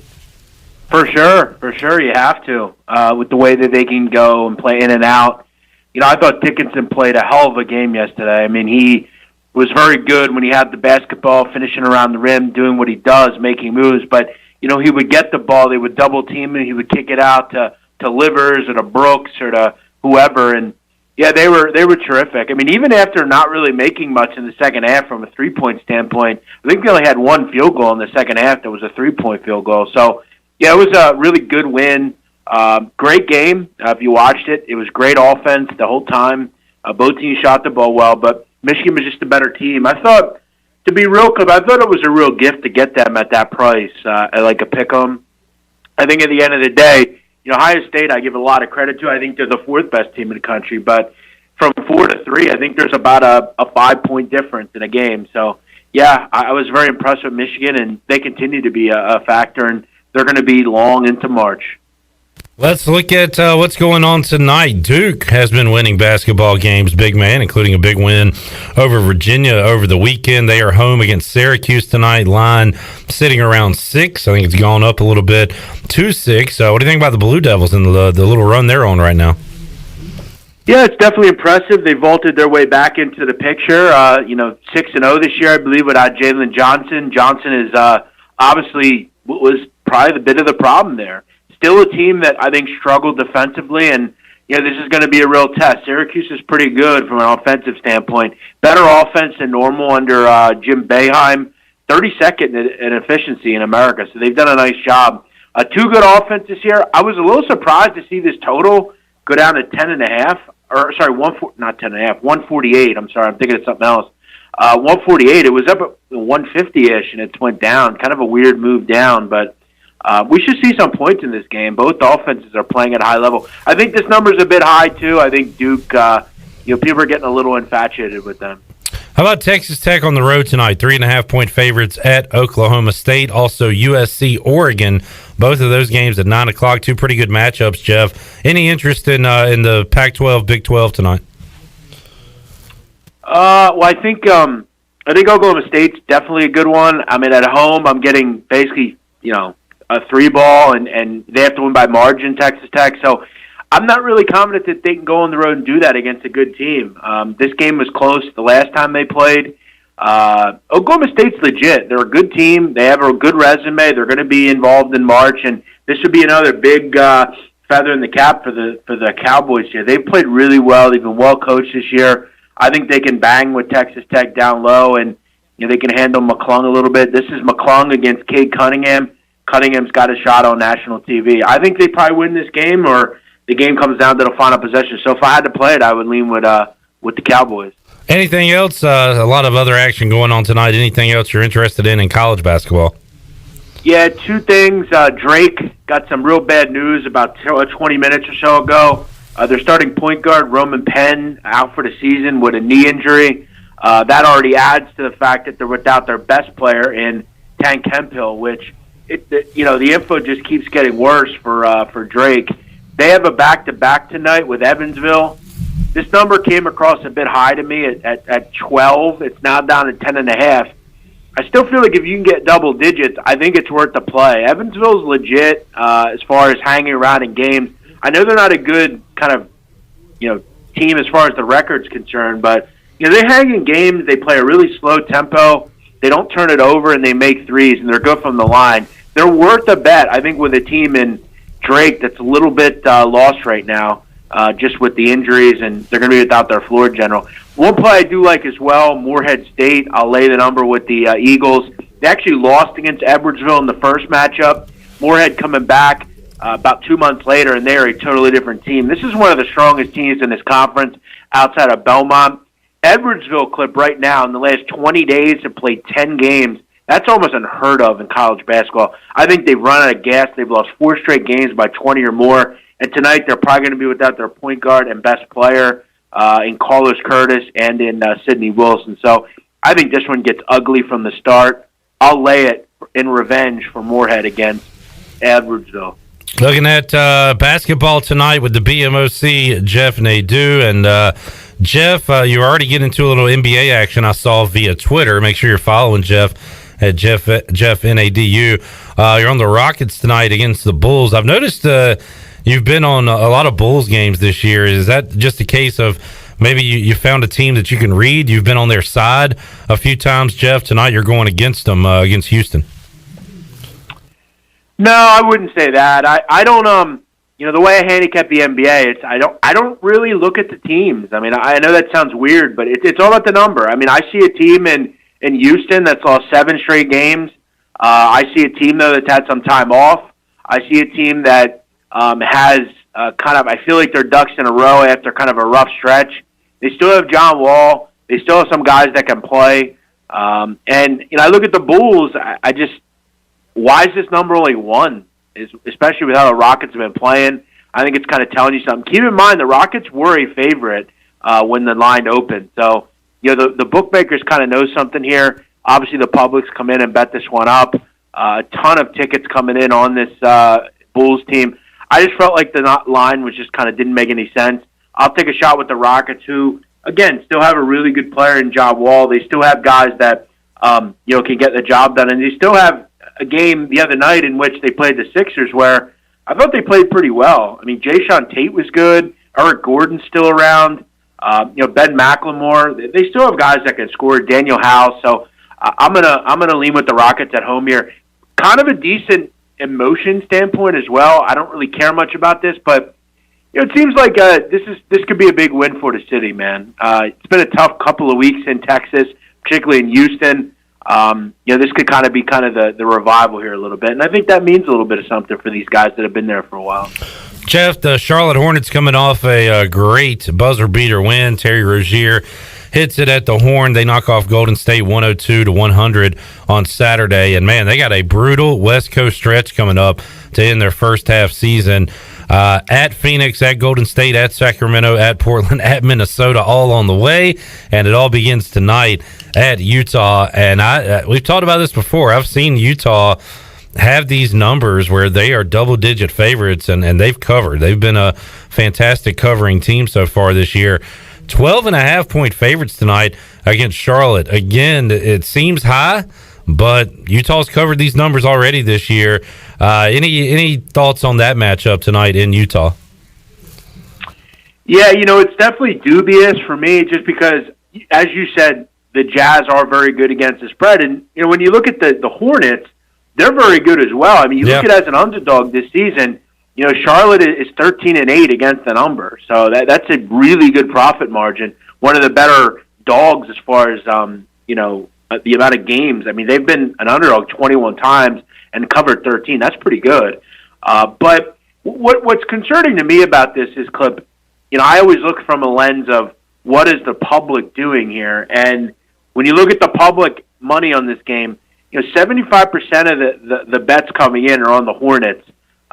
For sure, you have to. With the way that they can go and play in and out. You know, I thought Dickinson played a hell of a game yesterday. I mean, he was very good when he had the basketball, finishing around the rim, doing what he does, making moves. But, you know, he would get the ball, they would double team him, he would kick it out to Livers or to Brooks or to whoever. And, yeah, they were terrific. I mean, even after not really making much in the second half from a three-point standpoint, I think they only had one field goal in the second half that was a three-point field goal. So, yeah, it was a really good win. Great game. If you watched it, it was great offense the whole time. Both teams shot the ball well, but Michigan was just a better team. I thought, to be real, I thought it was a real gift to get them at that price, at like a pick-em. I think at the end of the day, you know, Ohio State I give a lot of credit to. I think they're the 4th best team in the country, but from 4 to 3, I think there's about a 5-point difference in a game. So, yeah, I was very impressed with Michigan, and they continue to be a factor, and they're going to be long into March. Let's look at what's going on tonight. Duke has been winning basketball games, big man, including a big win over Virginia over the weekend. They are home against Syracuse tonight. Line sitting around 6. I think it's gone up a little bit to 6. What do you think about the Blue Devils and the little run they're on right now? Yeah, it's definitely impressive. They vaulted their way back into the picture. 6-0 this year, I believe, without Jalen Johnson. Johnson is obviously was probably the bit of the problem there. Still a team that I think struggled defensively, and this is going to be a real test. Syracuse is pretty good from an offensive standpoint. Better offense than normal under Jim Boeheim. 32nd in efficiency in America, so they've done a nice job. 2 good offense this year. I was a little surprised to see this total go down to 10.5. Or sorry, 148. I'm sorry, I'm thinking of something else. 148. It was up at 150-ish, and it went down. Kind of a weird move down, but we should see some points in this game. Both offenses are playing at a high level. I think this number's a bit high too. I think Duke, people are getting a little infatuated with them. How about Texas Tech on the road tonight? 3.5-point favorites at Oklahoma State. Also USC, Oregon. Both of those games at 9 o'clock. 2 pretty good matchups, Jeff. Any interest in the Pac-12, Big 12 tonight? Well, I think I think Oklahoma State's definitely a good one. I mean, at home, I'm getting basically, a 3-ball, and they have to win by margin, Texas Tech. So I'm not really confident that they can go on the road and do that against a good team. This game was close the last time they played. Oklahoma State's legit. They're a good team. They have a good resume. They're going to be involved in March, and this would be another big feather in the cap for the Cowboys here. They've played really well. They've been well coached this year. I think they can bang with Texas Tech down low, and they can handle McClung a little bit. This is McClung against Cade Cunningham. Cunningham's got a shot on national TV. I think they probably win this game, or the game comes down to the final possession. So if I had to play it, I would lean with the Cowboys. Anything else? A lot of other action going on tonight. Anything else you're interested in college basketball? Yeah, two things. Drake got some real bad news about 20 minutes or so ago. Their starting point guard, Roman Penn, out for the season with a knee injury. That already adds to the fact that they're without their best player in Tank Hemphill, which the info just keeps getting worse for Drake. They have a back-to-back tonight with Evansville. This number came across a bit high to me at 12. It's now down to 10.5. I still feel like if you can get double digits, I think it's worth the play. Evansville's legit as far as hanging around in games. I know they're not a good kind of team as far as the record's concerned, but they hang in games. They play a really slow tempo. They don't turn it over, and they make threes, and they're good from the line. They're worth a bet, I think, with a team in Drake that's a little bit lost right now, just with the injuries, and they're going to be without their floor general. One play I do like as well, Morehead State. I'll lay the number with the Eagles. They actually lost against Edwardsville in the first matchup. Morehead coming back about 2 months later, and they're a totally different team. This is one of the strongest teams in this conference outside of Belmont. Edwardsville, Clip, right now, in the last 20 days have played 10 games. That's almost unheard of in college basketball. I think they've run out of gas. They've lost 4 straight games by 20 or more. And tonight they're probably going to be without their point guard and best player in Carlos Curtis and in Sidney Wilson. So I think this one gets ugly from the start. I'll lay it in revenge for Morehead against Edwardsville. Looking at basketball tonight with the BMOC, Jeff Nadu. And Jeff, you're already getting into a little NBA action I saw via Twitter. Make sure you're following Jeff at Jeff Nadu. You're on the Rockets tonight against the Bulls. I've noticed you've been on a lot of Bulls games this year. Is that just a case of maybe you found a team that you can read? You've been on their side a few times, Jeff. Tonight you're going against them, against Houston. No, I wouldn't say that. I don't the way I handicap the NBA, it's I don't really look at the teams. I mean, I know that sounds weird, but it's all about the number. I mean, I see a team in Houston that's lost 7 straight games. I see a team though that's had some time off. I see a team that has I feel like they're ducks in a row after kind of a rough stretch. They still have John Wall. They still have some guys that can play. And I look at the Bulls. I just, why is this number only 1? Especially with how the Rockets have been playing. I think it's kind of telling you something. Keep in mind, the Rockets were a favorite when the line opened. So, the bookmakers kind of know something here. Obviously, the public's come in and bet this one up. A ton of tickets coming in on this Bulls team. I just felt like the line was just kind of didn't make any sense. I'll take a shot with the Rockets, who, again, still have a really good player in John Wall. They still have guys that, can get the job done. And they still have a game the other night in which they played the Sixers where I thought they played pretty well. I mean, Jayshawn Tate was good. Eric Gordon's still around. Ben McLemore. They still have guys that can score. Daniel House. So I'm gonna lean with the Rockets at home here. Kind of a decent emotion standpoint as well. I don't really care much about this, but it seems like this could be a big win for the city, man. It's been a tough couple of weeks in Texas, particularly in Houston. This could kind of be the revival here a little bit, and I think that means a little bit of something for these guys that have been there for a while. Jeff, the Charlotte Hornets coming off a great buzzer beater win. Terry Rozier hits it at the horn. They knock off Golden State 102-100 on Saturday, and man, they got a brutal West Coast stretch coming up to end their first half season. At Phoenix, at Golden State, at Sacramento, at Portland, at Minnesota, all on the way, and it all begins tonight at Utah. And we've talked about this before. I've seen Utah have these numbers where they are double-digit favorites, and they've covered. They've been a fantastic covering team so far this year. 12.5-point favorites tonight against Charlotte. Again, it seems high, but Utah's covered these numbers already this year. Any thoughts on that matchup tonight in Utah? Yeah, it's definitely dubious for me just because, as you said, the Jazz are very good against the spread. And, when you look at the Hornets, they're very good as well. I mean, you look at it as an underdog this season, Charlotte is 13-8 against the number. So that's a really good profit margin. One of the better dogs as far as, the amount of games. I mean, they've been an underdog 21 times and covered 13. That's pretty good. But what's concerning to me about this is, Clip, I always look from a lens of what is the public doing here. And when you look at the public money on this game, 75% of the bets coming in are on the Hornets.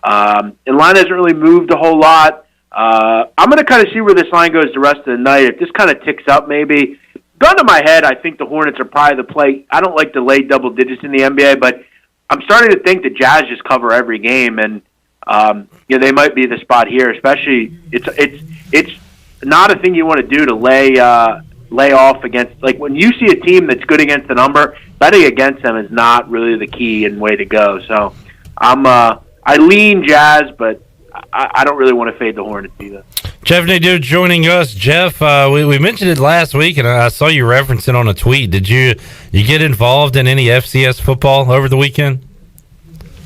And line hasn't really moved a whole lot. I'm going to kind of see where this line goes the rest of the night. If this kind of ticks up, maybe. Gun to my head, I think the Hornets are probably the play. I don't like to lay double digits in the NBA, but I'm starting to think the Jazz just cover every game, and they might be the spot here. Especially, it's not a thing you want to do to lay off against. Like when you see a team that's good against the number, betting against them is not really the key and way to go. So I lean Jazz, but I don't really want to fade the Hornets either. Jeff Nadu joining us. Jeff, we mentioned it last week, and I saw you reference it on a tweet. Did you get involved in any FCS football over the weekend?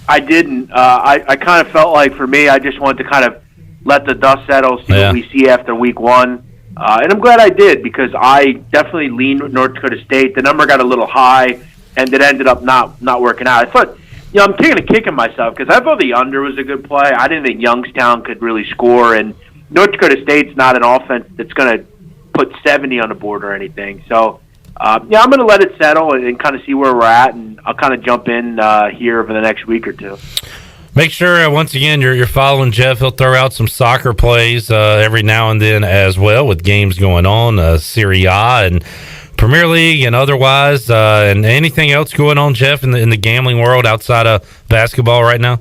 I didn't. I kind of felt like, for me, I just wanted to kind of let the dust settle, see what we see after week one. And I'm glad I did, because I definitely leaned North Dakota State. The number got a little high, and it ended up not working out. I thought, I'm taking a kick at myself, because I thought the under was a good play. I didn't think Youngstown could really score, and North Dakota State's not an offense that's going to put 70 on the board or anything. So, I'm going to let it settle and kind of see where we're at, and I'll kind of jump in here over the next week or two. Make sure, once again, you're following Jeff. He'll throw out some soccer plays every now and then as well, with games going on, Serie A and Premier League and otherwise. And anything else going on, Jeff, in the gambling world outside of basketball right now?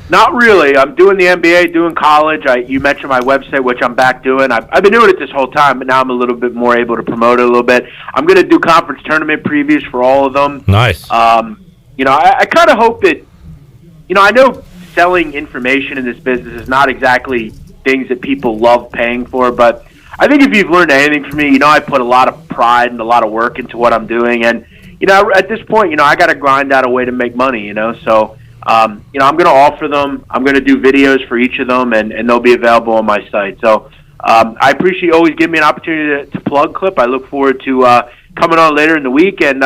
Not really. I'm doing the NBA, doing college. You mentioned my website, which I'm back doing. I've been doing it this whole time, but now I'm a little bit more able to promote it a little bit. I'm going to do conference tournament previews for all of them. Nice. I kind of hope that, I know selling information in this business is not exactly things that people love paying for, but I think if you've learned anything from me, I put a lot of pride and a lot of work into what I'm doing. And, at this point, I got to grind out a way to make money, so... I'm going to offer them. I'm going to do videos for each of them, and they'll be available on my site. So I appreciate you always giving me an opportunity to plug, Clip. I look forward to coming on later in the week and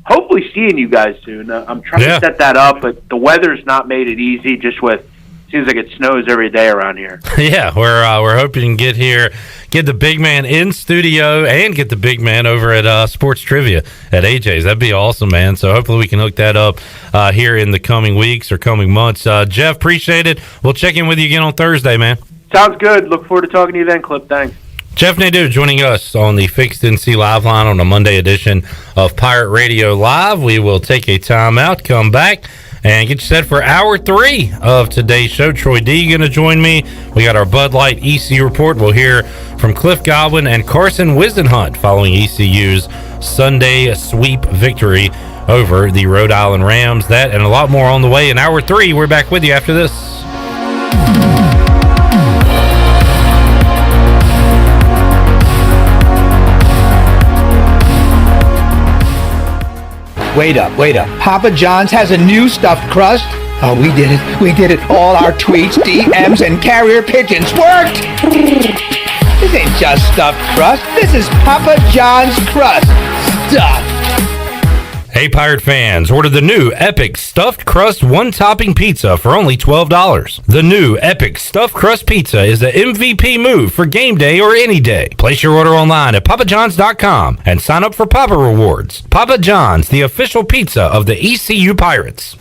hopefully seeing you guys soon. I'm trying to set that up, but the weather's not made it easy, just with seems like it snows every day around here. Yeah, we're hoping to get the big man in studio and get the big man over at Sports Trivia at AJ's. That'd be awesome, man. So hopefully we can hook that up here in the coming weeks or coming months. Jeff, appreciate it. We'll check in with you again on Thursday, man. Sounds good. Look forward to talking to you then, Clip. Thanks. Jeff Nadu joining us on the Fixed NC Live line on a Monday edition of Pirate Radio Live. We will take a timeout, come back, and get you set for hour 3 of today's show. Troy D going to join me. We got our Bud Light ECU report. We'll hear from Cliff Godwin and Carson Wisdenhunt following ECU's Sunday sweep victory over the Rhode Island Rams. That and a lot more on the way in hour 3. We're back with you after this. Wait up. Papa John's has a new stuffed crust? Oh, we did it. All our tweets, DMs, and carrier pigeons worked! This ain't just stuffed crust. This is Papa John's crust. Stuffed. Hey, Pirate fans, order the new Epic Stuffed Crust One-Topping Pizza for only $12. The new Epic Stuffed Crust Pizza is the MVP move for game day or any day. Place your order online at papajohns.com and sign up for Papa Rewards. Papa John's, the official pizza of the ECU Pirates.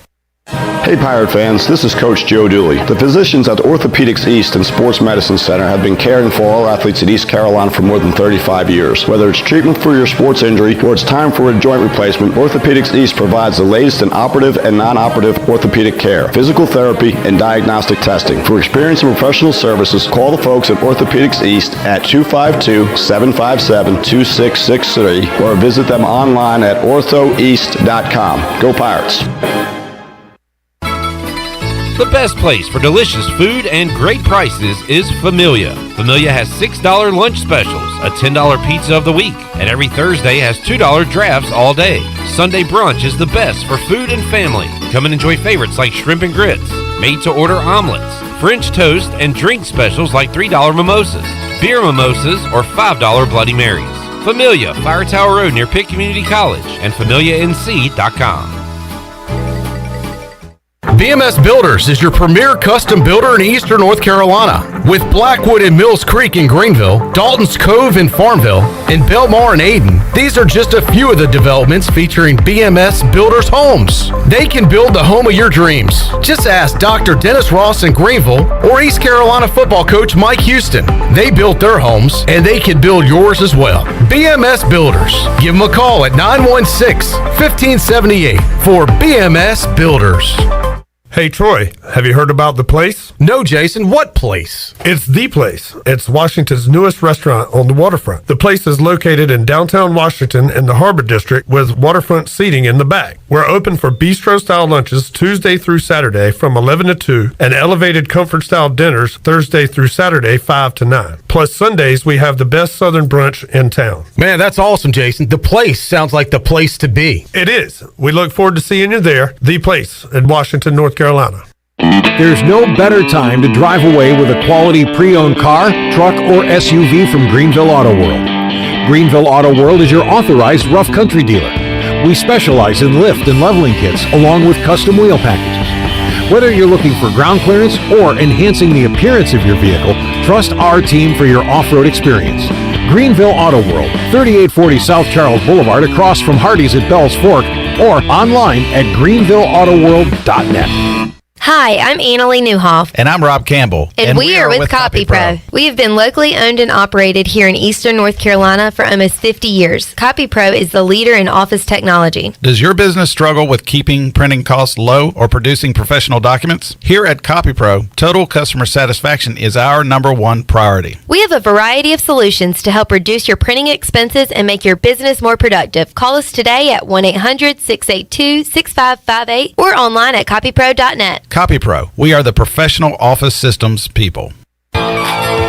Hey Pirate fans, this is Coach Joe Dooley. The physicians at Orthopedics East and Sports Medicine Center have been caring for all athletes at East Carolina for more than 35 years. Whether it's treatment for your sports injury or it's time for a joint replacement, Orthopedics East provides the latest in operative and non-operative orthopedic care, physical therapy, and diagnostic testing. For experience and professional services, call the folks at Orthopedics East at 252-757-2663 or visit them online at orthoeast.com. Go Pirates! The best place for delicious food and great prices is Familia. Familia has $6 lunch specials, a $10 pizza of the week, and every Thursday has $2 drafts all day. Sunday brunch is the best for food and family. Come and enjoy favorites like shrimp and grits, made-to-order omelets, French toast, and drink specials like $3 mimosas, beer mimosas, or $5 Bloody Marys. Familia, Fire Tower Road near Pitt Community College, and FamiliaNC.com. BMS Builders is your premier custom builder in eastern North Carolina. With Blackwood and Mills Creek in Greenville, Dalton's Cove in Farmville, and Belmar in Ayden, these are just a few of the developments featuring BMS Builders homes. They can build the home of your dreams. Just ask Dr. Dennis Ross in Greenville or East Carolina football coach Mike Houston. They built their homes, and they can build yours as well. BMS Builders. Give them a call at 916-1578 for BMS Builders. Hey, Troy, have you heard about The Place? No, Jason. What place? It's The Place. It's Washington's newest restaurant on the waterfront. The Place is located in downtown Washington in the Harbor District with waterfront seating in the back. We're open for bistro-style lunches Tuesday through Saturday from 11 to 2 and elevated comfort-style dinners Thursday through Saturday 5 to 9. Plus Sundays, we have the best Southern brunch in town. Man, that's awesome, Jason. The Place sounds like the place to be. It is. We look forward to seeing you there. The Place in Washington, North Carolina. There's no better time to drive away with a quality pre-owned car, truck, or SUV from Greenville Auto World. Greenville Auto World is your authorized rough country dealer. We specialize in lift and leveling kits along with custom wheel packages. Whether you're looking for ground clearance or enhancing the appearance of your vehicle, trust our team for your off-road experience. Greenville Auto World, 3840 South Charles Boulevard across from Hardee's at Bell's Fork, or online at greenvilleautoworld.net. Hi, I'm Annalie Newhoff. And I'm Rob Campbell. And we are with CopyPro. We have been locally owned and operated here in eastern North Carolina for almost 50 years. CopyPro is the leader in office technology. Does your business struggle with keeping printing costs low or producing professional documents? Here at CopyPro, total customer satisfaction is our #1 priority. We have a variety of solutions to help reduce your printing expenses and make your business more productive. Call us today at 1-800-682-6558 or online at copypro.net. CopyPro, we are the professional office systems people.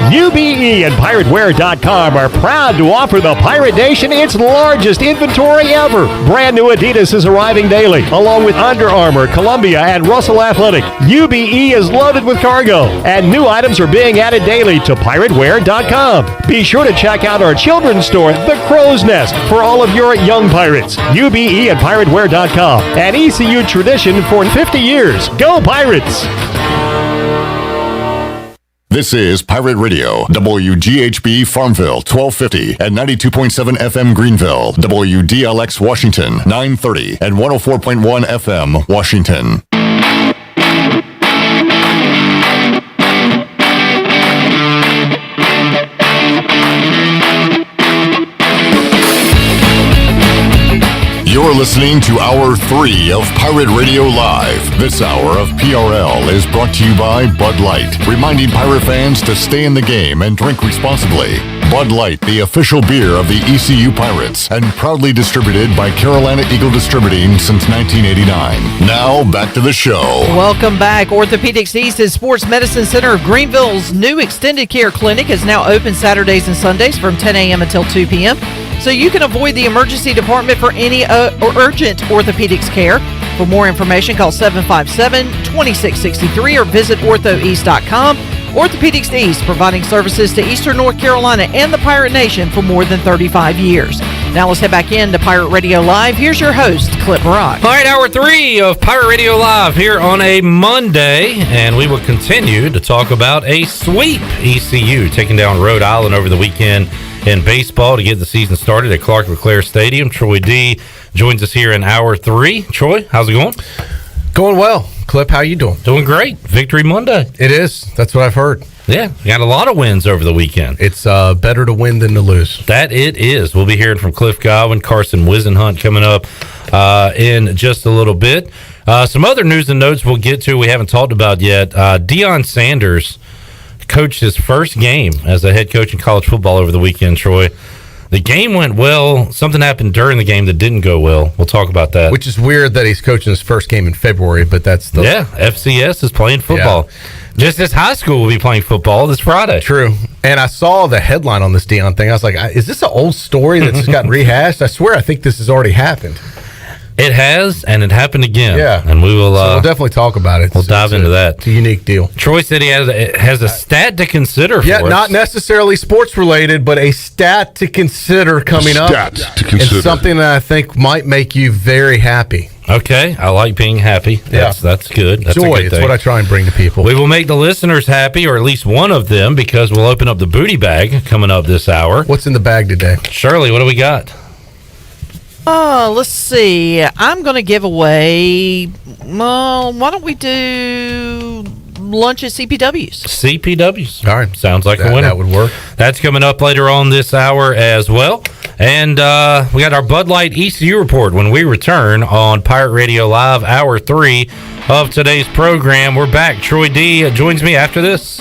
UBE and PirateWear.com are proud to offer the Pirate Nation its largest inventory ever. Brand new Adidas is arriving daily, along with Under Armour, Columbia, and Russell Athletic. UBE is loaded with cargo, and new items are being added daily to PirateWear.com. Be sure to check out our children's store, The Crow's Nest, for all of your young pirates. UBE and PirateWear.com, an ECU tradition for 50 years. Go Pirates! This is Pirate Radio, WGHB Farmville, 1250 and 92.7 FM Greenville, WDLX Washington, 930 and 104.1 FM Washington. You're listening to Hour 3 of Pirate Radio Live. This hour of PRL is brought to you by Bud Light, reminding pirate fans to stay in the game and drink responsibly. Bud Light, the official beer of the ECU Pirates, and proudly distributed by Carolina Eagle Distributing since 1989. Now, back to the show. Welcome back. Orthopedics East is Sports Medicine Center of Greenville's new extended care clinic is now open Saturdays and Sundays from 10 a.m. until 2 p.m. So you can avoid the emergency department for any urgent orthopedics care. For more information, call 757-2663 or visit orthoeast.com. Orthopedics East, providing services to Eastern North Carolina and the Pirate Nation for more than 35 years. Now let's head back into Pirate Radio Live. Here's your host, Clip Rock. All right, Hour 3 of Pirate Radio Live here on a Monday, and we will continue to talk about a sweep. ECU taking down Rhode Island over the weekend in baseball to get the season started at Clark LeClaire Stadium. Troy D joins us here in Hour 3. Troy, how's it going? Going well. Clip, how you doing? Doing great. Victory Monday. It is. That's what I've heard. Yeah, we got a lot of wins over the weekend. It's better to win than to lose. That it is. We'll be hearing from Cliff Godwin, Carson Wisenhunt coming up in just a little bit. Some other news and notes we'll get to we haven't talked about yet. Deion Sanders coached his first game as a head coach in college football over the weekend, Troy. The game went well. Something happened during the game that didn't go well. We'll talk about that. Which is weird that he's coaching his first game in February, but that's the... Yeah, FCS is playing football. Yeah. Just as high school will be playing football this Friday. True. And I saw the headline on this Deion thing. I was like, is this an old story that's just gotten rehashed? I swear I think this has already happened. It has, and it happened again. Yeah. And we will... So we'll definitely talk about it. We'll dive into that. It's a unique deal. Troy said he has a stat to consider for us. Not necessarily sports-related, but a stat to consider coming up. Stat to consider. It's something that I think might make you very happy. Okay, I like being happy. That's good. That's joy. A good it's thing. what I try and bring to people. We will make the listeners happy, or at least one of them, because we'll open up the booty bag coming up this hour. What's in the bag today? Shirley, what do we got? Let's see. I'm going to give away, why don't we do lunch at CPW's? CPW's. All right. Sounds like a winner. That would work. That's coming up later on this hour as well. And we got our Bud Light ECU report when we return on Pirate Radio Live, Hour 3 of today's program. We're back. Troy D joins me after this.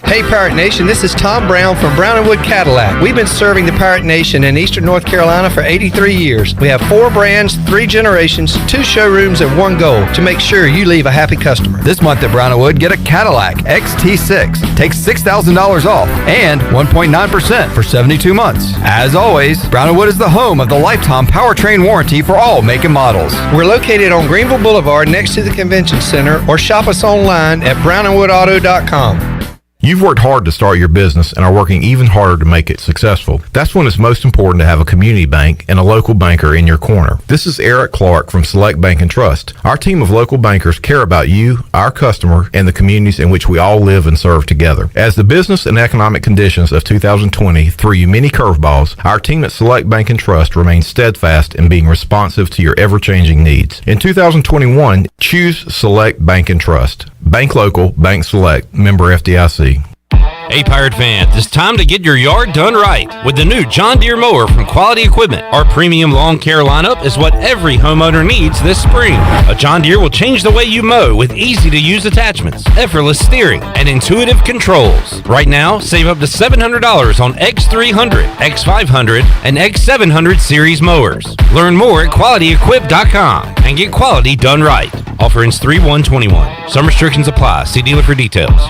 Hey Pirate Nation, this is Tom Brown from Brown & Wood Cadillac. We've been serving the Pirate Nation in Eastern North Carolina for 83 years. We have 4 brands, 3 generations, 2 showrooms, and 1 goal to make sure you leave a happy customer. This month at Brown & Wood, get a Cadillac XT6. Takes $6,000 off and 1.9% for 72 months. As always, Brown & Wood is the home of the lifetime powertrain warranty for all make and models. We're located on Greenville Boulevard next to the Convention Center, or shop us online at brownandwoodauto.com. You've worked hard to start your business and are working even harder to make it successful. That's when it's most important to have a community bank and a local banker in your corner. This is Eric Clark from Select Bank and Trust. Our team of local bankers care about you, our customer, and the communities in which we all live and serve together. As the business and economic conditions of 2020 threw you many curveballs, our team at Select Bank and Trust remains steadfast in being responsive to your ever-changing needs. In 2021, choose Select Bank and Trust. Bank local, bank select, member FDIC. Hey Pirate fans, it's time to get your yard done right with the new John Deere mower from Quality Equipment. Our premium lawn care lineup is what every homeowner needs this spring. A John Deere will change the way you mow with easy-to-use attachments, effortless steering, and intuitive controls. Right now, save up to $700 on X300, X500, and X700 series mowers. Learn more at QualityEquip.com and get quality done right. Offer ends 3/1/21. Some restrictions apply. See dealer for details.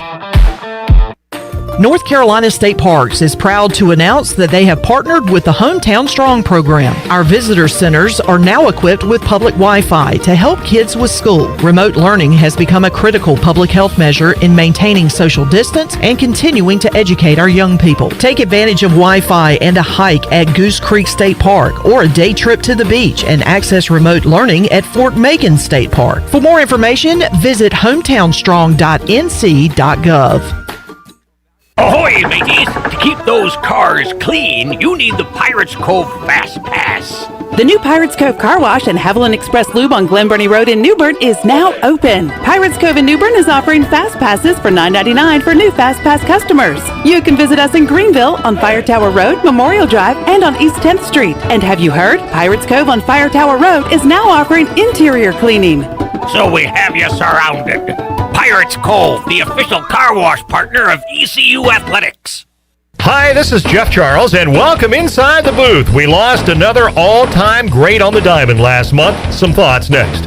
North Carolina State Parks is proud to announce that they have partnered with the Hometown Strong program. Our visitor centers are now equipped with public Wi-Fi to help kids with school. Remote learning has become a critical public health measure in maintaining social distance and continuing to educate our young people. Take advantage of Wi-Fi and a hike at Goose Creek State Park or a day trip to the beach and access remote learning at Fort Megan State Park. For more information, visit hometownstrong.nc.gov. Ahoy, mateys! To keep those cars clean, you need the Pirates Cove Fast Pass. The new Pirates Cove Car Wash and Haviland Express Lube on Glen Burnie Road in New Bern is now open. Pirates Cove in New Bern is offering Fast Passes for $9.99 for new Fast Pass customers. You can visit us in Greenville on Fire Tower Road, Memorial Drive, and on East 10th Street. And have you heard? Pirates Cove on Fire Tower Road is now offering interior cleaning. So we have you surrounded. Pirates Cove, the official car wash partner of ECU Athletics. Hi, this is Jeff Charles, and welcome inside the booth. We lost another all-time great on the diamond last month. Some thoughts next.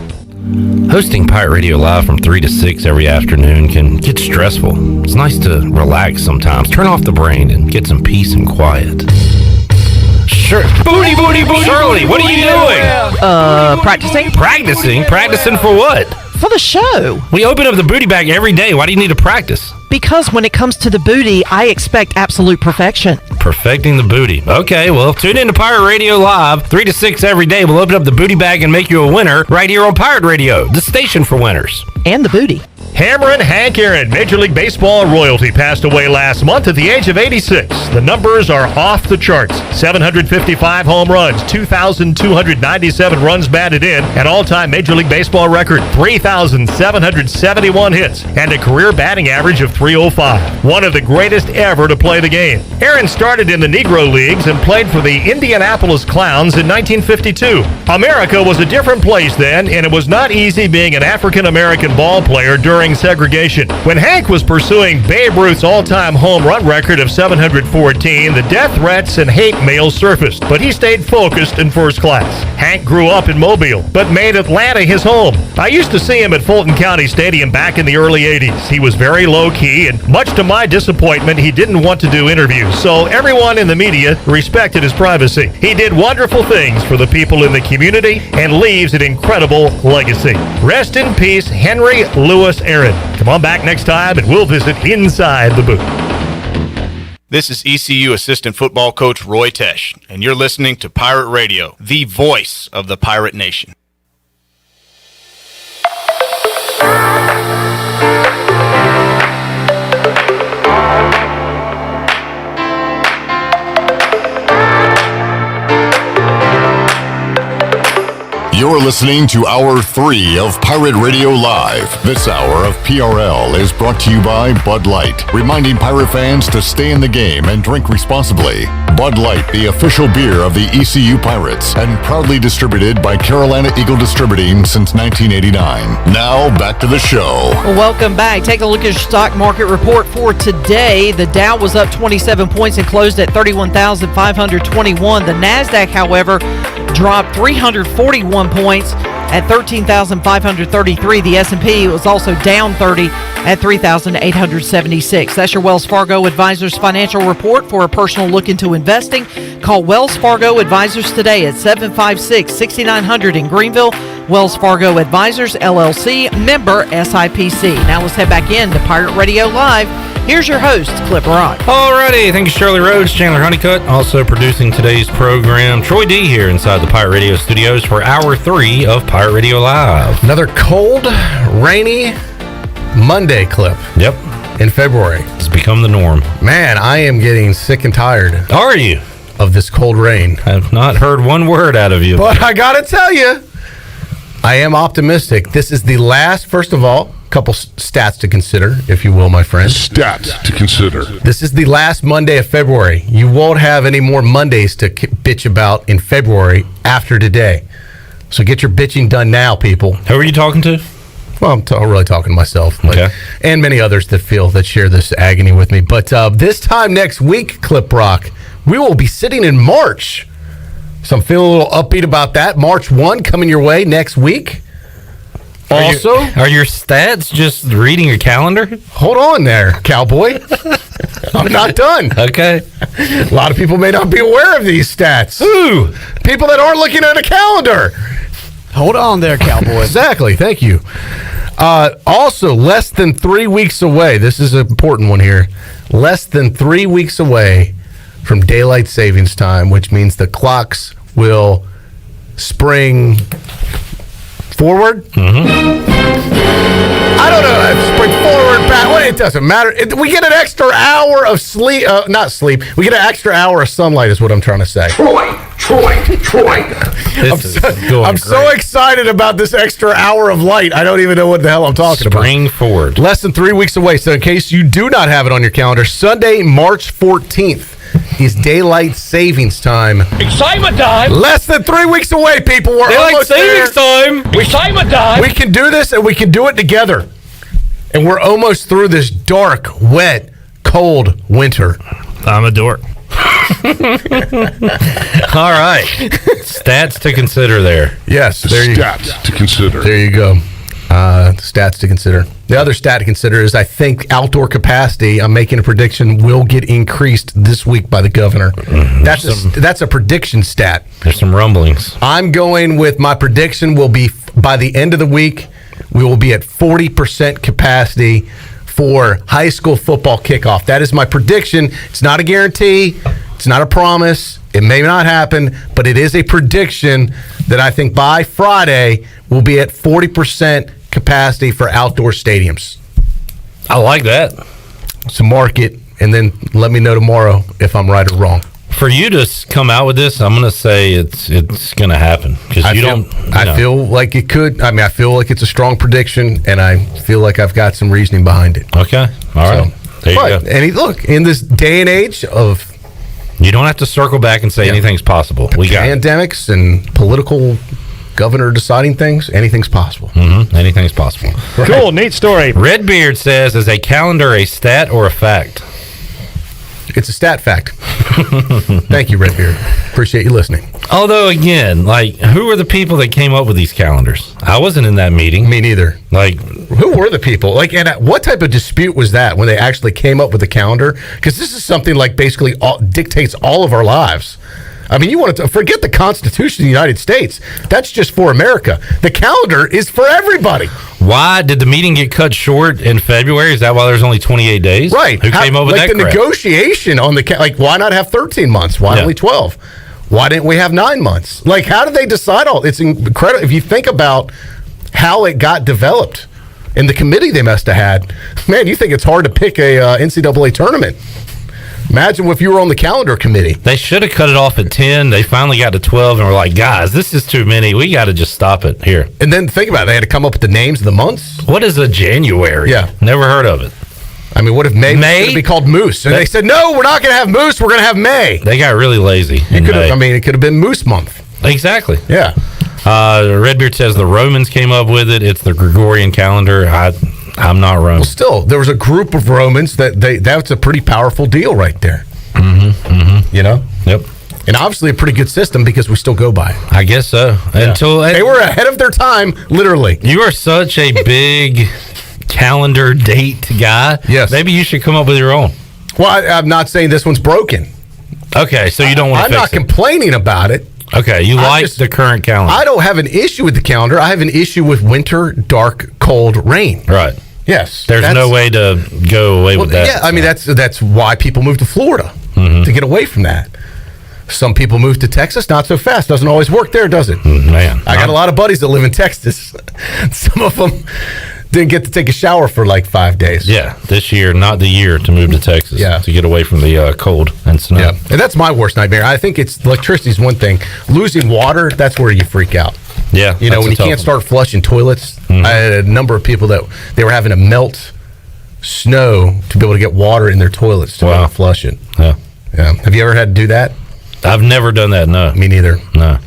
Hosting Pirate Radio Live from 3 to 6 every afternoon can get stressful. It's nice to relax sometimes, turn off the brain, and get some peace and quiet. Sure. Booty, booty, booty. Shirley, what are you doing? Practicing. Practicing for what? For the show. We open up the booty bag every day. Why do you need to practice? Because when it comes to the booty, I expect absolute perfection. Perfecting the booty. Okay, well, tune in to Pirate Radio Live, 3 to 6 every day. We'll open up the booty bag and make you a winner right here on Pirate Radio, the station for winners. And the booty. Hammerin' Hank Aaron, Major League Baseball royalty, passed away last month at the age of 86. The numbers are off the charts. 755 home runs, 2,297 runs batted in, an all-time Major League Baseball record, 3,771 hits, and a career batting average of .305. One of the greatest ever to play the game. Aaron started in the Negro Leagues and played for the Indianapolis Clowns in 1952. America was a different place then, and it was not easy being an African-American ball player during segregation. When Hank was pursuing Babe Ruth's all-time home run record of 714, the death threats and hate mail surfaced, but he stayed focused in first class. Hank grew up in Mobile, but made Atlanta his home. I used to see him at Fulton County Stadium back in the early 80s. He was very low-key, and much to my disappointment, he didn't want to do interviews, so everyone in the media respected his privacy. He did wonderful things for the people in the community and leaves an incredible legacy. Rest in peace, Henry Louis Aaron. Come on back next time and we'll visit inside the booth. This is ECU assistant football coach Roy Tesh, and you're listening to Pirate Radio, the voice of the Pirate Nation. You're listening to Hour 3 of Pirate Radio Live. This hour of PRL is brought to you by Bud Light, reminding Pirate fans to stay in the game and drink responsibly. Bud Light, the official beer of the ECU Pirates, and proudly distributed by Carolina Eagle Distributing since 1989. Now, back to the show. Welcome back. Take a look at your stock market report for today. The Dow was up 27 points and closed at 31,521. The NASDAQ, however, dropped 341 points at 13,533. The S&P was also down 30 at 3,876. That's your Wells Fargo Advisors financial report. For a personal look into investing, call Wells Fargo Advisors today at 756-6900 in Greenville. Wells Fargo Advisors, LLC, member SIPC. Now let's head back in to Pirate Radio Live. Here's your host, Clip Rock. Alrighty, thank you, Shirley Rhodes, Chandler Honeycutt, also producing today's program. Troy D here inside the Pirate Radio studios for Hour 3 of Pirate Radio Live. Another cold, rainy Monday clip. Yep. In February. It's become the norm. Man, I am getting sick and tired. Are you? Of this cold rain. I have not heard one word out of you. But I gotta tell you, I am optimistic. This is the last, first of all, couple stats to consider, if you will, my friend. Stats to consider. This is the last Monday of February. You won't have any more Mondays to bitch about in February after today. So get your bitching done now, people. Who are you talking to? Well, I'm really talking to myself. But, okay. And many others that share this agony with me. But this time next week, Clip Rock, we will be sitting in March. So I'm feeling a little upbeat about that. March 1 coming your way next week. Also, are your stats just reading your calendar? Hold on there, cowboy. I'm not done. Okay. A lot of people may not be aware of these stats. Ooh. People that aren't looking at a calendar. Hold on there, cowboy. Exactly. Thank you. Also, less than 3 weeks away. This is an important one here. Less than 3 weeks away from daylight savings time, which means the clocks will spring forward? Mm-hmm. I don't know. Spring forward, back. Well, it doesn't matter. We get an extra hour of sleep. Not sleep. We get an extra hour of sunlight is what I'm trying to say. Troy. I'm so excited about this extra hour of light. I don't even know what the hell I'm talking about. Spring forward. Less than 3 weeks away. So in case you do not have it on your calendar, Sunday, March 14th. Is daylight savings time. Excitement time. Less than 3 weeks away, people. We're Daylight almost savings there. time. Excitement time. We can do this, and we can do it together. And we're almost through this dark, wet, cold winter. I'm a dork. All right. Stats to consider there. Yes. Stats to consider. There you go. Stats to consider. The other stat to consider is I think outdoor capacity, I'm making a prediction, will get increased this week by the governor. Mm-hmm. That's a prediction stat. There's some rumblings. I'm going with my prediction will be by the end of the week, we will be at 40% capacity for high school football kickoff. That is my prediction. It's not a guarantee. It's not a promise. It may not happen, but it is a prediction that I think by Friday we'll be at 40% capacity for outdoor stadiums. I like that. So mark it, and then let me know tomorrow if I'm right or wrong. For you to come out with this, I'm going to say it's going to happen because I feel like it could. I mean, I feel like it's a strong prediction, and I feel like I've got some reasoning behind it. Okay, all right. There you go. And look, in this day and age of, you don't have to circle back and say anything's possible. We got pandemics and political governor deciding things. Anything's possible. Mm-hmm. Anything's possible. Right. Cool, neat story. Redbeard says, "Is a calendar a stat or a fact?" It's a stat fact. Thank you, Redbeard. Appreciate you listening. Although, again, like, who are the people that came up with these calendars? I wasn't in that meeting. Me neither. Like, who were the people? Like, and what type of dispute was that when they actually came up with the calendar? Because this is something like basically dictates all of our lives. I mean, you want to forget the Constitution of the United States. That's just for America. The calendar is for everybody. Why did the meeting get cut short in February? Is that why there's only 28 days? Right. Who came up with that the crap? Negotiation on the why not have 13 months? Why only 12? Why didn't we have 9 months? Like, how did they decide all? It's incredible if you think about how it got developed and the committee they must have had. Man, you think it's hard to pick a NCAA tournament? Imagine if you were on the calendar committee. They should have cut it off at 10. They finally got to 12 and were like, guys, this is too many. We got to just stop it here. And then think about it. They had to come up with the names of the months. What is a January? Yeah. Never heard of it. I mean, what if May was going to be called Moose? And they said, no, we're not going to have Moose. We're going to have May. They got really lazy. It could have been Moose Month. Exactly. Yeah. Redbeard says the Romans came up with it. It's the Gregorian calendar. I'm not Roman. Well, still, there was a group of Romans that's a pretty powerful deal right there. You know? Yep. And obviously a pretty good system because we still go by it. I guess so. Yeah. They were ahead of their time, literally. You are such a big calendar date guy. Yes. Maybe you should come up with your own. Well, I'm not saying this one's broken. Okay, so you don't want to I'm not complaining about it. Okay, you like the current calendar. I don't have an issue with the calendar. I have an issue with winter, dark, cold, rain. Right. Yes. There's no way to go away with that. Yeah, I mean, that's why people move to Florida, to get away from that. Some people move to Texas, not so fast. Doesn't always work there, does it? Man. I got a lot of buddies that live in Texas. Some of them didn't get to take a shower for like 5 days. Yeah, this year, not the year to move to Texas. Yeah. To get away from the cold and snow. Yeah, and that's my worst nightmare. I think electricity's one thing. Losing water, that's where you freak out. Yeah. You know, when you can't start flushing toilets. I had a number of people that they were having to melt snow to be able to get water in their toilets to be able to flush it. Yeah. Yeah. Have you ever had to do that? I've never done that, no. Me neither. No.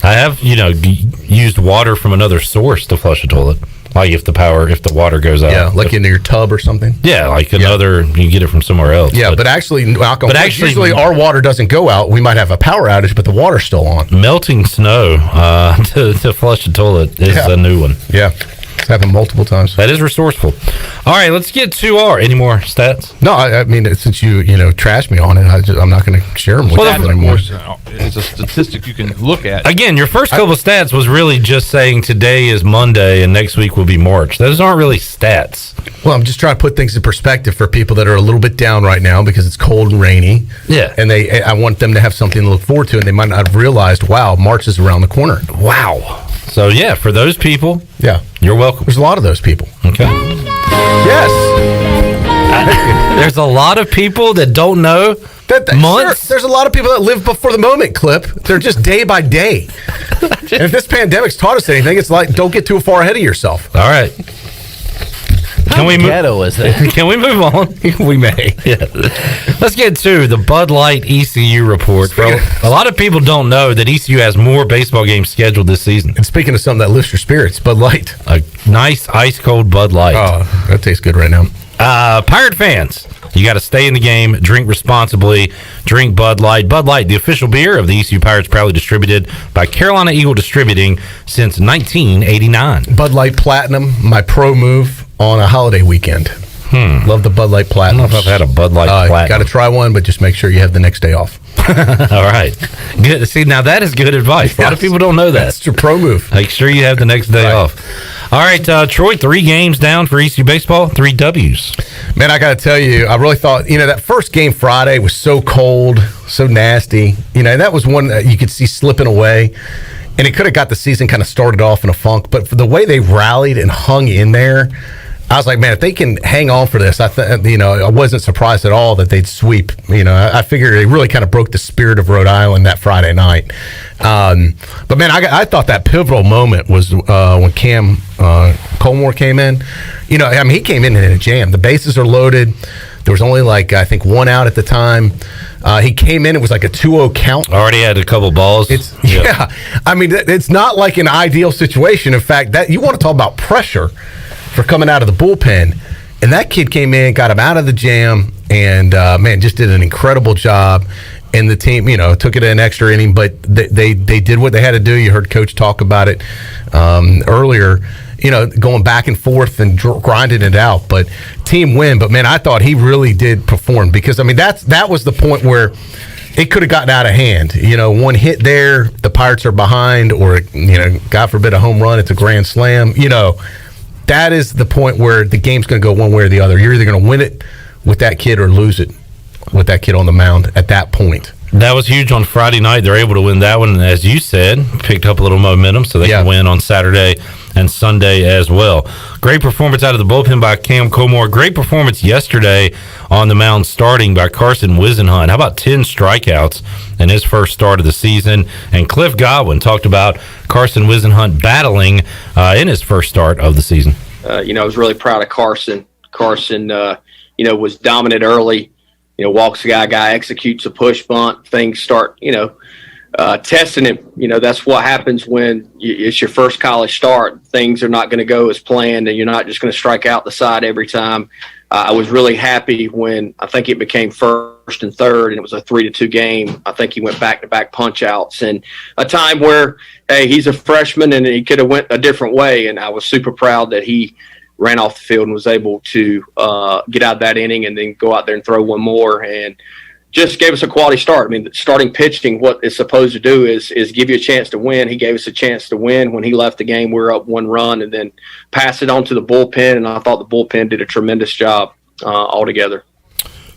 I have, used water from another source to flush a toilet. Like if the water goes out. Yeah, like into your tub or something. Yeah, like you get it from somewhere else. Yeah, but actually, usually our water doesn't go out. We might have a power outage, but the water's still on. Melting snow to flush a toilet is a new one. Yeah. It's happened multiple times. That is resourceful. All right, let's get to any more stats? No, I mean, since you trashed me on it, I'm not going to share them with you anymore. It's a statistic you can look at. Again, your first couple of stats was really just saying today is Monday and next week will be March. Those aren't really stats. Well, I'm just trying to put things in perspective for people that are a little bit down right now because it's cold and rainy. Yeah. And I want them to have something to look forward to, and they might not have realized, wow, March is around the corner. Wow. So, yeah, for those people, you're welcome. There's a lot of those people. Okay. Yes. There's a lot of people that don't know months. Sure, there's a lot of people that live before the moment, Clip. They're just day by day. And if this pandemic's taught us anything, it's like, don't get too far ahead of yourself. All right. Can we is it? Can we move on? We may. Yeah. Let's get to the Bud Light ECU report. A lot of people don't know that ECU has more baseball games scheduled this season. And speaking of something that lifts your spirits, Bud Light. A nice ice cold Bud Light. Oh, that tastes good right now. Pirate fans, you got to stay in the game, drink responsibly, drink Bud Light. Bud Light, the official beer of the ECU Pirates, proudly distributed by Carolina Eagle Distributing since 1989. Bud Light Platinum, my pro move on a holiday weekend. Love the Bud Light Platinum. I don't know if I've had a Bud Light Platinum. Got to try one, but just make sure you have the next day off. All right. Good. See, now that is good advice. A lot of people don't know that. That's your pro move. Make sure you have the next day off. All right, Troy, 3 games down for ECU baseball, 3 W's. Man, I got to tell you, I really thought, that first game Friday was so cold, so nasty. That was one that you could see slipping away. And it could have got the season kind of started off in a funk. But for the way they rallied and hung in there, I was like, man, if they can hang on for this, I wasn't surprised at all that they'd sweep. I figured they really kind of broke the spirit of Rhode Island that Friday night. But man, I thought that pivotal moment was when Cam Colmore came in. He came in a jam. The bases are loaded. There was only I think one out at the time. He came in, it was like a 2-0 count. Already had a couple balls. Yeah. I mean, it's not like an ideal situation. In fact, that you want to talk about pressure for coming out of the bullpen. And that kid came in, got him out of the jam, and just did an incredible job. And the team, took it an extra inning, but they did what they had to do. You heard Coach talk about it earlier. Going back and forth and grinding it out, but team win. But man, I thought he really did perform because that was the point where it could have gotten out of hand. One hit there, the Pirates are behind, or God forbid a home run, it's a grand slam. That is the point where the game's going to go one way or the other. You're either going to win it with that kid or lose it with that kid on the mound at that point. That was huge on Friday night. They're able to win that one, and as you said, picked up a little momentum so they can win on Saturday and Sunday as well. Great performance out of the bullpen by Cam Colmore. Great performance yesterday on the mound starting by Carson Wisenhunt. How about 10 strikeouts in his first start of the season? And Cliff Godwin talked about Carson Wisenhunt battling in his first start of the season. I was really proud of Carson. Carson, was dominant early. Walks the guy executes a push bunt. Things start, testing him. That's what happens when it's your first college start. Things are not going to go as planned, and you're not just going to strike out the side every time. I was really happy when I think it became first and third, and it was a 3-2 game. I think he went back-to-back punch-outs, and a time where, hey, he's a freshman, and he could have went a different way, and I was super proud that he ran off the field and was able to get out of that inning and then go out there and throw one more and just gave us a quality start. I mean, starting pitching, what it's supposed to do is give you a chance to win. He gave us a chance to win. When he left the game, we were up 1 run and then passed it on to the bullpen, and I thought the bullpen did a tremendous job altogether.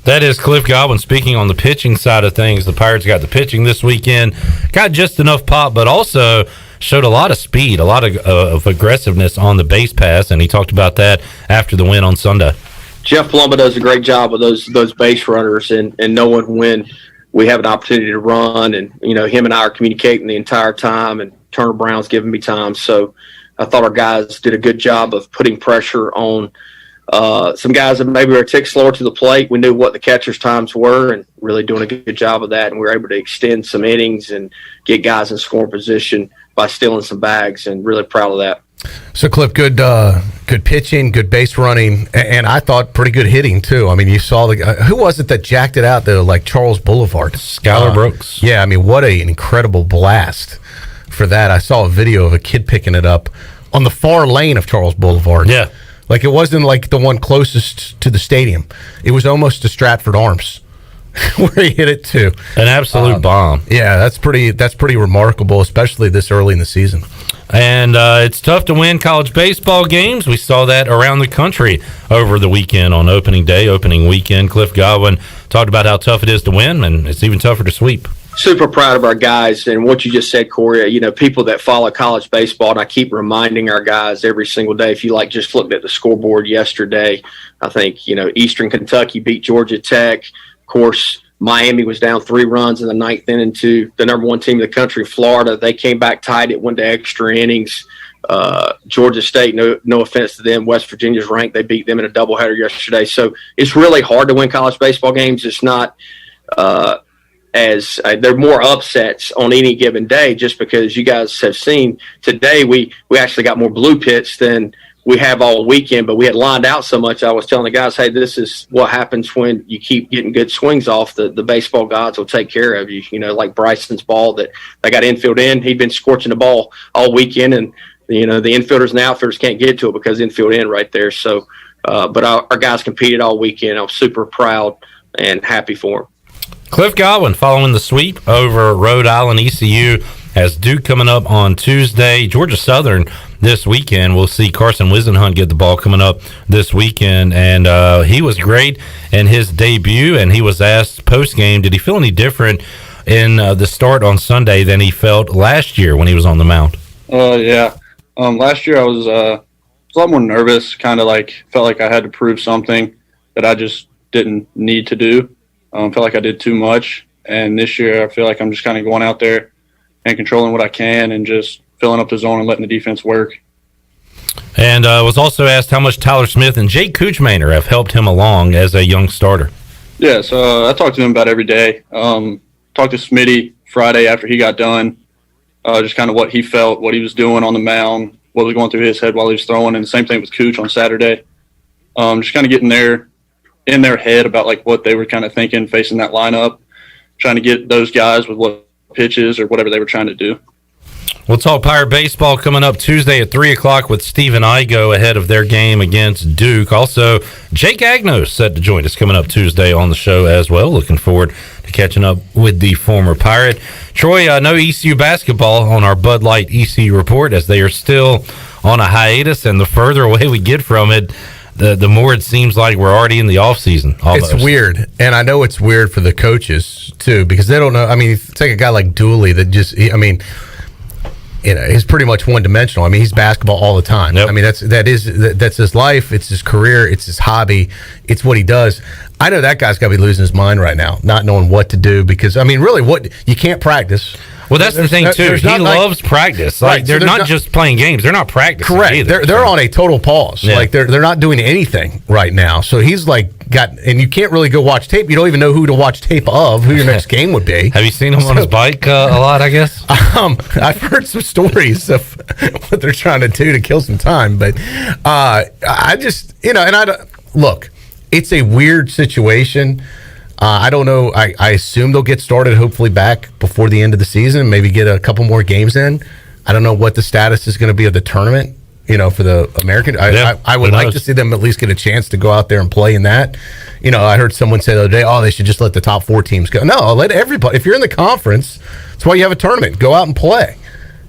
That is Cliff Godwin speaking on the pitching side of things. The Pirates got the pitching this weekend, got just enough pop, but also showed a lot of speed, a lot of aggressiveness on the base pass, and he talked about that after the win on Sunday. Jeff Palumbo does a great job with those base runners and knowing when we have an opportunity to run, and him and I are communicating the entire time, and Turner Brown's giving me time. So I thought our guys did a good job of putting pressure on some guys that maybe were a tick slower to the plate. We knew what the catcher's times were and really doing a good job of that, and we were able to extend some innings and get guys in scoring position by stealing some bags, and really proud of that. So, Cliff, good pitching, good base running, and I thought pretty good hitting, too. I mean, you saw who was it that jacked it out, though, like Charles Boulevard? Skylar Brooks. Yeah, I mean, what an incredible blast for that. I saw a video of a kid picking it up on the far lane of Charles Boulevard. Yeah. Like, it wasn't like the one closest to the stadium. It was almost to Stratford Arms where he hit it to. An absolute bomb. Yeah, that's pretty remarkable, especially this early in the season. And it's tough to win college baseball games. We saw that around the country over the weekend on opening day, opening weekend. Cliff Godwin talked about how tough it is to win, and it's even tougher to sweep. Super proud of our guys, and what you just said, Corey, people that follow college baseball, and I keep reminding our guys every single day. If you just looked at the scoreboard yesterday, I think, Eastern Kentucky beat Georgia Tech. Of course, Miami was down 3 runs in the 9th inning to the number 1 team in the country, Florida. They came back tied. It went to extra innings. Georgia State, no offense to them, West Virginia's ranked. They beat them in a doubleheader yesterday. So it's really hard to win college baseball games. It's not there are more upsets on any given day, just because you guys have seen today we actually got more blue pits than we have all weekend, but we had lined out so much. I was telling the guys, hey, this is what happens when you keep getting good swings off. The baseball gods will take care of you. Like Bryson's ball that they got infield in. He'd been scorching the ball all weekend, and the infielders and outfielders can't get to it because infield in right there. So, but our guys competed all weekend. I was super proud and happy for them. Cliff Godwin following the sweep over Rhode Island ECU. Has Duke coming up on Tuesday, Georgia Southern this weekend. We'll see Carson Wisenhunt get the ball coming up this weekend, and he was great in his debut, and he was asked post-game, did he feel any different in the start on Sunday than he felt last year when he was on the mound? Yeah. Last year I was a lot more nervous, kind of like felt like I had to prove something that I just didn't need to do. Felt like I did too much. And this year I feel like I'm just kind of going out there and controlling what I can and just filling up the zone and letting the defense work. And was also asked how much Tyler Smith and Jake Kuchmaner have helped him along as a young starter. Yeah, so I talked to him about every day. Talked to Smitty Friday after he got done, just kind of what he felt, what he was doing on the mound, what was going through his head while he was throwing, and the same thing with Cooch on Saturday. Just kind of getting in their head about like what they were kind of thinking facing that lineup, trying to get those guys with what pitches or whatever they were trying to do. We'll talk Pirate baseball coming up Tuesday at 3 o'clock with Stephen Igo ahead of their game against Duke. Also, Jake Agnos set to join us coming up Tuesday on the show as well. Looking forward to catching up with the former Pirate. Troy, no ECU basketball on our Bud Light ECU report as they are still on a hiatus, and the further away we get from it, the more it seems like we're already in the offseason. It's weird, and I know it's weird for the coaches, too, because they don't know. I mean, take a guy like Dooley that just, I mean, he's pretty much one-dimensional. I mean, he's basketball all the time. Yep. I mean, that's his life. It's his career. It's his hobby. It's what he does. I know that guy's got to be losing his mind right now, not knowing what to do because, I mean, really, you can't practice. Well, that's the thing, too. He loves practice. Like, they're not just playing games. They're not practicing correct. either. They're on a total pause. Yeah. Like, they're not doing anything right now. So he's, like, and you can't really go watch tape. You don't even know who to watch tape of, who your next game would be. Have you seen him on his bike a lot, I guess? I've heard some stories of what they're trying to do to kill some time. But I just, look, it's a weird situation. I don't know. I assume they'll get started hopefully back before the end of the season and maybe get a couple more games in. I don't know what the status is going to be of the tournament, for the American. I would like to see them at least get a chance to go out there and play in that. I heard someone say the other day, they should just let the top 4 teams go. No, let everybody. If you're in the conference, that's why you have a tournament. Go out and play.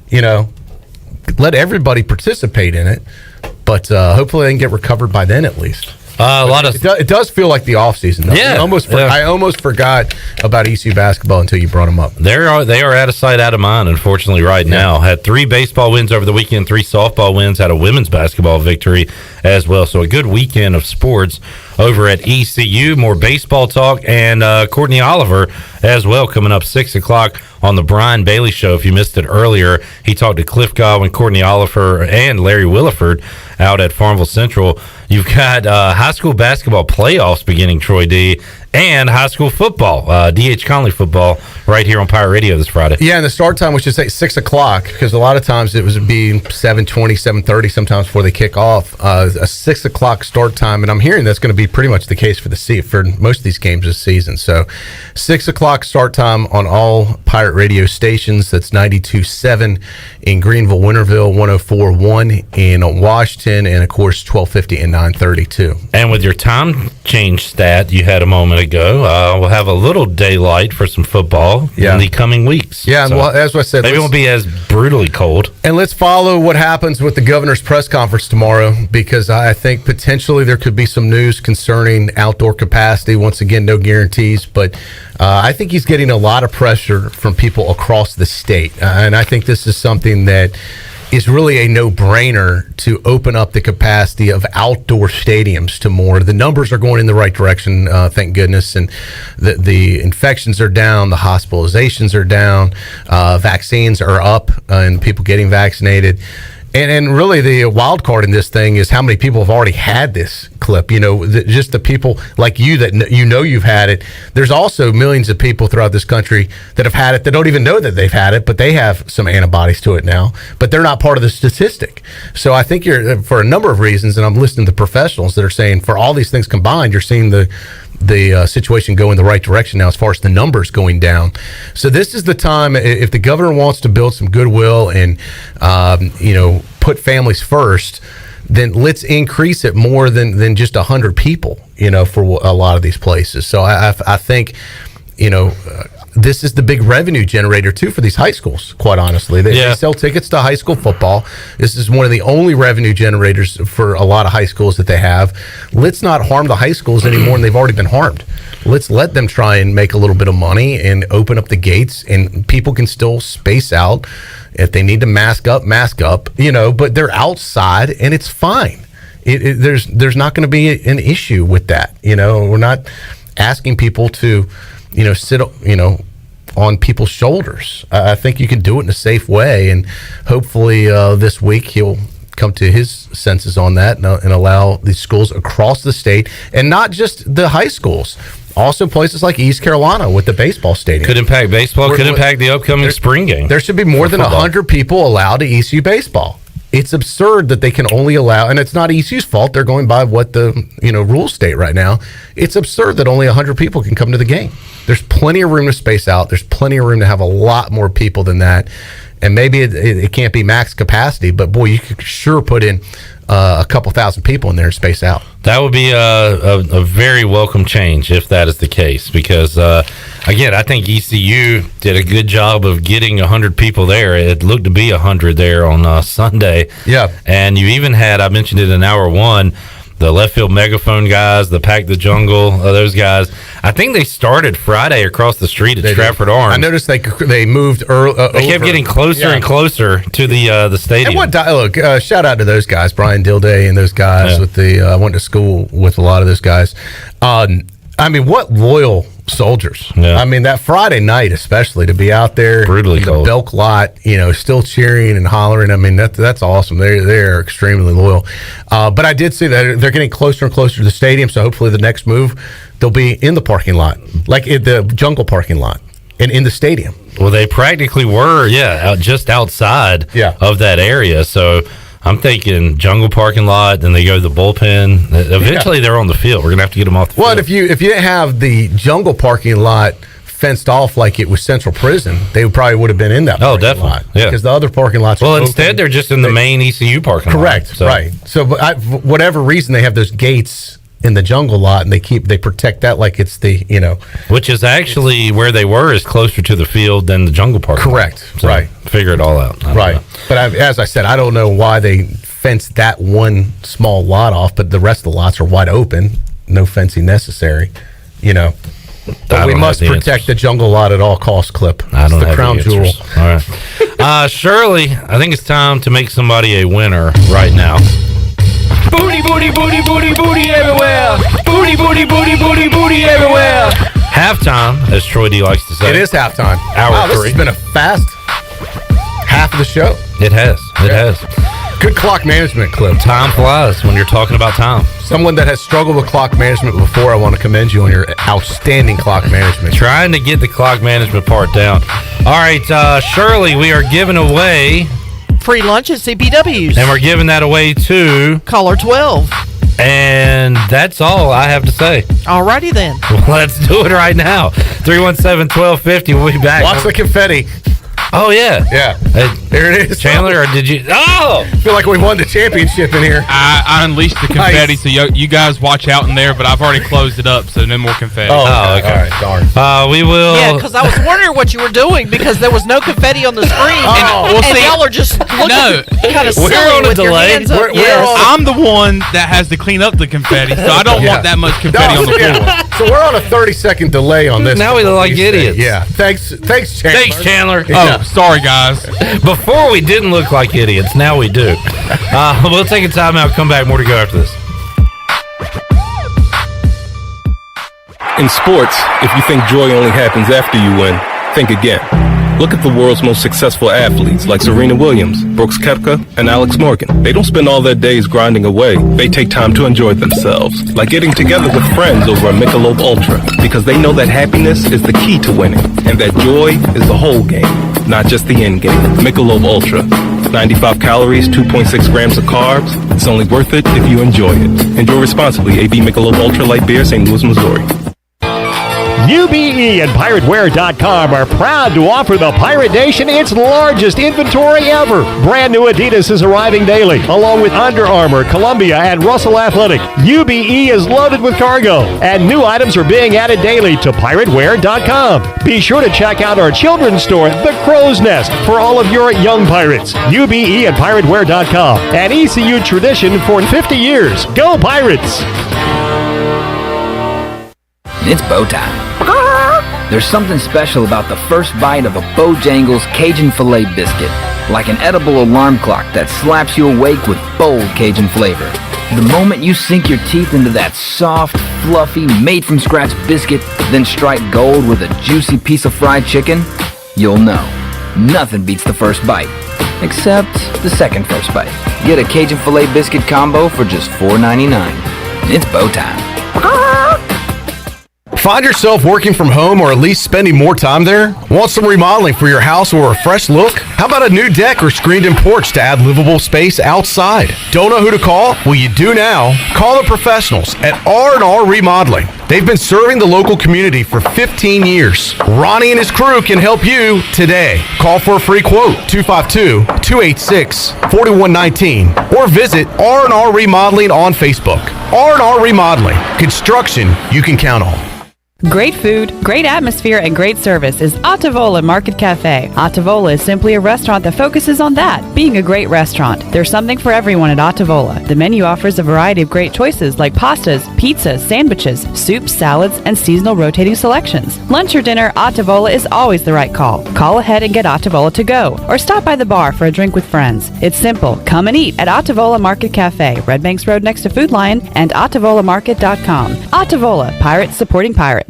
Let everybody participate in it. But hopefully they can get recovered by then at least. It does feel like the off season. Yeah, I almost forgot about ECU basketball until you brought them up. They are out of sight, out of mind. Unfortunately, right now, had 3 baseball wins over the weekend, 3 softball wins, had a women's basketball victory as well. So a good weekend of sports over at ECU. More baseball talk and Courtney Oliver as well coming up 6 o'clock on the Brian Bailey Show. If you missed it earlier, he talked to Cliff Godwin, Courtney Oliver, and Larry Williford out at Farmville Central. You've got high school basketball playoffs beginning, Troy D., and high school football, D.H. Conley football, right here on Pirate Radio this Friday. Yeah, and the start time was just at 6 o'clock because a lot of times it would be 7:20, 7:30 sometimes before they kick off. A 6 o'clock start time, and I'm hearing that's going to be pretty much the case for most of these games this season. So 6 o'clock start time on all Pirate Radio stations. That's 92.7 in Greenville, Winterville, 104.1 in Washington, and of course 1250 and 932. And with your time change stat you had a moment ago, we'll have a little daylight for some football in the coming weeks. Yeah, so, well, as I said, maybe it won't be as brutally cold. And let's follow what happens with the governor's press conference tomorrow, because I think potentially there could be some news concerning outdoor capacity. Once again, no guarantees, but I think he's getting a lot of pressure from people across the state. And I think this is something that is really a no-brainer to open up the capacity of outdoor stadiums to more. The numbers are going in the right direction, thank goodness, and the infections are down, the hospitalizations are down, vaccines are up, and people getting vaccinated. And really the wild card in this thing is how many people have already had this clip. Just the people like you that you've had it. There's also millions of people throughout this country that have had it that don't even know that they've had it, but they have some antibodies to it now, but they're not part of the statistic. So I think for a number of reasons, and I'm listening to professionals that are saying for all these things combined, you're seeing the situation go in the right direction now as far as the numbers going down. So this is the time, if the governor wants to build some goodwill and put families first, then let's increase it more than just 100 people, for a lot of these places. So I think, this is the big revenue generator too for these high schools, quite honestly. They sell tickets to high school football. This is one of the only revenue generators for a lot of high schools that they have. Let's not harm the high schools anymore, and they've already been harmed. Let's let them try and make a little bit of money and open up the gates, and people can still space out If they need to mask up, but they're outside and it's fine. There's not going to be an issue with that. We're not asking people to, sit, on people's shoulders. I think you can do it in a safe way, and hopefully this week he'll come to his senses on that and allow these schools across the state, and not just the high schools. Also, places like East Carolina with the baseball stadium. Could impact baseball, could impact the upcoming spring game. There should be more than 100 people allowed to ECU baseball. It's absurd that they can only allow, and it's not ECU's fault. They're going by what the rules state right now. It's absurd that only 100 people can come to the game. There's plenty of room to space out. There's plenty of room to have a lot more people than that. And maybe it can't be max capacity, but boy, you could sure put in a couple thousand people in there and space out. That would be a very welcome change if that is the case, because again, I think ECU did a good job of getting 100 people there. It looked to be 100 there on Sunday. Yeah, and you even had, I mentioned it in hour one, the left field megaphone guys, the Pack the Jungle, those guys. I think they started Friday across the street at Stratford Arms. I noticed they moved early. They kept getting closer and closer to the stadium. And look, shout out to those guys, Brian Dilday and those guys. With I went to school with a lot of those guys. What loyal soldiers. Yeah. That Friday night, especially, to be out there, brutally the cold. Belk lot, still cheering and hollering. That's awesome. They're extremely loyal. But I did see that they're getting closer and closer to the stadium. So hopefully the next move, they'll be in the parking lot, like in the Jungle parking lot, and in the stadium. Well, they practically were, just outside of that area. So I'm thinking Jungle parking lot, then they go to the bullpen. Eventually, they're on the field. We're gonna have to get them off the field. Well, if you didn't have the Jungle parking lot fenced off like it was Central Prison, they probably would have been in that parking definitely lot. Yeah, because the other parking lots are instead open. they're just in the main ECU parking lot. Correct, right. So whatever reason, they have those gates in the Jungle lot, and they protect that like it's the which is actually where they were is closer to the field than the Jungle parking lot. Correct. So right. Figure it all out. Right. But as I said, I don't know why they fenced that one small lot off, but the rest of the lots are wide open. No fencing necessary. But we must protect the Jungle lot at all costs, Clip. It's the crown jewel. All right. Shirley, I think it's time to make somebody a winner right now. Booty, booty, booty, booty, booty everywhere. Booty, booty, booty, booty, booty everywhere. Halftime, as Troy D likes to say. It is halftime. Hour 3. This has been a fast half of the show. It has. It has. Good clock management, Clip. Time flies when you're talking about time. Someone that has struggled with clock management before, I want to commend you on your outstanding clock management. Trying to get the clock management part down. All right, Shirley, we are giving away free lunch at CPW's. And we're giving that away to caller 12. And that's all I have to say. Alrighty then. Let's do it right now. 317-1250. We'll be back. Watch the confetti. Oh, yeah. Yeah. There it is. Chandler, or did you? Oh! I feel like we won the championship in here. I unleashed the confetti, so you guys watch out in there, but I've already closed it up, so no more confetti. Oh, okay. All right, darn. We will. Yeah, because I was wondering what you were doing because there was no confetti on the screen. And y'all are just looking kind of silly on a with your delay. hands up. Yes. I'm the one that has to clean up the confetti, so I don't want that much confetti on the floor. So we're on a 30-second delay on this. Now we look like idiots. Yeah. Thanks, Chandler. Thanks, Chandler. Oh, sorry, guys. Before we didn't look like idiots. Now we do. We'll take a time out. Come back. More to go after this. In sports, if you think joy only happens after you win, think again. Look at the world's most successful athletes like Serena Williams, Brooks Koepka, and Alex Morgan. They don't spend all their days grinding away. They take time to enjoy themselves, like getting together with friends over a Michelob Ultra, because they know that happiness is the key to winning, and that joy is the whole game, not just the end game. Michelob Ultra. 95 calories, 2.6 grams of carbs. It's only worth it if you enjoy it. Enjoy responsibly. AB Michelob Ultra Light Beer, St. Louis, Missouri. UBE and PirateWear.com are proud to offer the Pirate Nation its largest inventory ever. Brand new Adidas is arriving daily, along with Under Armour, Columbia, and Russell Athletic. UBE is loaded with cargo, and new items are being added daily to PirateWear.com. Be sure to check out our children's store, The Crow's Nest, for all of your young pirates. UBE and PirateWear.com, an ECU tradition for 50 years. Go Pirates! It's bow time. There's something special about the first bite of a Bojangles Cajun filet biscuit. like an edible alarm clock that slaps you awake with bold Cajun flavor. The moment you sink your teeth into that soft, fluffy, made-from-scratch biscuit, then strike gold with a juicy piece of fried chicken, you'll know. Nothing beats the first bite. Except the second first bite. Get a Cajun filet biscuit combo for just $4.99. It's bow time. Find yourself working from home or at least spending more time there? Want some remodeling for your house or a fresh look? How about a new deck or screened-in porch to add livable space outside? Don't know who to call? Well, you do now. Call the professionals at R&R Remodeling. They've been serving the local community for 15 years. Ronnie and his crew can help you today. Call for a free quote, 252-286-4119, or visit R&R Remodeling on Facebook. R&R Remodeling, construction you can count on. Great food, great atmosphere, and great service is Ottavola Market Cafe. Ottavola is simply a restaurant that focuses on that, being a great restaurant. There's something for everyone at Ottavola. The menu offers a variety of great choices like pastas, pizzas, sandwiches, soups, salads, and seasonal rotating selections. Lunch or dinner, Ottavola is always the right call. Call ahead and get Ottavola to go, or stop by the bar for a drink with friends. It's simple. Come and eat at Ottavola Market Cafe, Red Banks Road next to Food Lion, and OttavolaMarket.com. Ottavola, Pirates supporting Pirates.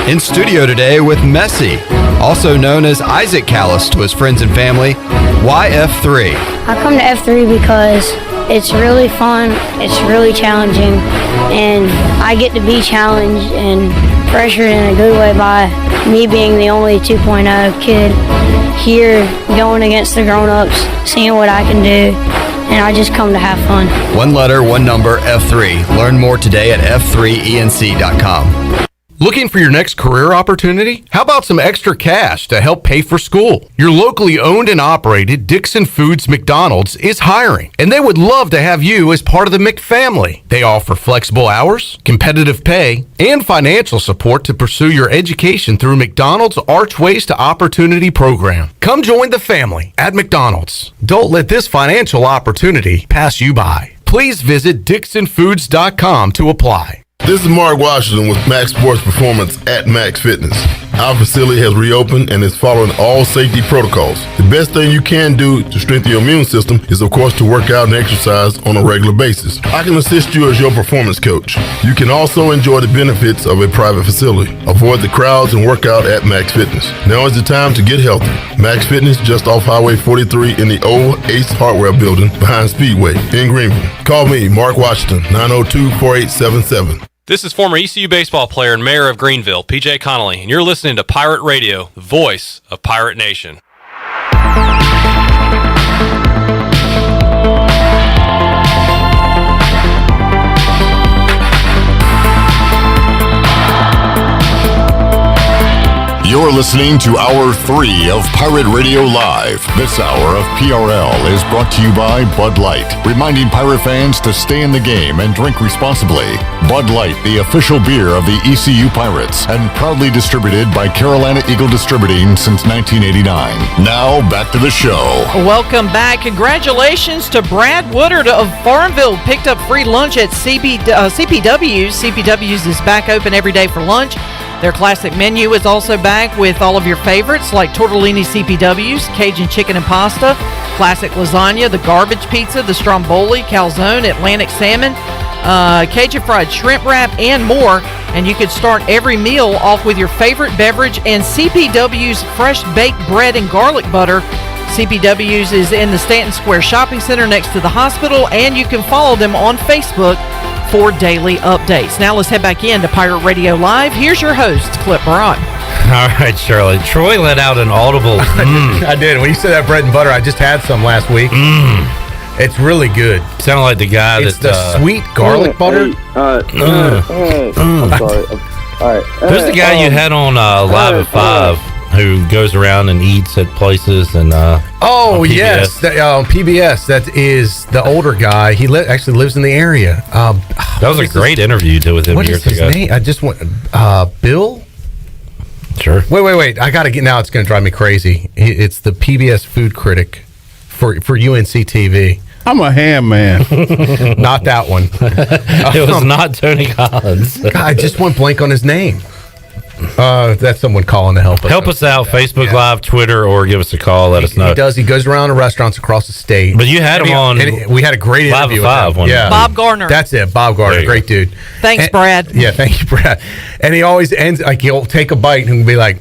In studio today with Messi, also known as Isaac Callis to his friends and family. Why F3? I come to F3 because it's really fun, it's really challenging, and I get to be challenged and pressured in a good way by me being the only 2.0 kid here going against the grown-ups, seeing what I can do, and I just come to have fun. One letter, one number, F3. Learn more today at f3enc.com. Looking for your next career opportunity? How about some extra cash to help pay for school? Your locally owned and operated Dixon Foods McDonald's is hiring, and they would love to have you as part of the McFamily. They offer flexible hours, competitive pay, and financial support to pursue your education through McDonald's Archways to Opportunity program. Come join the family at McDonald's. Don't let this financial opportunity pass you by. Please visit DixonFoods.com to apply. This is Mark Washington with Max Sports Performance at Max Fitness. Our facility has reopened and is following all safety protocols. The best thing you can do to strengthen your immune system is, of course, to work out and exercise on a regular basis. I can assist you as your performance coach. You can also enjoy the benefits of a private facility. Avoid the crowds and work out at Max Fitness. Now is the time to get healthy. Max Fitness, just off Highway 43 in the old Ace Hardware Building behind Speedway in Greenville. Call me, Mark Washington, 902-4877. This is former ECU baseball player and mayor of Greenville, PJ Connolly, and you're listening to Pirate Radio, the voice of Pirate Nation. You're listening to Hour 3 of Pirate Radio Live. This hour of PRL is brought to you by Bud Light, reminding Pirate fans to stay in the game and drink responsibly. Bud Light, the official beer of the ECU Pirates, and proudly distributed by Carolina Eagle Distributing since 1989. Now, back to the show. Welcome back. Congratulations to Brad Woodard of Farmville. Picked up free lunch at CPW's. CPW's is back open every day for lunch. Their classic menu is also back with all of your favorites like tortellini CPWs, Cajun chicken and pasta, classic lasagna, the garbage pizza, the stromboli, calzone, Atlantic salmon, Cajun fried shrimp wrap, and more. And you could start every meal off with your favorite beverage and CPW's fresh baked bread and garlic butter. CPW's is in the Stanton Square Shopping Center next to the hospital, and you can follow them on Facebook for daily updates. Now let's head back into Pirate Radio Live. Here's your host, Clip Barat. All right, Charlie. Troy let out an audible. I did. When you said that bread and butter, I just had some last week. It's really good. Sounded like the guy it's the sweet garlic butter. I'm sorry. All right. Who's the guy you had on Live at 5 who goes around and eats at places and Oh, yes. On PBS. That is the older guy. He actually lives in the area. That was a great interview with him years ago. What is his name? I just want... Bill? Sure. Wait. I got to get... Now it's going to drive me crazy. It's the PBS food critic for UNC TV. I'm a ham man. Not that one. It was not Tony Collins. God, I just went blank on his name. That's someone calling to help us. Help us out. Facebook Live, Twitter, or give us a call. Let us know. He does. He goes around to restaurants across the state. But you had him on. We had a great interview with him. Yeah. Bob Gardner. That's it. Bob Gardner. Great dude. Thanks, Brad. Yeah, thank you, Brad. And he always ends, like, he'll take a bite and be like,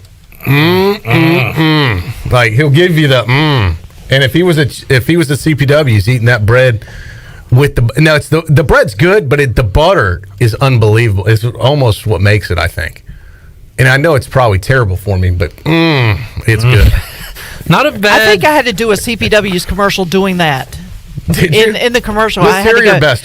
like, he'll give you the And if he was a CPW, he's eating that bread with it's the bread's good, but the butter is unbelievable. It's almost what makes it, I think. And I know it's probably terrible for me, but it's good. Not a bad. I think I had to do a CPW's commercial doing that. In the commercial, Let's I had hear to your go, best.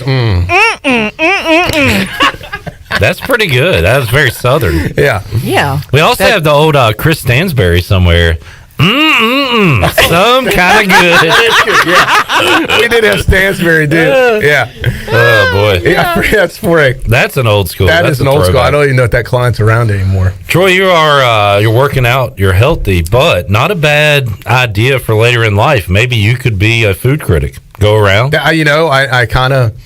That's pretty good. That was very southern. Yeah. Yeah. We also have the old Chris Stansberry somewhere. Some kind of good. Yeah. We did have Stansberry, dude. Yeah. Oh boy. Yeah, that's That's an old school. That's an old school. I don't even know if that client's around anymore. Troy, you are you're working out, you're healthy, but not a bad idea for later in life. Maybe you could be a food critic. Go around. I kind of.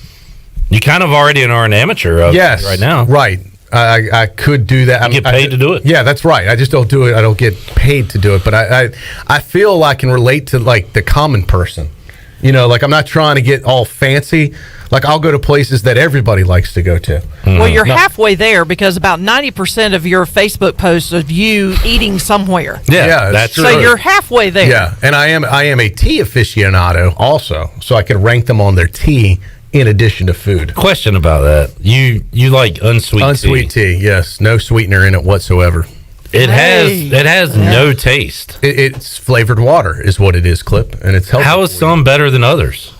You kind of already are an amateur of yes, right now. Right. I could do that. You get paid to do it? Yeah, that's right. I just don't do it. I don't get paid to do it. But I feel I can relate to, like, the common person. Like, I'm not trying to get all fancy. Like, I'll go to places that everybody likes to go to. Well, you're halfway there because about 90% of your Facebook posts of you eating somewhere. Yeah, that's true. So you're halfway there. Yeah, and I am a tea aficionado also, so I can rank them on their tea in addition to food. Question about that. You like unsweet tea? Yes, no sweetener in it whatsoever. It has no taste. It's flavored water is what it is, Clip, and it's healthy. How is some better than others?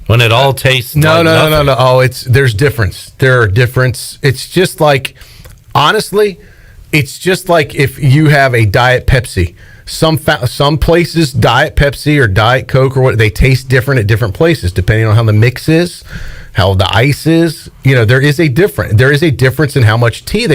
When it all tastes no. Oh, there's difference. There are difference. It's just like, honestly, it's just like if you have a Diet Pepsi. Some places, Diet Pepsi or Diet Coke or what, they taste different at different places depending on how the mix is, how the ice is. There is a difference in how much tea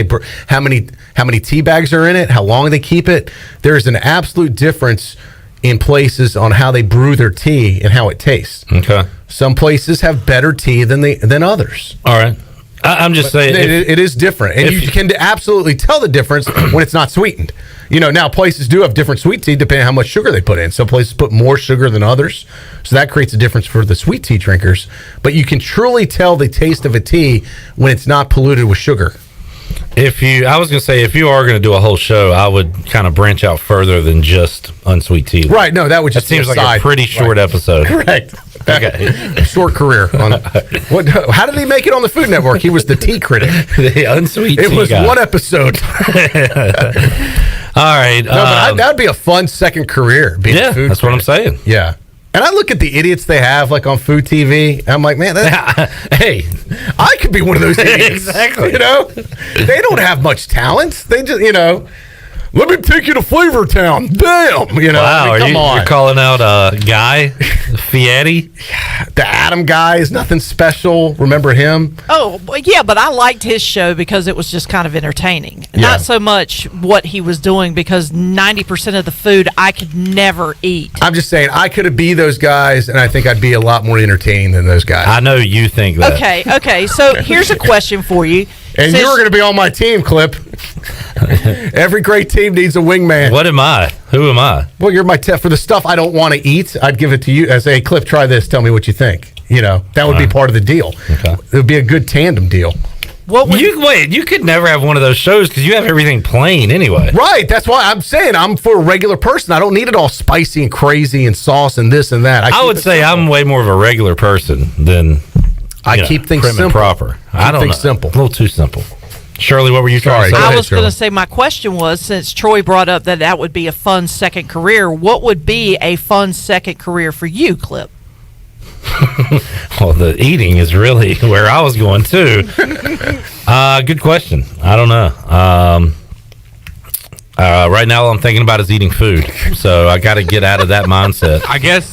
how many tea bags are in it, how long they keep it. There is an absolute difference in places on how they brew their tea and how it tastes. Okay. Some places have better tea than others. All right. I'm just saying it is different, and you can absolutely tell the difference when it's not sweetened. Now places do have different sweet tea depending on how much sugar they put in. Some places put more sugar than others, so that creates a difference for the sweet tea drinkers. But you can truly tell the taste of a tea when it's not polluted with sugar. I was going to say, if you are going to do a whole show, I would kind of branch out further than just unsweet tea. Right. No, that would just seems like a pretty short episode. Correct. Okay. Short career. How did he make it on the Food Network? He was the tea critic. The unsweet tea. It was guy. one episode. All right. No, but that'd be a fun second career. Being a food that's critic. what I'm saying. Yeah. And I look at the idiots they have, like, on Food TV. And I'm like, man, hey, I could be one of those idiots. Exactly. They don't have much talent. They just, let me take you to Flavor Town. Damn. Wow. come on. You're calling out Guy Fieri? The Adam guy is nothing special. Remember him? Oh, well, yeah, but I liked his show because it was just kind of entertaining. Yeah. Not so much what he was doing, because 90% of the food I could never eat. I'm just saying, I could be those guys, and I think I'd be a lot more entertaining than those guys. I know you think that. Okay. So here's a question for you. And you were going to be on my team, Clip. Every great team needs a wingman. What am I? Who am I? Well, you're my for the stuff I don't want to eat. I'd give it to you as a Clip. Try this. Tell me what you think. That would be part of the deal. Okay. It would be a good tandem deal. You could never have one of those shows because you have everything plain anyway. Right. That's why I'm saying I'm for a regular person. I don't need it all spicy and crazy and sauce and this and that. I would say I'm way more of a regular person than I keep things prim simple. and proper. I don't know. Simple. A little too simple. Shirley, what were you trying to say? I was going to say, my question was, since Troy brought up that would be a fun second career, what would be a fun second career for you, Clip? Well, the eating is really where I was going too. Good question. I don't know. Right now, all I'm thinking about is eating food. So I got to get out of that mindset. I guess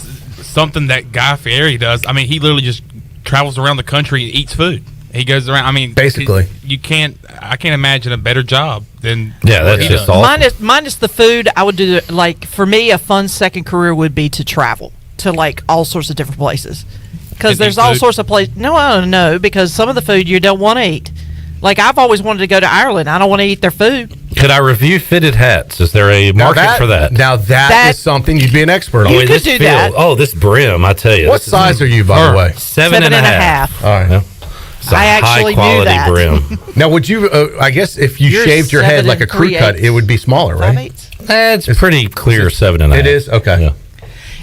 something that Guy Fieri does. I mean, he literally just travels around the country and eats food. He goes around. I mean, basically, I can't imagine a better job than that's just awesome. Minus the food, I would do for me, a fun second career would be to travel to all sorts of different places, because there's all sorts of places. No, I don't know, because some of the food you don't want to eat. Like, I've always wanted to go to Ireland. I don't want to eat their food. Could I review fitted hats? Is there a market for that? Now that is something you'd be an expert on. You could do that. Oh, this brim, I tell you. What size are you, by the way? 7.5. All right. It's a I actually high knew quality that. brim. Now, would you? I guess if you You're shaved your head 7 like a crew cut, 3/8. it would be smaller, right? It's pretty clear 7.5. It is okay.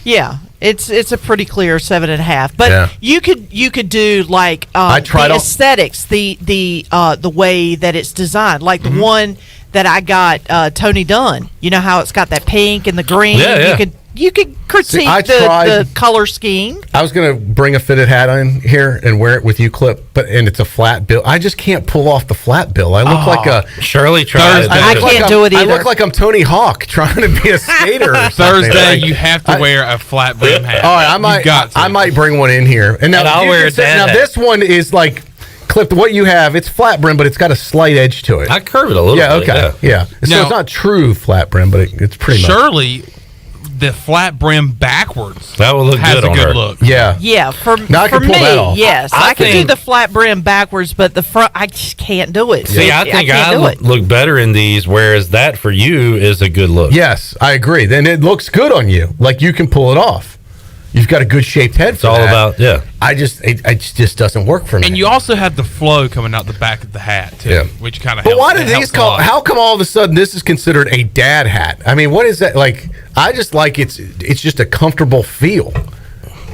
Yeah, it's a pretty clear 7.5. But Yeah. you could do like I tried the on- aesthetics, the way that it's designed, like the one that I got Tony Dunn. You know how it's got that pink and the green. Yeah, yeah. You could critique I the tried- color scheme. I was gonna bring a fitted hat on here and wear it with you, Clip, and it's a flat bill. I just can't pull off the flat bill. I look like a Shirley tried. I can't do it either. I look like I'm Tony Hawk trying to be a skater. Or something. Thursday, Like, you have to wear a flat brim hat. All right, I might bring one in here. And now And I'll you wear can a say- dad now hat. this one is like Clip. What you have, it's flat brim, but it's got a slight edge to it. I curve it a little Yeah, bit. okay, yeah. So Now- it's not true flat brim, but it's pretty much. Surely, the flat brim backwards That would look has good a on good her. look. Yeah. Yeah, for Now I for can pull me, that off. yes, I I could do think- the flat brim backwards, but the front, I just can't do it. See, I think can't I do it. look better in these, whereas that for you is a good look. Yes, I agree. Then it looks good on you. Like you can pull it off. You've got a good shaped head. It's all about, yeah. It just doesn't work for me. And you also have the flow coming out the back of the hat, too, Yeah. which kind of But helps. why do it these helps a call? lot. How come all of a sudden this is considered a dad hat? I mean, what is that like? I just like it's just a comfortable feel,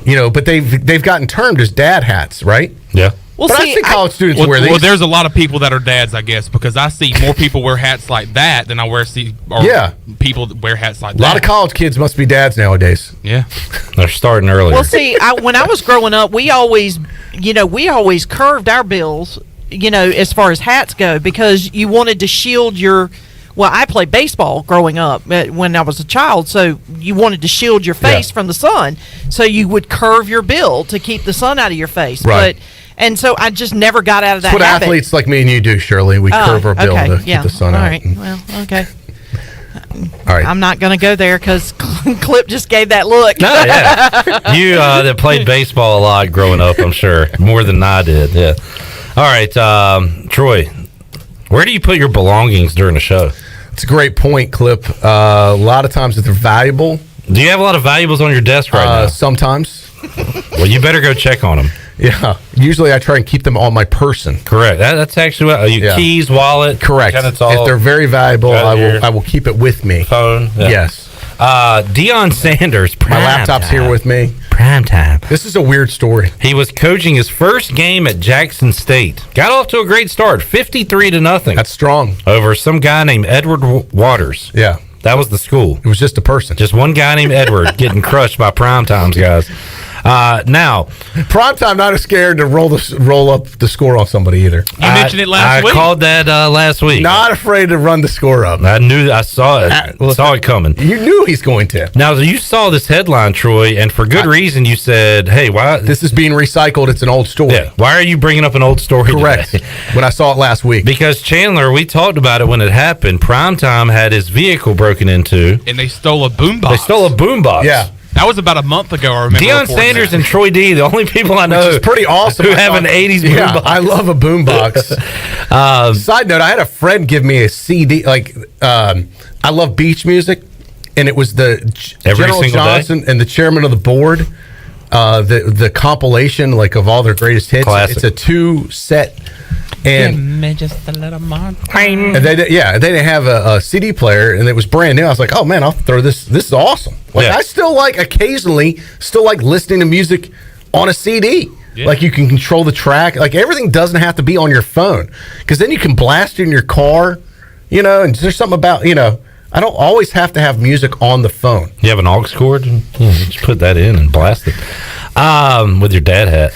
But they've gotten termed as dad hats, right? Yeah. Well, but see, I see college students Well, wear these. well, there's a lot of people that are dads, I guess, because I see more people wear hats like that than Yeah. people that wear hats like a that. lot of college kids must be dads nowadays. Yeah. They're starting earlier. Well, see, when I was growing up, we always curved our bills, as far as hats go, because you wanted to shield your. Well, I played baseball growing up when I was a child, so you wanted to shield your face from the sun, so you would curve your bill to keep the sun out of your face. Right. And so I just never got out of that That's what habit. athletes like me and you do, Shirley. We curve our bill to keep the sun All out. right. Well, okay. All right. I'm not going to go there because Clip just gave that look. No, yeah. You that played baseball a lot growing up, I'm sure. More than I did, yeah. All right, Troy, where do you put your belongings during the show? It's a great point, Clip. A lot of times if they're valuable. Do you have a lot of valuables on your desk right now? Sometimes. Well, you better go check on them. Yeah. Usually I try and keep them on my person. Correct. That's actually what keys, wallet. Correct. Kind of all If they're very valuable, got your I will keep it with me. phone. Yeah. Yes. Deion Sanders. My laptop's here with me. Prime time. This is a weird story. He was coaching his first game at Jackson State. Got off to a great start, 53-0. That's strong. Over some guy named Edward Waters. Yeah. That was the school. It was just a person. Just one guy named Edward getting crushed by Prime Times guys. Now, Primetime not as scared to roll up the score on somebody either. You mentioned it last week. I called that last week. Not afraid to run the score up. I saw it. Saw it coming. You knew he's going to. Now, you saw this headline, Troy, and for good reason you said, hey, why? This is being recycled. It's an old story. Yeah. Why are you bringing up an old story Correct. today? When I saw it last week. Because, Chandler, we talked about it when it happened. Primetime had his vehicle broken into. And they stole a boombox. They stole a boombox. Yeah. That was about a month ago, I remember. Deion Sanders that. and Troy D, the only people I know Which is pretty awesome. who have an 80s boombox. Yeah, I love a boombox. Side note, I had a friend give me a CD. I love beach music, and it was the Every General single Johnson day? and the chairman of the board. The compilation of all their greatest hits. Classic. It's a 2-set. And just a little more. And they didn't have a CD player, and it was brand new. I was like, oh man, I'll throw this. This is awesome. I still occasionally listening to music on a CD. Yeah. You can control the track. Everything doesn't have to be on your phone, because then you can blast it in your car. And there's something about I don't always have to have music on the phone. You have an aux cord? Just put that in and blast it. With your dad hat.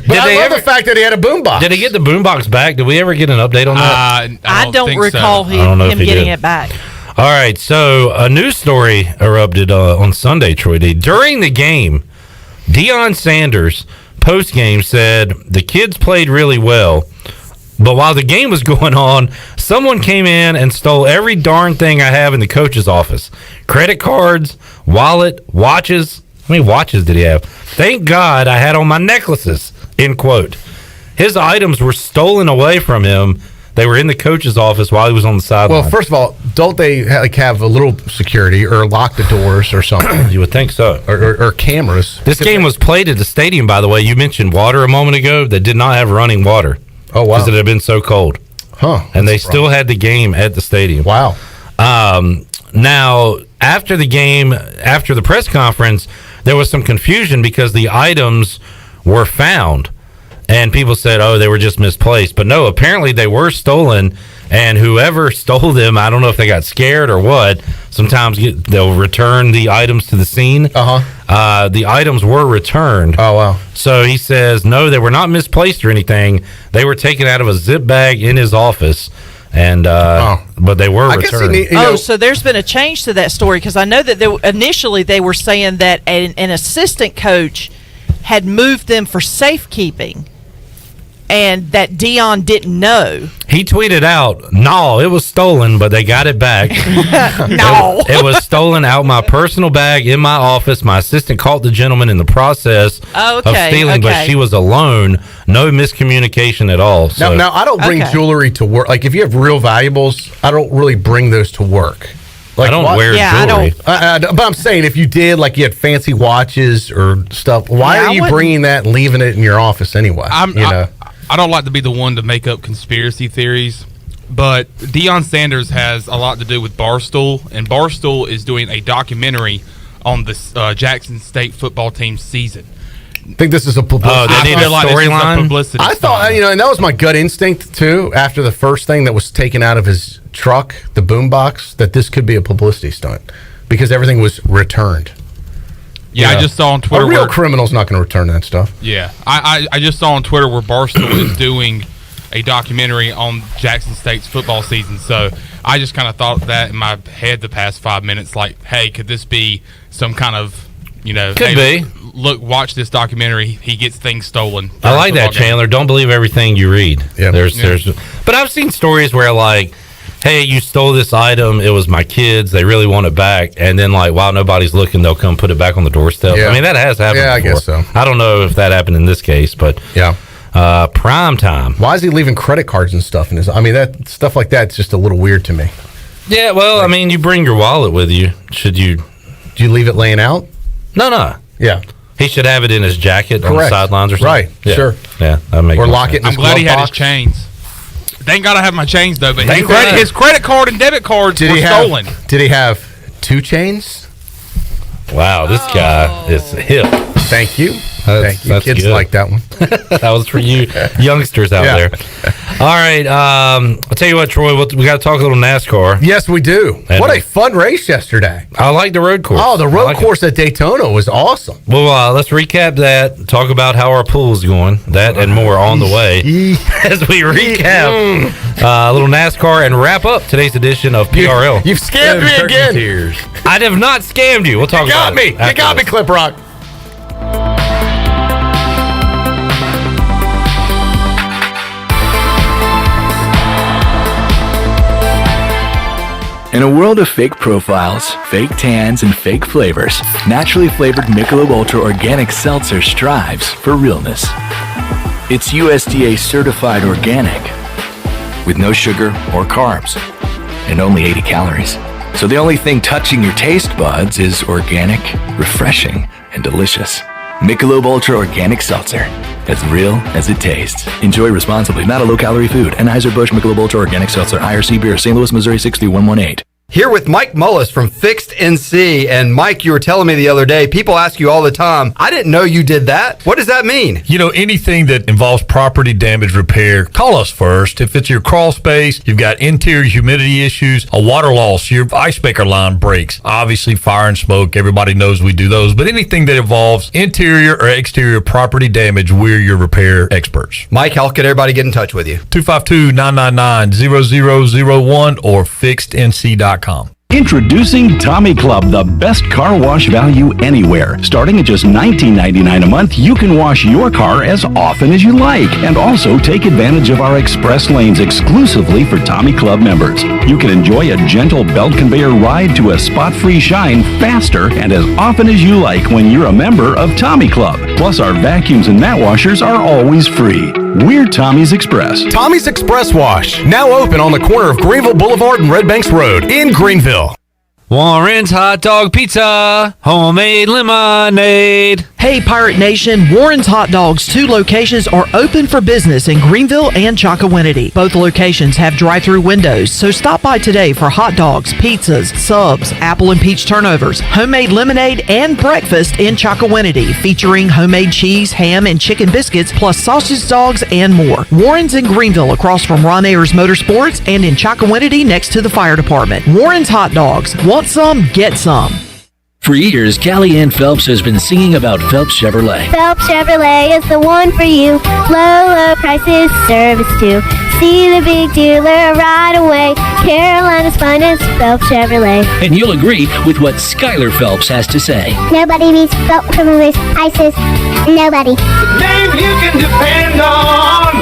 But I love the fact that he had a boombox. Did he get the boombox back? Did we ever get an update on that? I don't recall him getting it back. All right, so a news story erupted on Sunday, Troy D. During the game, Deion Sanders, post-game, said the kids played really well, but while the game was going on, someone came in and stole every darn thing I have in the coach's office. Credit cards, wallet, watches. How many watches did he have? Thank God I had on my necklaces, end quote. his items were stolen away from him. They were in the coach's office while he was on the sideline. Well, first of all, don't they have a little security or lock the doors or something? You would think so. Or cameras. This game was played at the stadium, by the way. You mentioned water a moment ago. They did not have running water. Oh, wow. Because it had been so cold. Huh. And they still had the game at the stadium. Wow. Now, after the game, after the press conference, there was some confusion because the items were found. And people said, oh, they were just misplaced. But no, apparently they were stolen. And whoever stole them, I don't know if they got scared or what. Sometimes they'll return the items to the scene. The items were returned. Oh, wow. So he says, no, they were not misplaced or anything. They were taken out of a zip bag in his office. And but they were returned. So there's been a change to that story, because I know that initially they were saying that an assistant coach had moved them for safekeeping, and that Dion didn't know. He tweeted out, no, it was stolen, but they got it back. No. It was stolen out my personal bag in my office. My assistant caught the gentleman in the process of stealing, but she was alone. No miscommunication at all. So. Now I don't bring jewelry to work. Like, if you have real valuables, I don't really bring those to work. Like, I don't wear jewelry. But I'm saying, if you did, like, you had fancy watches or stuff, why are you bringing that and leaving it in your office anyway? I don't like to be the one to make up conspiracy theories, but Deion Sanders has a lot to do with Barstool, and Barstool is doing a documentary on the Jackson State football team's season. I think this is a publicity. They need a storyline. I thought, and that was my gut instinct too. After the first thing that was taken out of his truck, the boombox, that this could be a publicity stunt because everything was returned. Yeah, I just saw on Twitter. A real criminal's not going to return that stuff. Yeah, I just saw on Twitter where Barstool is doing a documentary on Jackson State's football season. So I just kind of thought that in my head the past 5 minutes, like, hey, could this be some kind of, Could be. Look, watch this documentary. He gets things stolen. I like that, Chandler. Don't believe everything you read. Yeah. But I've seen stories where, like, hey, you stole this item. It was my kids. They really want it back. And then, like, while nobody's looking, they'll come put it back on the doorstep. Yeah. I mean, that has happened before. I guess so. I don't know if that happened in this case, but prime time. Why is he leaving credit cards and stuff in his? I mean, that stuff like that's just a little weird to me. Yeah, well, I mean, you bring your wallet with you. Should you? Do you leave it laying out? No. Yeah. He should have it in his jacket on the sidelines or something. Right, yeah. Sure. Yeah, that makes or sense. lock it in his I'm glad he had box. his chains. Thank God I have my chains, though. But Thank his credit card and debit cards were stolen. Did he have 2 chains? Wow, this guy is hip. Thank you. Thank you. That's Kids good. like that one. That was for you youngsters out there. All right. I'll tell you what, Troy, we got to talk a little NASCAR. Yes, we do. And what a fun race yesterday. I like the road course. Oh, the road course at Daytona was awesome. Well, let's recap that. Talk about how our pool's going. That and more on the way as we recap a little NASCAR and wrap up today's edition of PRL. You've scammed me again. Tears. I have not scammed you. We'll talk about it. You got me, Clip Rock. In a world of fake profiles, fake tans, and fake flavors, naturally flavored Michelob Ultra Organic Seltzer strives for realness. It's USDA certified organic, with no sugar or carbs, and only 80 calories. So the only thing touching your taste buds is organic, refreshing, and delicious. Michelob Ultra Organic Seltzer, as real as it tastes. Enjoy responsibly, not a low-calorie food. Anheuser-Busch Michelob Ultra Organic Seltzer, IRC Beer, St. Louis, Missouri 63118. Here with Mike Mullis from Fixed NC. And Mike, you were telling me the other day, people ask you all the time, I didn't know you did that. What does that mean? Anything that involves property damage repair, call us first. If it's your crawl space, you've got interior humidity issues, a water loss, your ice maker line breaks, obviously fire and smoke, everybody knows we do those. But anything that involves interior or exterior property damage, we're your repair experts. Mike, how can everybody get in touch with you? 252-999-0001 or fixednc.com. Introducing Tommy Club, the best car wash value anywhere. Starting at just $19.99 a month, you can wash your car as often as you like, and also take advantage of our express lanes exclusively for Tommy Club members. You can enjoy a gentle belt conveyor ride to a spot-free shine faster and as often as you like when you're a member of Tommy Club. Plus, our vacuums and mat washers are always free. We're Tommy's Express. Tommy's Express Wash, now open on the corner of Greenville Boulevard and Red Banks Road in Greenville. Warren's Hot Dog Pizza, homemade lemonade. Hey, Pirate Nation, Warren's Hot Dogs, 2 locations are open for business in Greenville and Chocowinity. Both locations have drive-through windows, so stop by today for hot dogs, pizzas, subs, apple and peach turnovers, homemade lemonade, and breakfast in Chocowinity, featuring homemade cheese, ham, and chicken biscuits, plus sausage dogs and more. Warren's in Greenville, across from Ron Ayers Motorsports, and in Chocowinity, next to the fire department. Warren's Hot Dogs. Want some? Get some. For years, Callie Ann Phelps has been singing about Phelps Chevrolet. Phelps Chevrolet is the one for you. Low prices, service too. See the big dealer right away. Carolina's finest, Phelps Chevrolet. And you'll agree with what Skylar Phelps has to say. Nobody beats Phelps Chevrolet's prices. Nobody. The name you can depend on.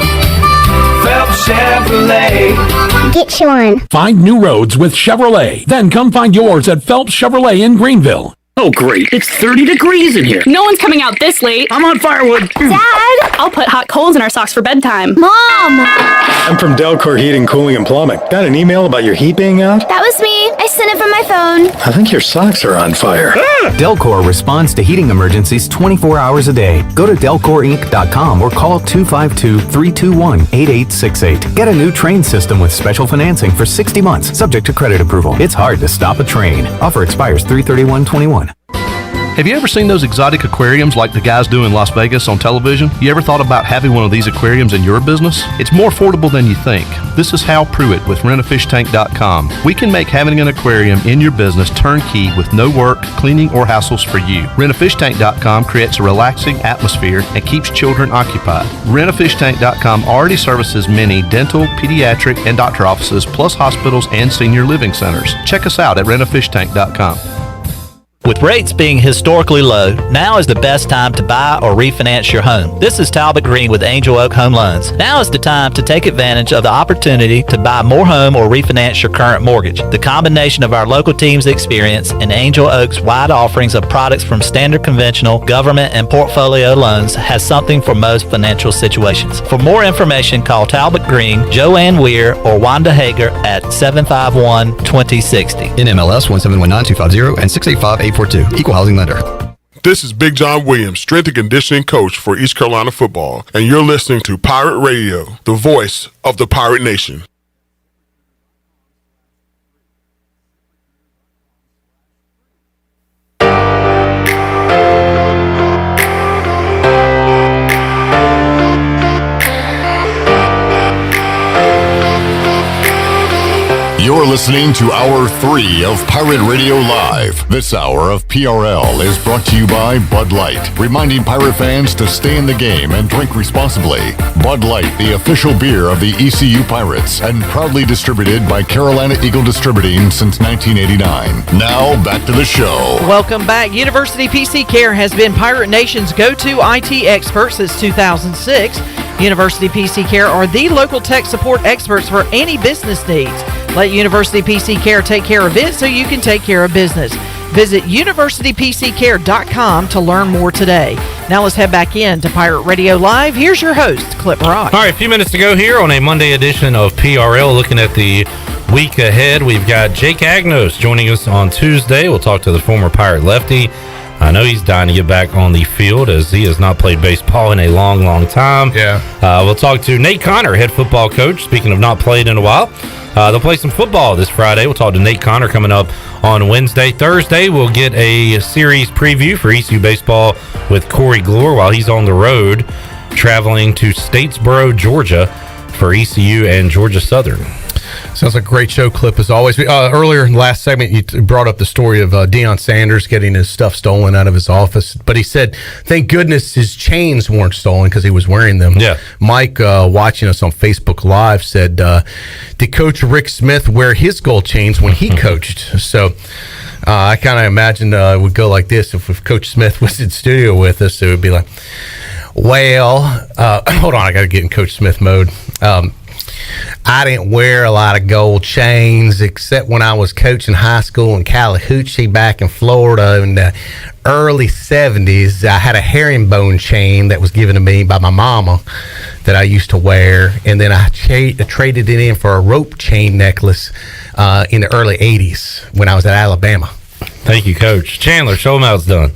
Phelps Chevrolet. Get you one. Find new roads with Chevrolet. Then come find yours at Phelps Chevrolet in Greenville. Oh, great. It's 30 degrees in here. No one's coming out this late. I'm on firewood. Dad! I'll put hot coals in our socks for bedtime. Mom! I'm from Delcor Heating, Cooling, and Plumbing. Got an email about your heat being out? That was me. I sent it from my phone. I think your socks are on fire. Delcor responds to heating emergencies 24 hours a day. Go to delcorinc.com or call 252-321-8868. Get a new train system with special financing for 60 months, subject to credit approval. It's hard to stop a train. Offer expires 3/31/21. Have you ever seen those exotic aquariums like the guys do in Las Vegas on television? You ever thought about having one of these aquariums in your business? It's more affordable than you think. This is Hal Pruitt with rentafishtank.com. We can make having an aquarium in your business turnkey with no work, cleaning, or hassles for you. Rentafishtank.com creates a relaxing atmosphere and keeps children occupied. Rentafishtank.com already services many dental, pediatric, and doctor offices, plus hospitals and senior living centers. Check us out at rentafishtank.com. With rates being historically low, now is the best time to buy or refinance your home. This is Talbot Green with Angel Oak Home Loans. Now is the time to take advantage of the opportunity to buy more home or refinance your current mortgage. The combination of our local team's experience and Angel Oak's wide offerings of products from standard conventional, government, and portfolio loans has something for most financial situations. For more information, call Talbot Green, Joanne Weir, or Wanda Hager at 751-2060. NMLS 1719250 and 685-842. Equal housing lender. This is Big John Williams, strength and conditioning coach for East Carolina football, and you're listening to Pirate Radio, the voice of the Pirate Nation. You're listening to Hour 3 of Pirate Radio Live. This hour of PRL is brought to you by Bud Light, reminding Pirate fans to stay in the game and drink responsibly. Bud Light, the official beer of the ECU Pirates, and proudly distributed by Carolina Eagle Distributing since 1989. Now, back to the show. Welcome back. University PC Care has been Pirate Nation's go-to IT expert since 2006. University PC Care are the local tech support experts for any business needs. Let University PC Care take care of it so you can take care of business. Visit universitypccare.com to learn more today. Now let's head back in to Pirate Radio Live. Here's your host, Clip Rock. All right, a few minutes to go here on a Monday edition of PRL. Looking at the week ahead, we've got Jake Agnos joining us on Tuesday. We'll talk to the former Pirate lefty. I know he's dying to get back on the field as he has not played baseball in a long, long time. Yeah. We'll talk to Nate Connor, head football coach. Speaking of not played in a while, they'll play some football this Friday. We'll talk to Nate Connor coming up on Wednesday. Thursday, we'll get a series preview for ECU baseball with Corey Glore while he's on the road traveling to Statesboro, Georgia for ECU and Georgia Southern. Sounds like a great show, Clip, as always. Earlier in the last segment, you brought up the story of Deion Sanders getting his stuff stolen out of his office. But he said, thank goodness his chains weren't stolen because he was wearing them. Yeah. Mike, watching us on Facebook Live, said, did Coach Rick Smith wear his gold chains when he coached? So I kind of imagined it would go like this. If Coach Smith was in studio with us, it would be like, well, hold on, I got to get in Coach Smith mode. I didn't wear a lot of gold chains except when I was coaching high school in Calahoochee back in Florida, and early 70s, I had a herringbone chain that was given to me by my mama that I used to wear, and then I traded it in for a rope chain necklace in the early 80s when I was at Alabama. Thank you, Coach. Chandler, show them how it's done.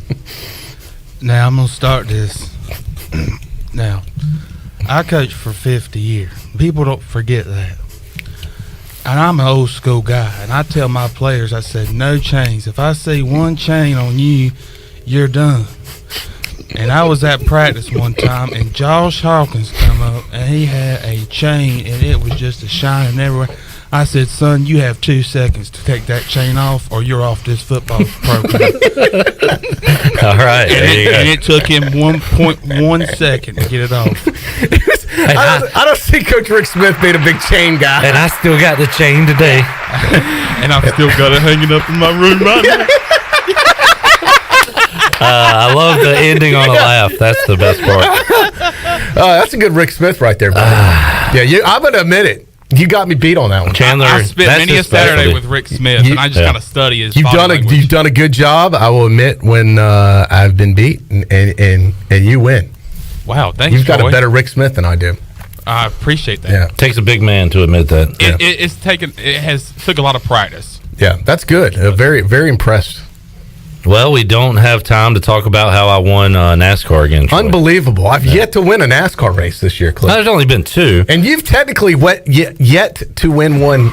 Now, I'm going to start this. Now, I coached for 50 years. People don't forget that. And I'm an old school guy, and I tell my players, I said, no chains. If I see one chain on you, you're done. And I was at practice one time, and Josh Hawkins come up, and he had a chain, and it was just a shining everywhere. I said, son, you have 2 seconds to take that chain off, or you're off this football program. All right. And it took him 1.1 second to get it off. I don't see Coach Rick Smith being a big chain guy. And I still got the chain today. And I've still got it hanging up in my room right now. I love the ending on a laugh. That's the best part. That's a good Rick Smith right there, buddy. I'm going to admit it. You got me beat on that one. Chandler, I spent many a Saturday with Rick Smith, and I just kind of study his body language. You've done a good job. I will admit when I've been beat, and you win. Wow, thanks, You've got Troy. a better Rick Smith than I do. I appreciate that. Yeah. Takes a big man to admit that. It has took a lot of practice. Yeah, that's good. Very, very impressed. Well, we don't have time to talk about how I won NASCAR again. Troy. Unbelievable. I've yet to win a NASCAR race this year, Cliff. There's only been 2. And you've technically yet to win one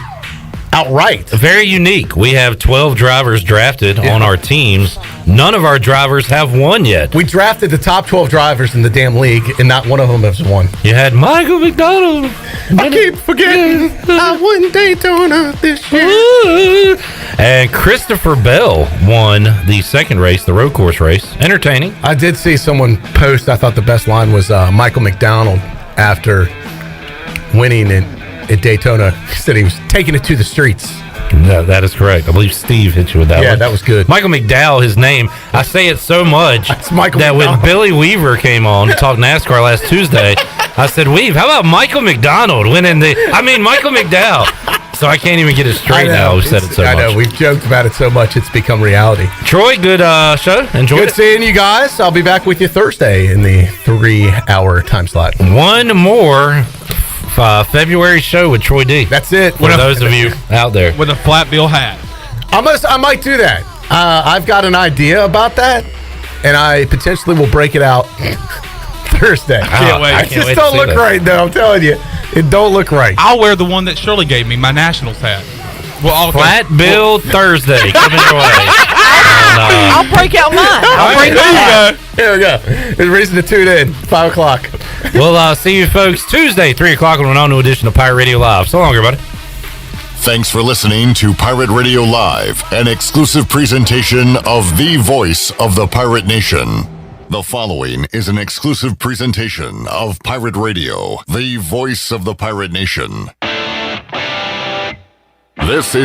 outright. Very unique. We have 12 drivers drafted on our teams. None of our drivers have won yet. We drafted the top 12 drivers in the damn league, and not one of them has won. You had Michael McDonald. I keep forgetting I won Daytona this year. And Christopher Bell won the second race, the road course race. Entertaining. I did see someone post, I thought the best line was Michael McDonald after winning at Daytona. He said he was taking it to the streets. No, that is correct. I believe Steve hit you with that one. Yeah, that was good. Michael McDowell, his name. I say it so much that McDowell. when Billy Weaver came on to talk NASCAR last Tuesday, I said, Weave, how about Michael McDonald winning Michael McDowell. So I can't even get it straight now. We've said it so much. I know. We've joked about it so much, it's become reality. Troy, good show. Enjoy Good seeing you guys. I'll be back with you Thursday in the 3-hour time slot. One more February show with Troy D. That's it. For those of you out there. With a flat bill hat. I might do that. I've got an idea about that, and I potentially will break it out Thursday. Can't wait. I just don't look right, though. I'm telling you. It don't look right. I'll wear the one that Shirley gave me, my Nationals hat. Flat bill Thursday coming your way. I'll break out mine. I'll break mine out. There we go. There's a reason to tune in. 5 o'clock. We'll see you folks Tuesday, 3 o'clock on an all-new edition of Pirate Radio Live. So long, everybody. Thanks for listening to Pirate Radio Live, an exclusive presentation of the voice of the Pirate Nation. The following is an exclusive presentation of Pirate Radio, the voice of the Pirate Nation. This is